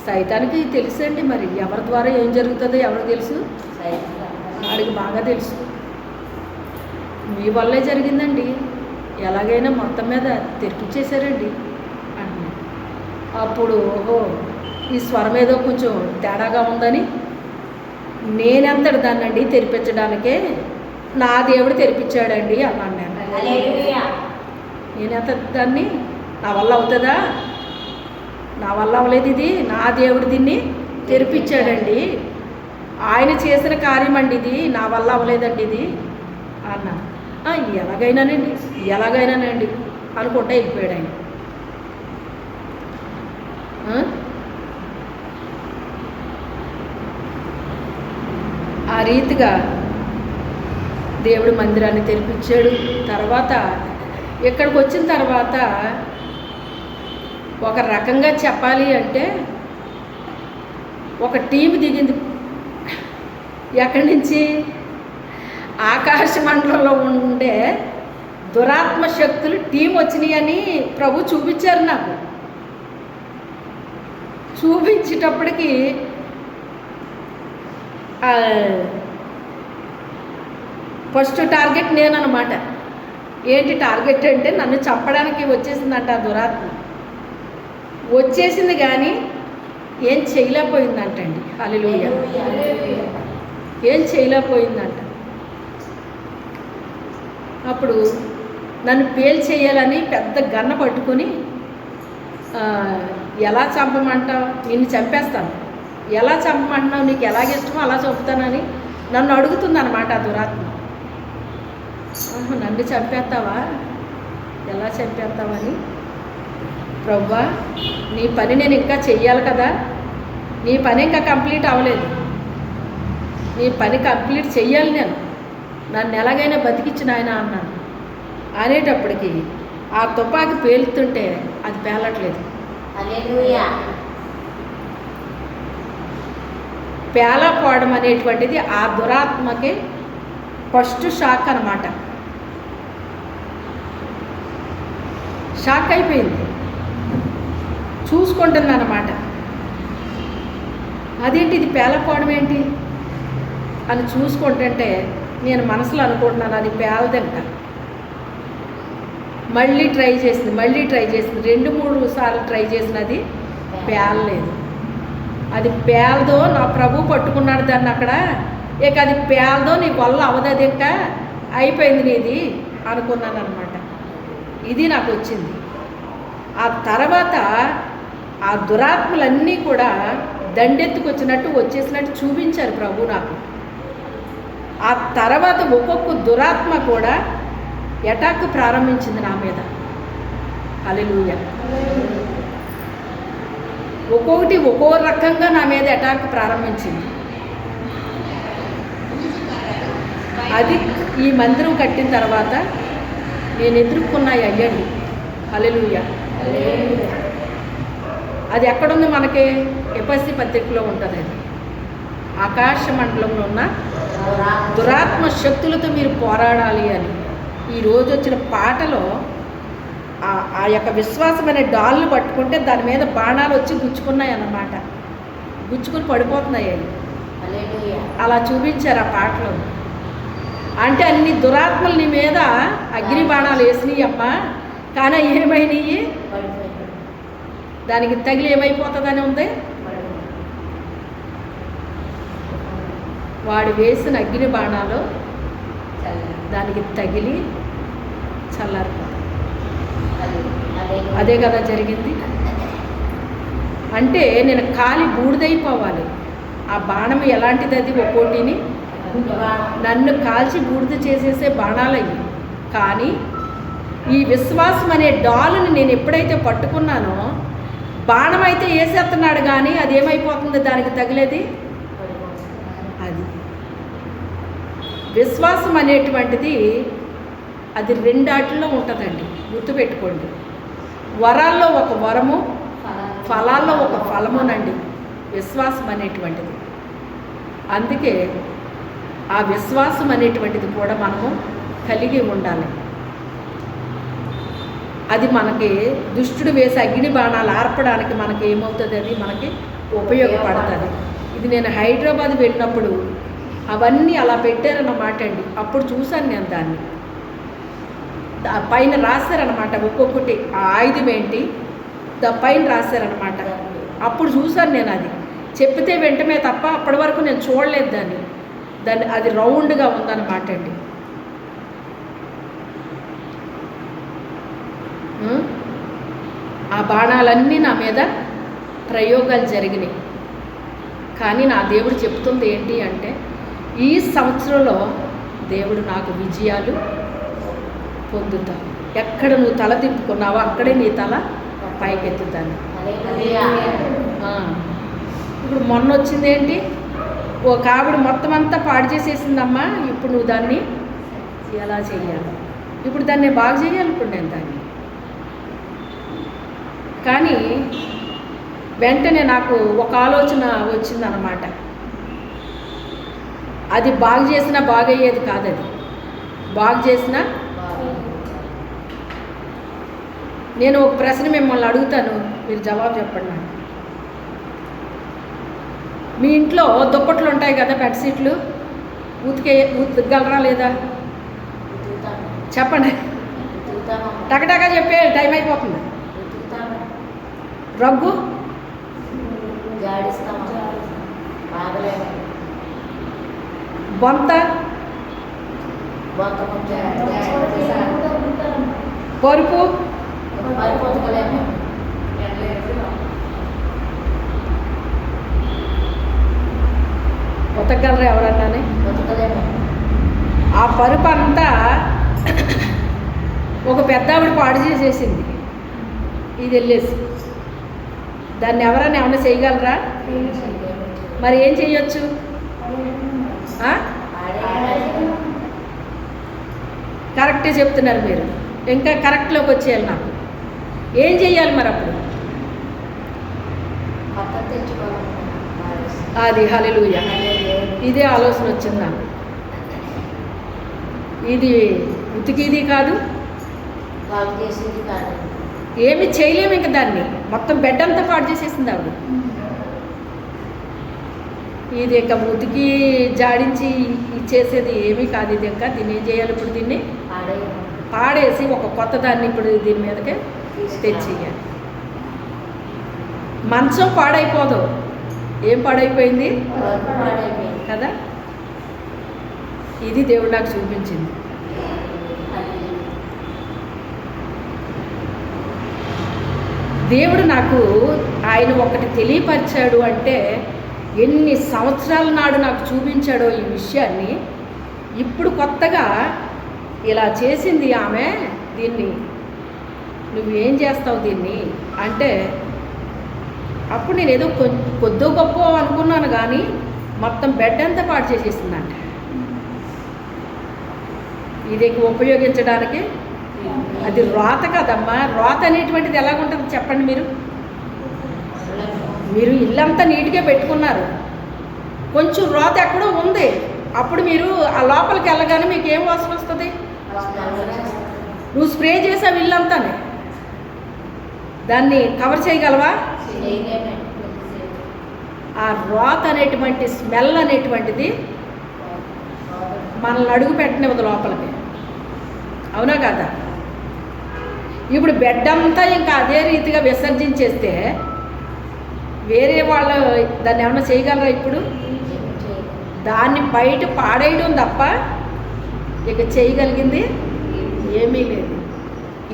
సైతానికి తెలుసండి. మరి ఎవరి ద్వారా ఏం జరుగుతుందో ఎవరికి తెలుసు? వాడికి బాగా తెలుసు. మీ వల్లే జరిగిందండి, ఎలాగైనా మొత్తం మీద తెరిపించేశారండి అంటున్నాడు. అప్పుడు ఓహో, ఈ స్వరం ఏదో కొంచెం తేడాగా ఉందని నేనెంతటి దాన్నండి తెరిపించడానికే నా దేవుడు తెరిపించాడండి అన్నాను నేను. నేనెంత దాన్ని నా వల్ల అవుతుందా? నా వల్ల అవ్వలేదు, ఇది నా దేవుడు దీన్ని తెరిపించాడండి. ఆయన చేసిన కార్యం అండి ఇది, నా వల్ల అవ్వలేదండి ఇది అన్నాను. ఎలాగైనానండి అనుకుంటా వెళ్ళిపోయాడు ఆయన. ఆ రీతిగా దేవుడు మందిరాన్ని తెరిపించాడు. తర్వాత ఇక్కడికి వచ్చిన తర్వాత ఒక రకంగా చెప్పాలి అంటే ఒక టీం దిగింది. ఎక్కడి నుంచి? ఆకాశ మండలంలో ఉండే దురాత్మ శక్తులు టీం వచ్చినాయి అని ప్రభు చూపించారు నాకు. చూపించేటప్పటికి ఫస్ట్ టార్గెట్ నేనన్నమాట. ఏంటి టార్గెట్ అంటే నన్ను చంపడానికి వచ్చేసిందంట ఆ దురాత్మ. వచ్చేసింది కానీ ఏం చేయలేకపోయిందంటండి. హల్లెలూయా. ఏం చేయలేకపోయిందంట. అప్పుడు నన్ను పేల్చేయాలని పెద్ద గన్న పట్టుకొని ఎలా చంపమంటావు, నిన్ను చంపేస్తాను, ఎలా చంపమంటున్నావు, నీకు ఎలాగిష్టమో అలా చంపుతానని నన్ను అడుగుతుందన్నమాట ఆ దురాత్మ. నన్ను చంపేస్తావా, ఎలా చంపేస్తావని, ప్రభువా నీ పని నేను ఇంకా చెయ్యాలి కదా, నీ పని ఇంకా కంప్లీట్ అవ్వలేదు, నీ పని కంప్లీట్ చెయ్యాలి నేను, నన్ను ఎలాగైనా బతికించిన ఆయన అన్నాను. అనేటప్పటికి ఆ తుపాకి పేలుతుంటే అది పేలట్లేదు. పేలపోవడం అనేటువంటిది ఆ దురాత్మకి ఫస్ట్ షాక్ అన్నమాట. షాక్ అయిపోయింది, చూసుకుంటుంది అన్నమాట. అదేంటి ఇది పేలపోవడం ఏంటి అని చూసుకుంటుంటే నేను మనసులో అనుకుంటున్నాను అది పేలదంట. మళ్ళీ ట్రై చేసింది 2-3 సార్లు ట్రై చేసినది పేలలేదు. అది పేలదో, నా ప్రభు పట్టుకున్నాడు దాన్ని అక్కడ, ఇక అది పేలదో, నీ వల్ల అవదది, ఇంకా అయిపోయింది నీది అనుకున్నాను అనమాట. ఇది నాకు వచ్చింది. ఆ తర్వాత ఆ దురాత్మలన్నీ కూడా దండెత్తుకొచ్చినట్టు వచ్చేసినట్టు చూపించారు ప్రభు నాకు. ఆ తర్వాత ఒక్కొక్క దురాత్మ కూడా అటాక్ ప్రారంభించింది నా మీద. హల్లెలూయా. ఒక్కొక్కటి ఒక్కో రకంగా నా మీద అటాక్ ప్రారంభించింది. అది ఈ మందిరం కట్టిన తర్వాత నేను ఎదుర్కొన్నాయి అయ్యండి. హల్లెలూయా. అది ఎక్కడుంది? మనకి ఎఫెసీ పత్రికలో ఉంటుంది. అది ఆకాశ మండలంలో ఉన్న దురాత్మ శక్తులతో మీరు పోరాడాలి అని. ఈరోజు వచ్చిన పాటలో ఆ యొక్క విశ్వాసం అనే డాల్ని పట్టుకుంటే దాని మీద బాణాలు వచ్చి గుచ్చుకున్నాయి అన్నమాట, గుచ్చుకుని పడిపోతున్నాయి. అలా చూపించారు ఆ పాటలో. అంటే అన్ని దురాత్మలు నీ మీద అగ్ని బాణాలు వేసినాయి అమ్మ, కానీ ఏమైనాయి? దానికి తగిలి ఏమైపోతుందని ఉంది. వాడు వేసిన అగ్ని బాణాలు దానికి తగిలి చల్లారిపోతుంది. అదే కదా జరిగింది. అంటే నేను కాలి బూడిదైపోవాలి. ఆ బాణం ఎలాంటిది? అది ఒక్కోటిని నన్ను కాల్చి బూడిద చేసేసే బాణాలయ్యి. కానీ ఈ విశ్వాసం అనే డాలుని నేను ఎప్పుడైతే పట్టుకున్నానో, బాణం అయితే వేసేస్తున్నాడు కానీ అది ఏమైపోతుంది? దానికి తగిలేది అది. విశ్వాసం అనేటువంటిది అది 2 ఆటల్లో ఉంటుందండి, గుర్తుపెట్టుకోండి. వరాల్లో ఒక వరము, ఫలాల్లో ఒక ఫలమునండి. విశ్వాసం అనేటువంటిది. అందుకే ఆ విశ్వాసం అనేటువంటిది కూడా మనము కలిగి ఉండాలి. అది మనకి దుష్టుడు వేసే అగ్ని బాణాలు ఆర్పడానికి మనకి ఏమవుతుంది, అది మనకి ఉపయోగపడుతుంది. ఇది నేను హైదరాబాద్ వెళ్ళినప్పుడు అవన్నీ అలా పెట్టారన్నమాట అండి. అప్పుడు చూశాను నేను దాన్ని. పైన రాశారనమాట ఒక్కొక్కటి ఆ ఆయుధం ఏంటి పైన రాశారనమాట. అప్పుడు చూశాను నేను. అది చెప్తే వెంటనే తప్ప అప్పటి వరకు నేను చూడలేదు దాన్ని. అది రౌండ్గా ఉందన్నమాట అండి. ఆ బాణాలన్నీ నా మీద ప్రయోగాలు జరిగినాయి. కానీ నా దేవుడు చెప్తుంది ఏంటి అంటే, ఈ సంవత్సరంలో దేవుడు నాకు విజయాలు పొందుతావు. ఎక్కడ నువ్వు తల తిప్పుకున్నావో అక్కడే నీ తల పైకెత్తుతాను. ఇప్పుడు మొన్న వచ్చింది ఏంటి, ఒక ఆవిడ మొత్తం అంతా పాడు చేసేసిందమ్మా. ఇప్పుడు నువ్వు దాన్ని ఎలా చెయ్యాలి, ఇప్పుడు దాన్ని బాగు చేయాలనుకున్నాను దాన్ని. కానీ వెంటనే నాకు ఒక ఆలోచన వచ్చిందన్నమాట. అది బాగు చేసినా బాగయ్యేది కాదు. అది బాగు చేసినా. నేను ఒక ప్రశ్న మిమ్మల్ని అడుగుతాను, మీరు జవాబు చెప్పండి. మీ ఇంట్లో దుప్పట్లు ఉంటాయి కదా, బెడ్షీట్లు ఉతకగలరా లేదా? చెప్పండి, టకటకా చెప్పే టైం అయిపోతుంది. రగ్గు బొంత పరుపు ఉతకగలరా ఎవరన్నానే? ఆ పరుపు అంతా ఒక పెద్ద ఆవిడ పాడు చేసేసింది. ఇది వెళ్ళేసి దాన్ని ఎవరైనా ఏమైనా చేయగలరా? మరి ఏం చేయొచ్చు? కరెక్టే చెప్తున్నారు మీరు. ఇంకా కరెక్ట్లోకి వచ్చేయాలి. నాకు ఏం చెయ్యాలి మరి అప్పుడు? అది హల్లెలూయా. ఇదే ఆలోచన వచ్చింది నాకు. ఇది ఉతికిది కాదు, ఏమి చేయలేము ఇంకా. దాన్ని మొత్తం బెడ్ అంతా పాడు చేసేసింది ఆవిడ. ఇది ఇంకా ఉతికి జాడించి ఇచ్చేసేది ఏమీ కాదు. ఇది ఇంకా దీన్ని ఏం చేయాలి ఇప్పుడు? దీన్ని పాడేసి ఒక కొత్త దాన్ని ఇప్పుడు దీని మీదకే తెచ్చేయాలి. మంచం పాడైపోదు. ఏం పాడైపోయింది కదా? ఇది దేవుడు నాకు చూపించింది. దేవుడు నాకు ఆయన ఒకటి తెలియపరిచాడు అంటే, ఎన్ని సంవత్సరాల నాడు నాకు చూపించాడో ఈ విషయాన్ని. ఇప్పుడు కొత్తగా ఇలా చేసింది ఆమె. దీన్ని నువ్వేం చేస్తావు దీన్ని అంటే, అప్పుడు నేను ఏదో కొద్దో గొప్ప అనుకున్నాను, కానీ మొత్తం బెడ్ అంతా పాడు చేసేసిందంట. ఇది ఉపయోగించడానికి అది రోత కదమ్మా. రోత అనేటువంటిది ఎలాగుంటుంది చెప్పండి? మీరు ఇల్లంతా నీట్గా పెట్టుకున్నారు, కొంచెం రోత ఎక్కడో ఉంది. అప్పుడు మీరు ఆ లోపలికి వెళ్ళగానే మీకు ఏం వాసన వస్తుంది? నువ్వు స్ప్రే చేసావు ఇల్లంతానే, దాన్ని కవర్ చేయగలవా? ఆ రోత అనేటువంటి స్మెల్ అనేటువంటిది మనల్ని అడుగు పెట్టనివ్వదు లోపలికి. అవునా కదా? ఇప్పుడు బెడ్ అంతా ఇంకా అదే రీతిగా విసర్జించేస్తే వేరే వాళ్ళు దాన్ని ఏమన్నా చేయగలరా? ఇప్పుడు దాన్ని బయట పాడేయడం తప్ప ఇక చేయగలిగింది ఏమీ లేదు.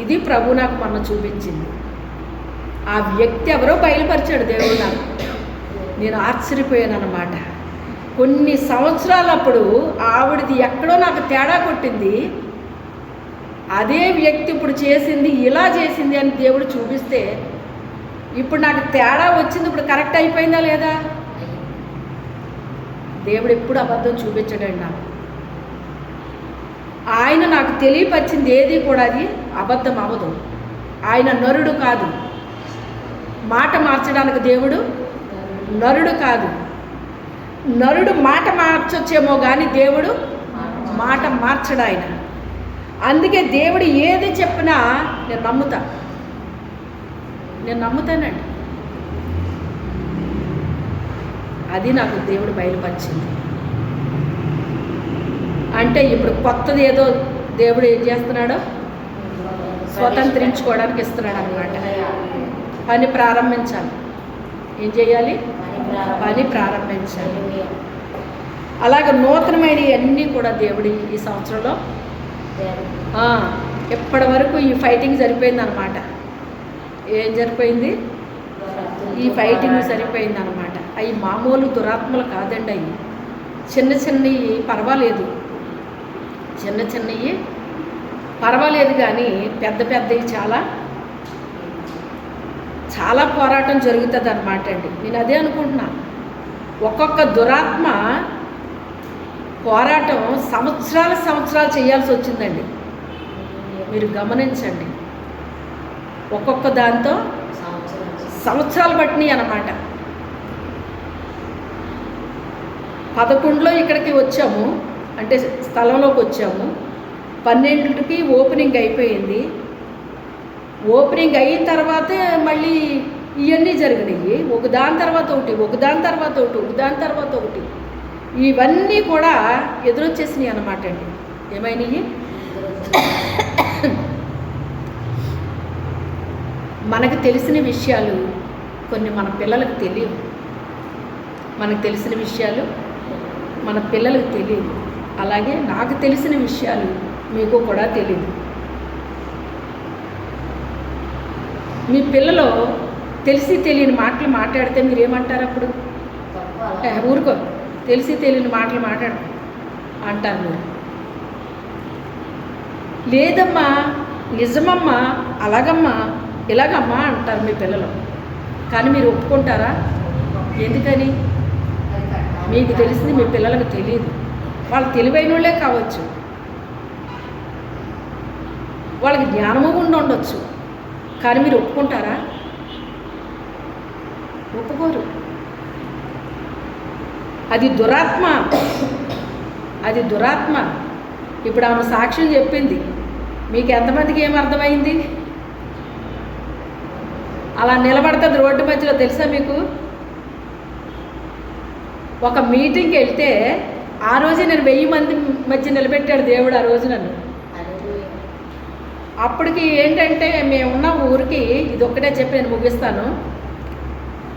ఇది ప్రభు నాకు మొన్న చూపించింది. ఆ వ్యక్తి ఎవరో బయలుపరిచాడు దేవుడు నాకు. నేను ఆశ్చర్యపోయాను అన్నమాట. కొన్ని సంవత్సరాలప్పుడు ఆవిడది ఎక్కడో నాకు తేడా కొట్టింది. అదే వ్యక్తి ఇప్పుడు చేసింది, ఇలా చేసింది అని దేవుడు చూపిస్తే ఇప్పుడు నాకు తేడా వచ్చింది. ఇప్పుడు కరెక్ట్ అయిపోయిందా లేదా? దేవుడు ఎప్పుడు అబద్ధం చూపించడండి నాకు. ఆయన నాకు తెలియపరిచింది ఏది కూడా అది అబద్ధం అవ్వదు. ఆయన నరుడు కాదు, మాట మార్చడానికి దేవుడు నరుడు కాదు. నరుడు మాట మార్చొచ్చేమో కానీ దేవుడు మాట మార్చడు ఆయన. అందుకే దేవుడు ఏది చెప్పినా నేను నమ్ముతానండి. అది నాకు దేవుడు బయలుపరిచింది. అంటే ఇప్పుడు కొత్తది ఏదో దేవుడు ఏం చేస్తున్నాడో స్వతంత్రించుకోవడానికి ఇస్తున్నాడు అన్నమాట. పని ప్రారంభించాలి. ఏం చేయాలి? పని ప్రారంభించాలి. అలాగే నూతనమైనవి అన్నీ కూడా దేవుడి ఈ సంవత్సరంలో ఎప్పటి వరకు ఈ ఫైటింగ్ సరిపోయింది అన్నమాట. ఏం సరిపోయింది? ఈ ఫైటింగ్ సరిపోయింది అన్నమాట. అవి మామూలు దురాత్మలు కాదండి. అవి చిన్న చిన్నవి పర్వాలేదు, చిన్న చిన్నవి పర్వాలేదు, కానీ పెద్ద పెద్దవి చాలా చాలా పోరాటం జరుగుతుంది అన్నమాట అండి. నేను అదే అనుకుంటున్నా. ఒక్కొక్క దురాత్మ పోరాటం సంవత్సరాలు చేయాల్సి వచ్చిందండి. మీరు గమనించండి. ఒక్కొక్క దాంతో సంవత్సరాలు పట్టినాయి అన్నమాట. 11లో ఇక్కడికి వచ్చాము, అంటే స్థలంలోకి వచ్చాము. 12కి ఓపెనింగ్ అయిపోయింది. ఓపెనింగ్ అయిన తర్వాతే మళ్ళీ ఇవన్నీ జరిగినాయి. ఒకదాని తర్వాత ఒకటి. ఇవన్నీ కూడా ఎదురొచ్చేసినాయి అన్నమాట అండి. ఏమైనాయి? మనకు తెలిసిన విషయాలు కొన్ని మన పిల్లలకు తెలియవు. మనకు తెలిసిన విషయాలు మన పిల్లలకు తెలియదు. అలాగే నాకు తెలిసిన విషయాలు మీకు కూడా తెలియదు. మీ పిల్లలు తెలిసి తెలియని మాటలు మాట్లాడితే మీరేమంటారు? అప్పుడు ఊరుకో, తెలిసి తెలియని మాటలు మాట్లాడు అంటారు మీరు. లేదమ్మా, నిజమమ్మా, అలాగమ్మా, ఇలాగమ్మా అంటారు మీ పిల్లలు. కానీ మీరు ఒప్పుకుంటారా? ఎందుకని? మీకు తెలిసింది మీ పిల్లలకు తెలియదు. వాళ్ళు తెలివైన వాళ్ళే కావచ్చు, వాళ్ళకి జ్ఞానము ఉండొచ్చు, కానీ మీరు ఒప్పుకుంటారా? ఒప్పుకోరు. అది దురాత్మ. ఇప్పుడు ఆమె సాక్ష్యం చెప్పింది. మీకు ఎంతమందికి ఏం అర్థమైంది? అలా నిలబడుతుంది రోడ్డు మధ్యలో. తెలుసా మీకు? ఒక మీటింగ్కి వెళ్తే ఆ రోజే నేను 1000 మంది మధ్య నిలబెట్టాడు దేవుడు ఆ రోజు నన్ను. అప్పటికి ఏంటంటే మేమున్న ఊరికి ఇదొక్కటే చెప్పి నేను ముగిస్తాను.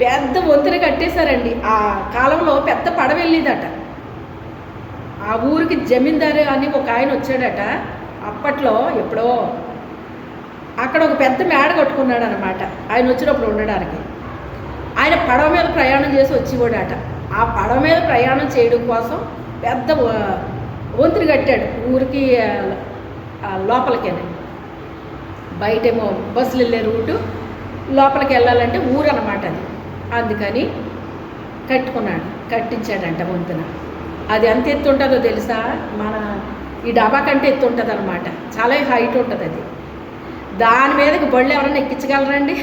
పెద్ద వంతెన కట్టేశారండి. ఆ కాలంలో పెద్ద పడవ వెళ్ళేదట. ఆ ఊరికి జమీందారు అని ఒక ఆయన వచ్చాడట అప్పట్లో. ఎప్పుడో అక్కడ ఒక పెద్ద మేడ కట్టుకున్నాడు అనమాట ఆయన వచ్చినప్పుడు ఉండడానికి. ఆయన పడవ మీద ప్రయాణం చేసి వచ్చేవాడట. ఆ పడవ మీద ప్రయాణం చేయడం కోసం పెద్ద వంతెన కట్టాడు ఊరికి లోపలికేనే. బయటేమో బస్సులు వెళ్ళే రూటు, లోపలికి వెళ్ళాలంటే ఊరు అన్నమాట అది. అందుకని కట్టించాడంట వంతెన. అది ఎంత ఎత్తు ఉంటుందో తెలుసా? మన ఈ డాబా కంటే ఎత్తు ఉంటుంది అనమాట. చాలా హైట్ ఉంటుంది అది. దాని మీదకి బళ్ళు ఎవరైనా ఎక్కించగలరండి?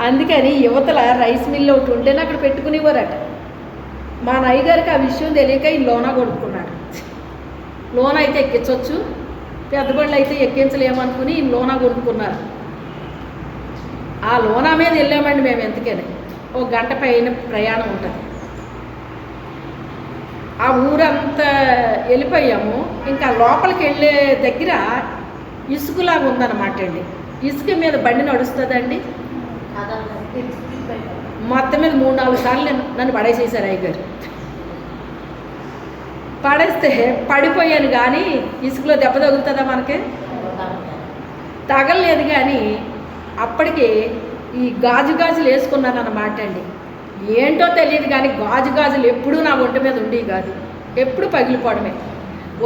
అందుకని యువతల రైస్ మిల్ ఒకటి ఉంటేనే అక్కడ పెట్టుకునేవారట. మా నాయగారికి ఆ విషయం తెలియక ఈ లోనా కొడుకున్నాడు. లోన అయితే ఎక్కించవచ్చు, పెద్ద బళ్ళు అయితే ఎక్కించలేమనుకుని ఈ లోనా కొనుక్కున్నారు. ఆ లోనా మీద వెళ్ళామండి మేము. ఎందుకని 1 గంట పైన ప్రయాణం ఉంటుంది. ఆ ఊరంతా వెళ్ళిపోయాము. ఇంకా లోపలికి వెళ్ళే దగ్గర ఇసుకలాగా ఉందన్నమాట అండి. ఇసుక మీద బండి నడుస్తుందండి. మొత్తం మీద 3-4 సార్లు నన్ను పడేసేసారు అయ్యగారు. పడేస్తే పడిపోయాను, కానీ ఇసుకలో దెబ్బ తగులుతుందా? మనకి తగలలేదు. కానీ అప్పటికి ఈ గాజులు వేసుకున్నాను అన్నమాట అండి. ఏంటో తెలియదు కానీ గాజులు ఎప్పుడూ నా ఒంటి మీద ఉండేవి కాదు. ఎప్పుడు పగిలిపోవడమే.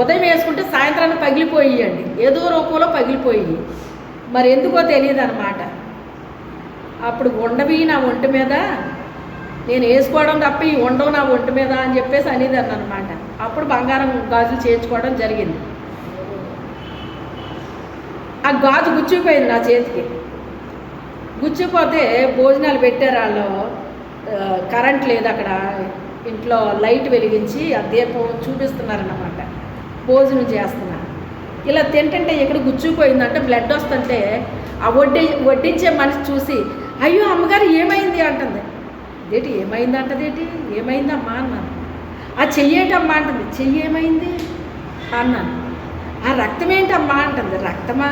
ఉదయం వేసుకుంటే సాయంత్రాన్ని పగిలిపోయాయండి. ఏదో రూపంలో పగిలిపోయి, మరి ఎందుకో తెలియదు అనమాట. అప్పుడు ఉండవి నా ఒంటి మీద, నేను వేసుకోవడం తప్ప ఈ ఉండవు నా ఒంటి మీద అని చెప్పేసి అనేదాన్ని అనమాట. అప్పుడు బంగారం గాజులు చేయించుకోవడం జరిగింది. ఆ గాజు గుచ్చిపోయింది నా చేతికి. గుచ్చిపోతే భోజనాలు పెట్టారు వాళ్ళు. కరెంట్ లేదు అక్కడ, ఇంట్లో లైట్ వెలిగించి ఆ దీపం చూపిస్తున్నారన్నమాట. భోజనం చేస్తున్నారు. ఇలా తింటుంటే ఎక్కడ గుచ్చుకుపోయిందంటే బ్లడ్ వస్తుంటే ఆ వడ్డించే మనిషి చూసి అయ్యో అమ్మగారు ఏమైంది అంటుంది. ఏంటి ఏమైంది అంటదేంటి, ఏమైందమ్మా అన్నాను. ఆ చెయ్యేటమ్మా అంటుంది. చెయ్యి ఏమైంది అన్నాను. ఆ రక్తం ఏంటమ్మా అంటుంది. రక్తమా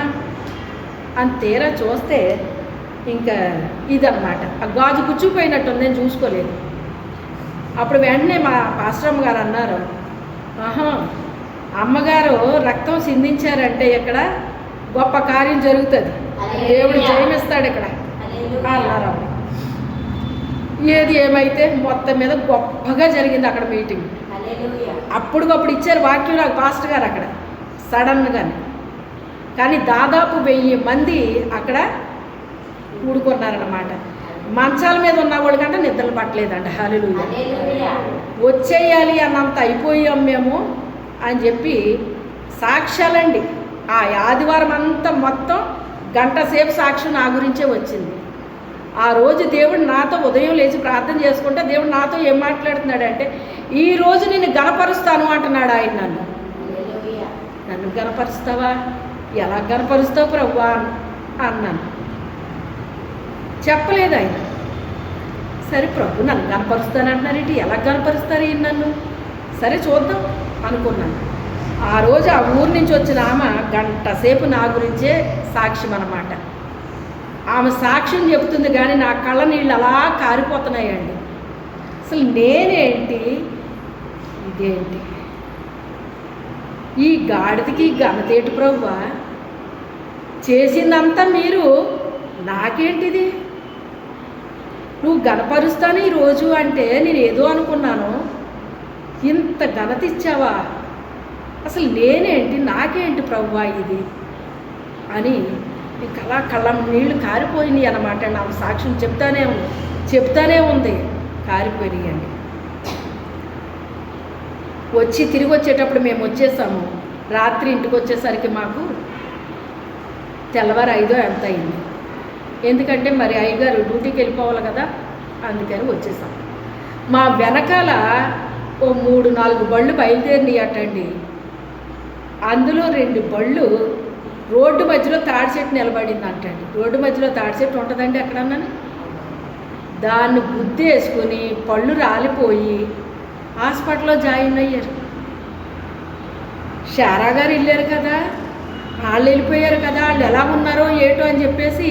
అని తీరా చూస్తే ఇంకా ఇదన్నమాట, ఆ గాజు గుచ్చుకుపోయినట్టు నేను చూసుకోలేదు. అప్పుడు వెంటనే మా పాస్టరమ్మ గారు అన్నారు, ఆహా అమ్మగారు రక్తం సిందించారంటే ఇక్కడ గొప్ప కార్యం జరుగుతుంది, దేవుడు జయమిస్తాడు ఇక్కడ అన్నారు. ఏది ఏమైతే మొత్తం మీద గొప్పగా జరిగింది అక్కడ మీటింగ్. అప్పటికప్పుడు ఇచ్చారు వాక్యం నాకు పాస్టర్ గారు అక్కడ సడన్గానే. కానీ దాదాపు 1000 మంది అక్కడ కూడుకున్నారన్నమాట. మంచాల మీద ఉన్న వాళ్ళకంటే నిద్రలు పట్టలేదంట. హల్లెలూయా. వచ్చేయాలి అన్నంత అయిపోయాం మేము అని చెప్పి సాక్ష్యాలండి. ఆ ఆదివారం అంతా మొత్తం గంట సేపు సాక్ష్యం నా గురించే వచ్చింది. ఆ రోజు దేవుడు నాతో ఉదయం లేచి ప్రార్థన చేసుకుంటే దేవుడు నాతో ఏం మాట్లాడుతున్నాడంటే, ఈరోజు నిన్ను గణపరుస్తాను అంటున్నాడు ఆయన. నన్ను గణపరుస్తావా? ఎలా గణపరుస్తావు ప్రభువా అన్నాను. చెప్పలేదు ఆయన. సరే ప్రభు నన్ను గణపరుస్తానంటున్నారేంటి, ఎలా గణపరుస్తారు ఈయన నన్ను, సరే చూద్దాం అనుకున్నాను. ఆ రోజు ఆ ఊరు నుంచి వచ్చిన ఆమె గంట సేపు నా గురించే సాక్ష్యం అన్నమాట. ఆమె సాక్ష్యం చెప్తుంది కానీ నా కళ్ళ నీళ్ళు అలా కారిపోతున్నాయండి. అసలు నేనేంటి, ఇదేంటి, ఈ గాడిదకి ఘనతేటి ప్రభువా, చేసిందంతా మీరు, నాకేంటిది, నువ్వు గణపరుస్తాను ఈరోజు అంటే నేను ఏదో అనుకున్నాను, ఇంత ఘనత ఇచ్చావా, అసలు నేనేంటి, నాకేంటి ప్రభువా ఇది అని కళ్ళ నీళ్ళు కారిపోయినాయి అన్నమాట. నా సాక్ష్యం చెప్తానే ఉంది కారిపోయినాయండి. తిరిగి వచ్చేటప్పుడు మేము వచ్చేసాము. రాత్రి ఇంటికి వచ్చేసరికి మాకు తెల్లవారు 5 ఎంత అయింది. ఎందుకంటే మరి అయ్యగారు డ్యూటీకి వెళ్ళిపోవాలి కదా, అందుకని వచ్చేసాం. మా వెనకాల ఓ 3-4 బళ్ళు బయలుదేరినాయి అటండి. అందులో 2 బళ్ళు రోడ్డు మధ్యలో తాడి చెట్టు నిలబడింది అంటండి. రోడ్డు మధ్యలో తాడి చెట్టు ఉంటుందండి ఎక్కడన్నా, దాన్ని గుద్దేసుకుని పళ్ళు రాలిపోయి హాస్పిటల్లో జాయిన్ అయ్యారు. శారా గారు వెళ్ళారు కదా, వాళ్ళు వెళ్ళిపోయారు కదా, వాళ్ళు ఎలా ఉన్నారో ఏటో అని చెప్పేసి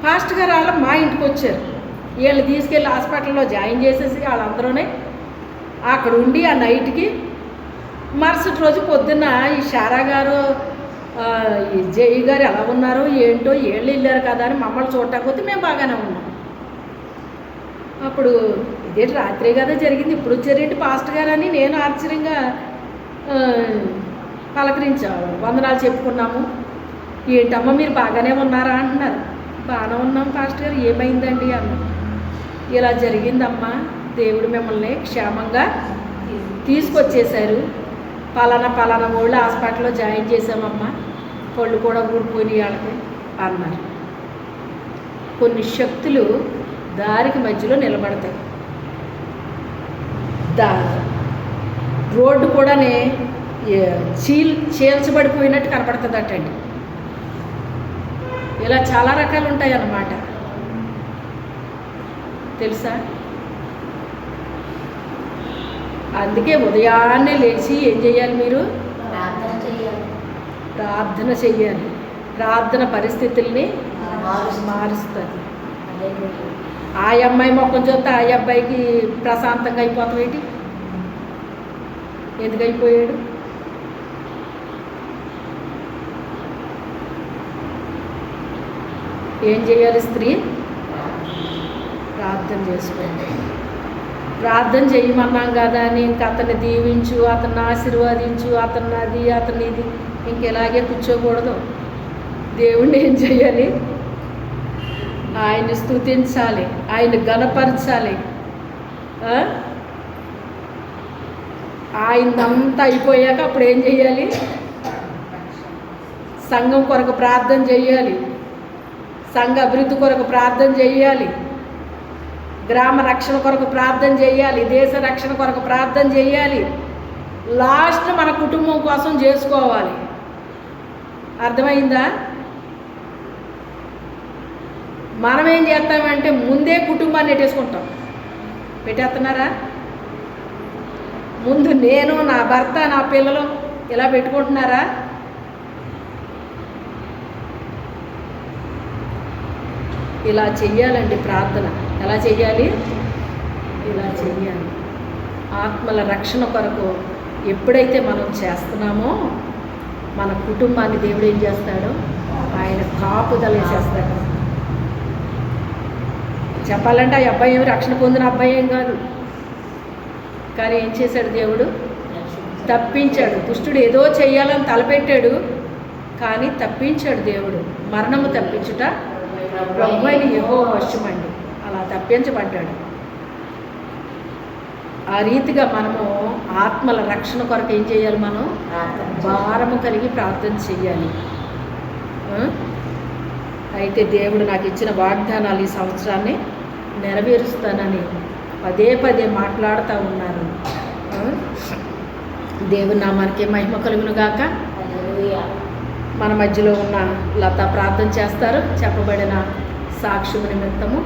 ఫాస్ట్ గారు వాళ్ళు మా ఇంటికి వచ్చారు. వీళ్ళు తీసుకెళ్ళి హాస్పిటల్లో జాయిన్ చేసేసి వాళ్ళందరూనే అక్కడ ఉండి ఆ నైట్కి మరుసటి రోజు పొద్దున్న ఈ శారా గారు ఈ జై గారు ఎలా ఉన్నారో ఏంటో, వీళ్ళు వెళ్ళారు కదా అని మమ్మల్ని చూడటానికి వస్తే మేము బాగానే ఉన్నాం. అప్పుడు ఇదేంటి రాత్రి కదా జరిగింది, ఇప్పుడు వచ్చారేంటి పాస్టర్ గారు అని నేను ఆశ్చర్యంగా పలకరించాము. వందనాలు చెప్పుకున్నాము. ఏంటమ్మా మీరు బాగానే ఉన్నారా అంటున్నారు. బాగానే ఉన్నాం పాస్టర్ గారు, ఏమైందండి అన్నాం. ఇలా జరిగిందమ్మా, దేవుడు మిమ్మల్ని క్షేమంగా తీసుకొచ్చేశారు, పలానా వాళ్ళు హాస్పిటల్లో జాయిన్ చేసామమ్మా, పళ్ళు కూడా ఊడిపోయినాయి వాళ్ళకి అన్నారు. కొన్ని శక్తులు దారికి మధ్యలో నిలబడతాయి. రోడ్డు కూడానే చీల్చబడిపోయినట్టు కనపడుతుంది అటండి. ఇలా చాలా రకాలు ఉంటాయి అన్నమాట, తెలుసా. అందుకే ఉదయాన్నే లేచి ఏం చేయాలి, మీరు ప్రార్థన చెయ్యాలి. ప్రార్థన పరిస్థితుల్ని మారుస్తుంది. ఆ అమ్మాయి మొక్కం చూస్తే ఆ అబ్బాయికి ప్రశాంతంగా అయిపోతాం ఏంటి, ఎందుకు అయిపోయాడు. ఏం చేయాలి, స్త్రీ ప్రార్థన చేసుకోండి. ప్రార్థన చేయమన్నాం కదా అని ఇంక అతన్ని దీవించు, అతన్ని ఆశీర్వదించు, అతన్ని అది అతన్ని ఇది ఇంకెలాగే కూర్చోకూడదు. దేవుణ్ణి ఏం చేయాలి, ఆయన్ని స్తుతించాలి, ఆయన్ని గణపరచాలి. ఆయనంతా అయిపోయాక అప్పుడు ఏం చేయాలి, సంఘం కొరకు ప్రార్థన చేయాలి. సంఘ అభివృద్ధి కొరకు ప్రార్థన చేయాలి, గ్రామ రక్షణ కొరకు ప్రార్థన చేయాలి, దేశ రక్షణ కొరకు ప్రార్థన చేయాలి, లాస్ట్ మన కుటుంబం కోసం చేసుకోవాలి. అర్థమైందా? మనం ఏం చేస్తామంటే ముందే కుటుంబాన్ని పెట్టేసుకుంటాం. పెట్టేస్తున్నారా? ముందు నేను, నా భర్త, నా పిల్లలు ఇలా పెట్టుకుంటున్నారా? ఇలా చెయ్యాలండి ప్రార్థన. ఎలా చెయ్యాలి? ఇలా చెయ్యాలి. ఆత్మల రక్షణ కొరకు ఎప్పుడైతే మనం చేస్తున్నామో మన కుటుంబాన్ని దేవుడు ఏం చేస్తాడో ఆయన కాపుదల వేసేస్తాడు. చెప్పాలంటే ఆ అబ్బాయి ఏమి రక్షణ పొందిన అబ్బాయి ఏం కాదు, కానీ ఏం చేశాడు దేవుడు? తప్పించాడు. దుష్టుడు ఏదో చెయ్యాలని తలపెట్టాడు, కానీ తప్పించాడు దేవుడు. మరణము తప్పించుట ప్రభువైన యెహోవా వశమండి. అలా తప్పించబడ్డాడు. ఆ రీతిగా మనము ఆత్మల రక్షణ కొరకు ఏం చేయాలి? మనం భారము కలిగి ప్రార్థన చెయ్యాలి. అయితే దేవుడు నాకు ఇచ్చిన వాగ్దానాలు ఈ సంవత్సరాన్ని నెరవేరుస్తానని పదే పదే మాట్లాడుతూ ఉన్నారు. దేవుని నామానికి మహిమ కలుగును గాక. మన మధ్యలో ఉన్న లత ప్రార్థన చేస్తారు చెప్పబడిన సాక్ష్యము నిమిత్తము.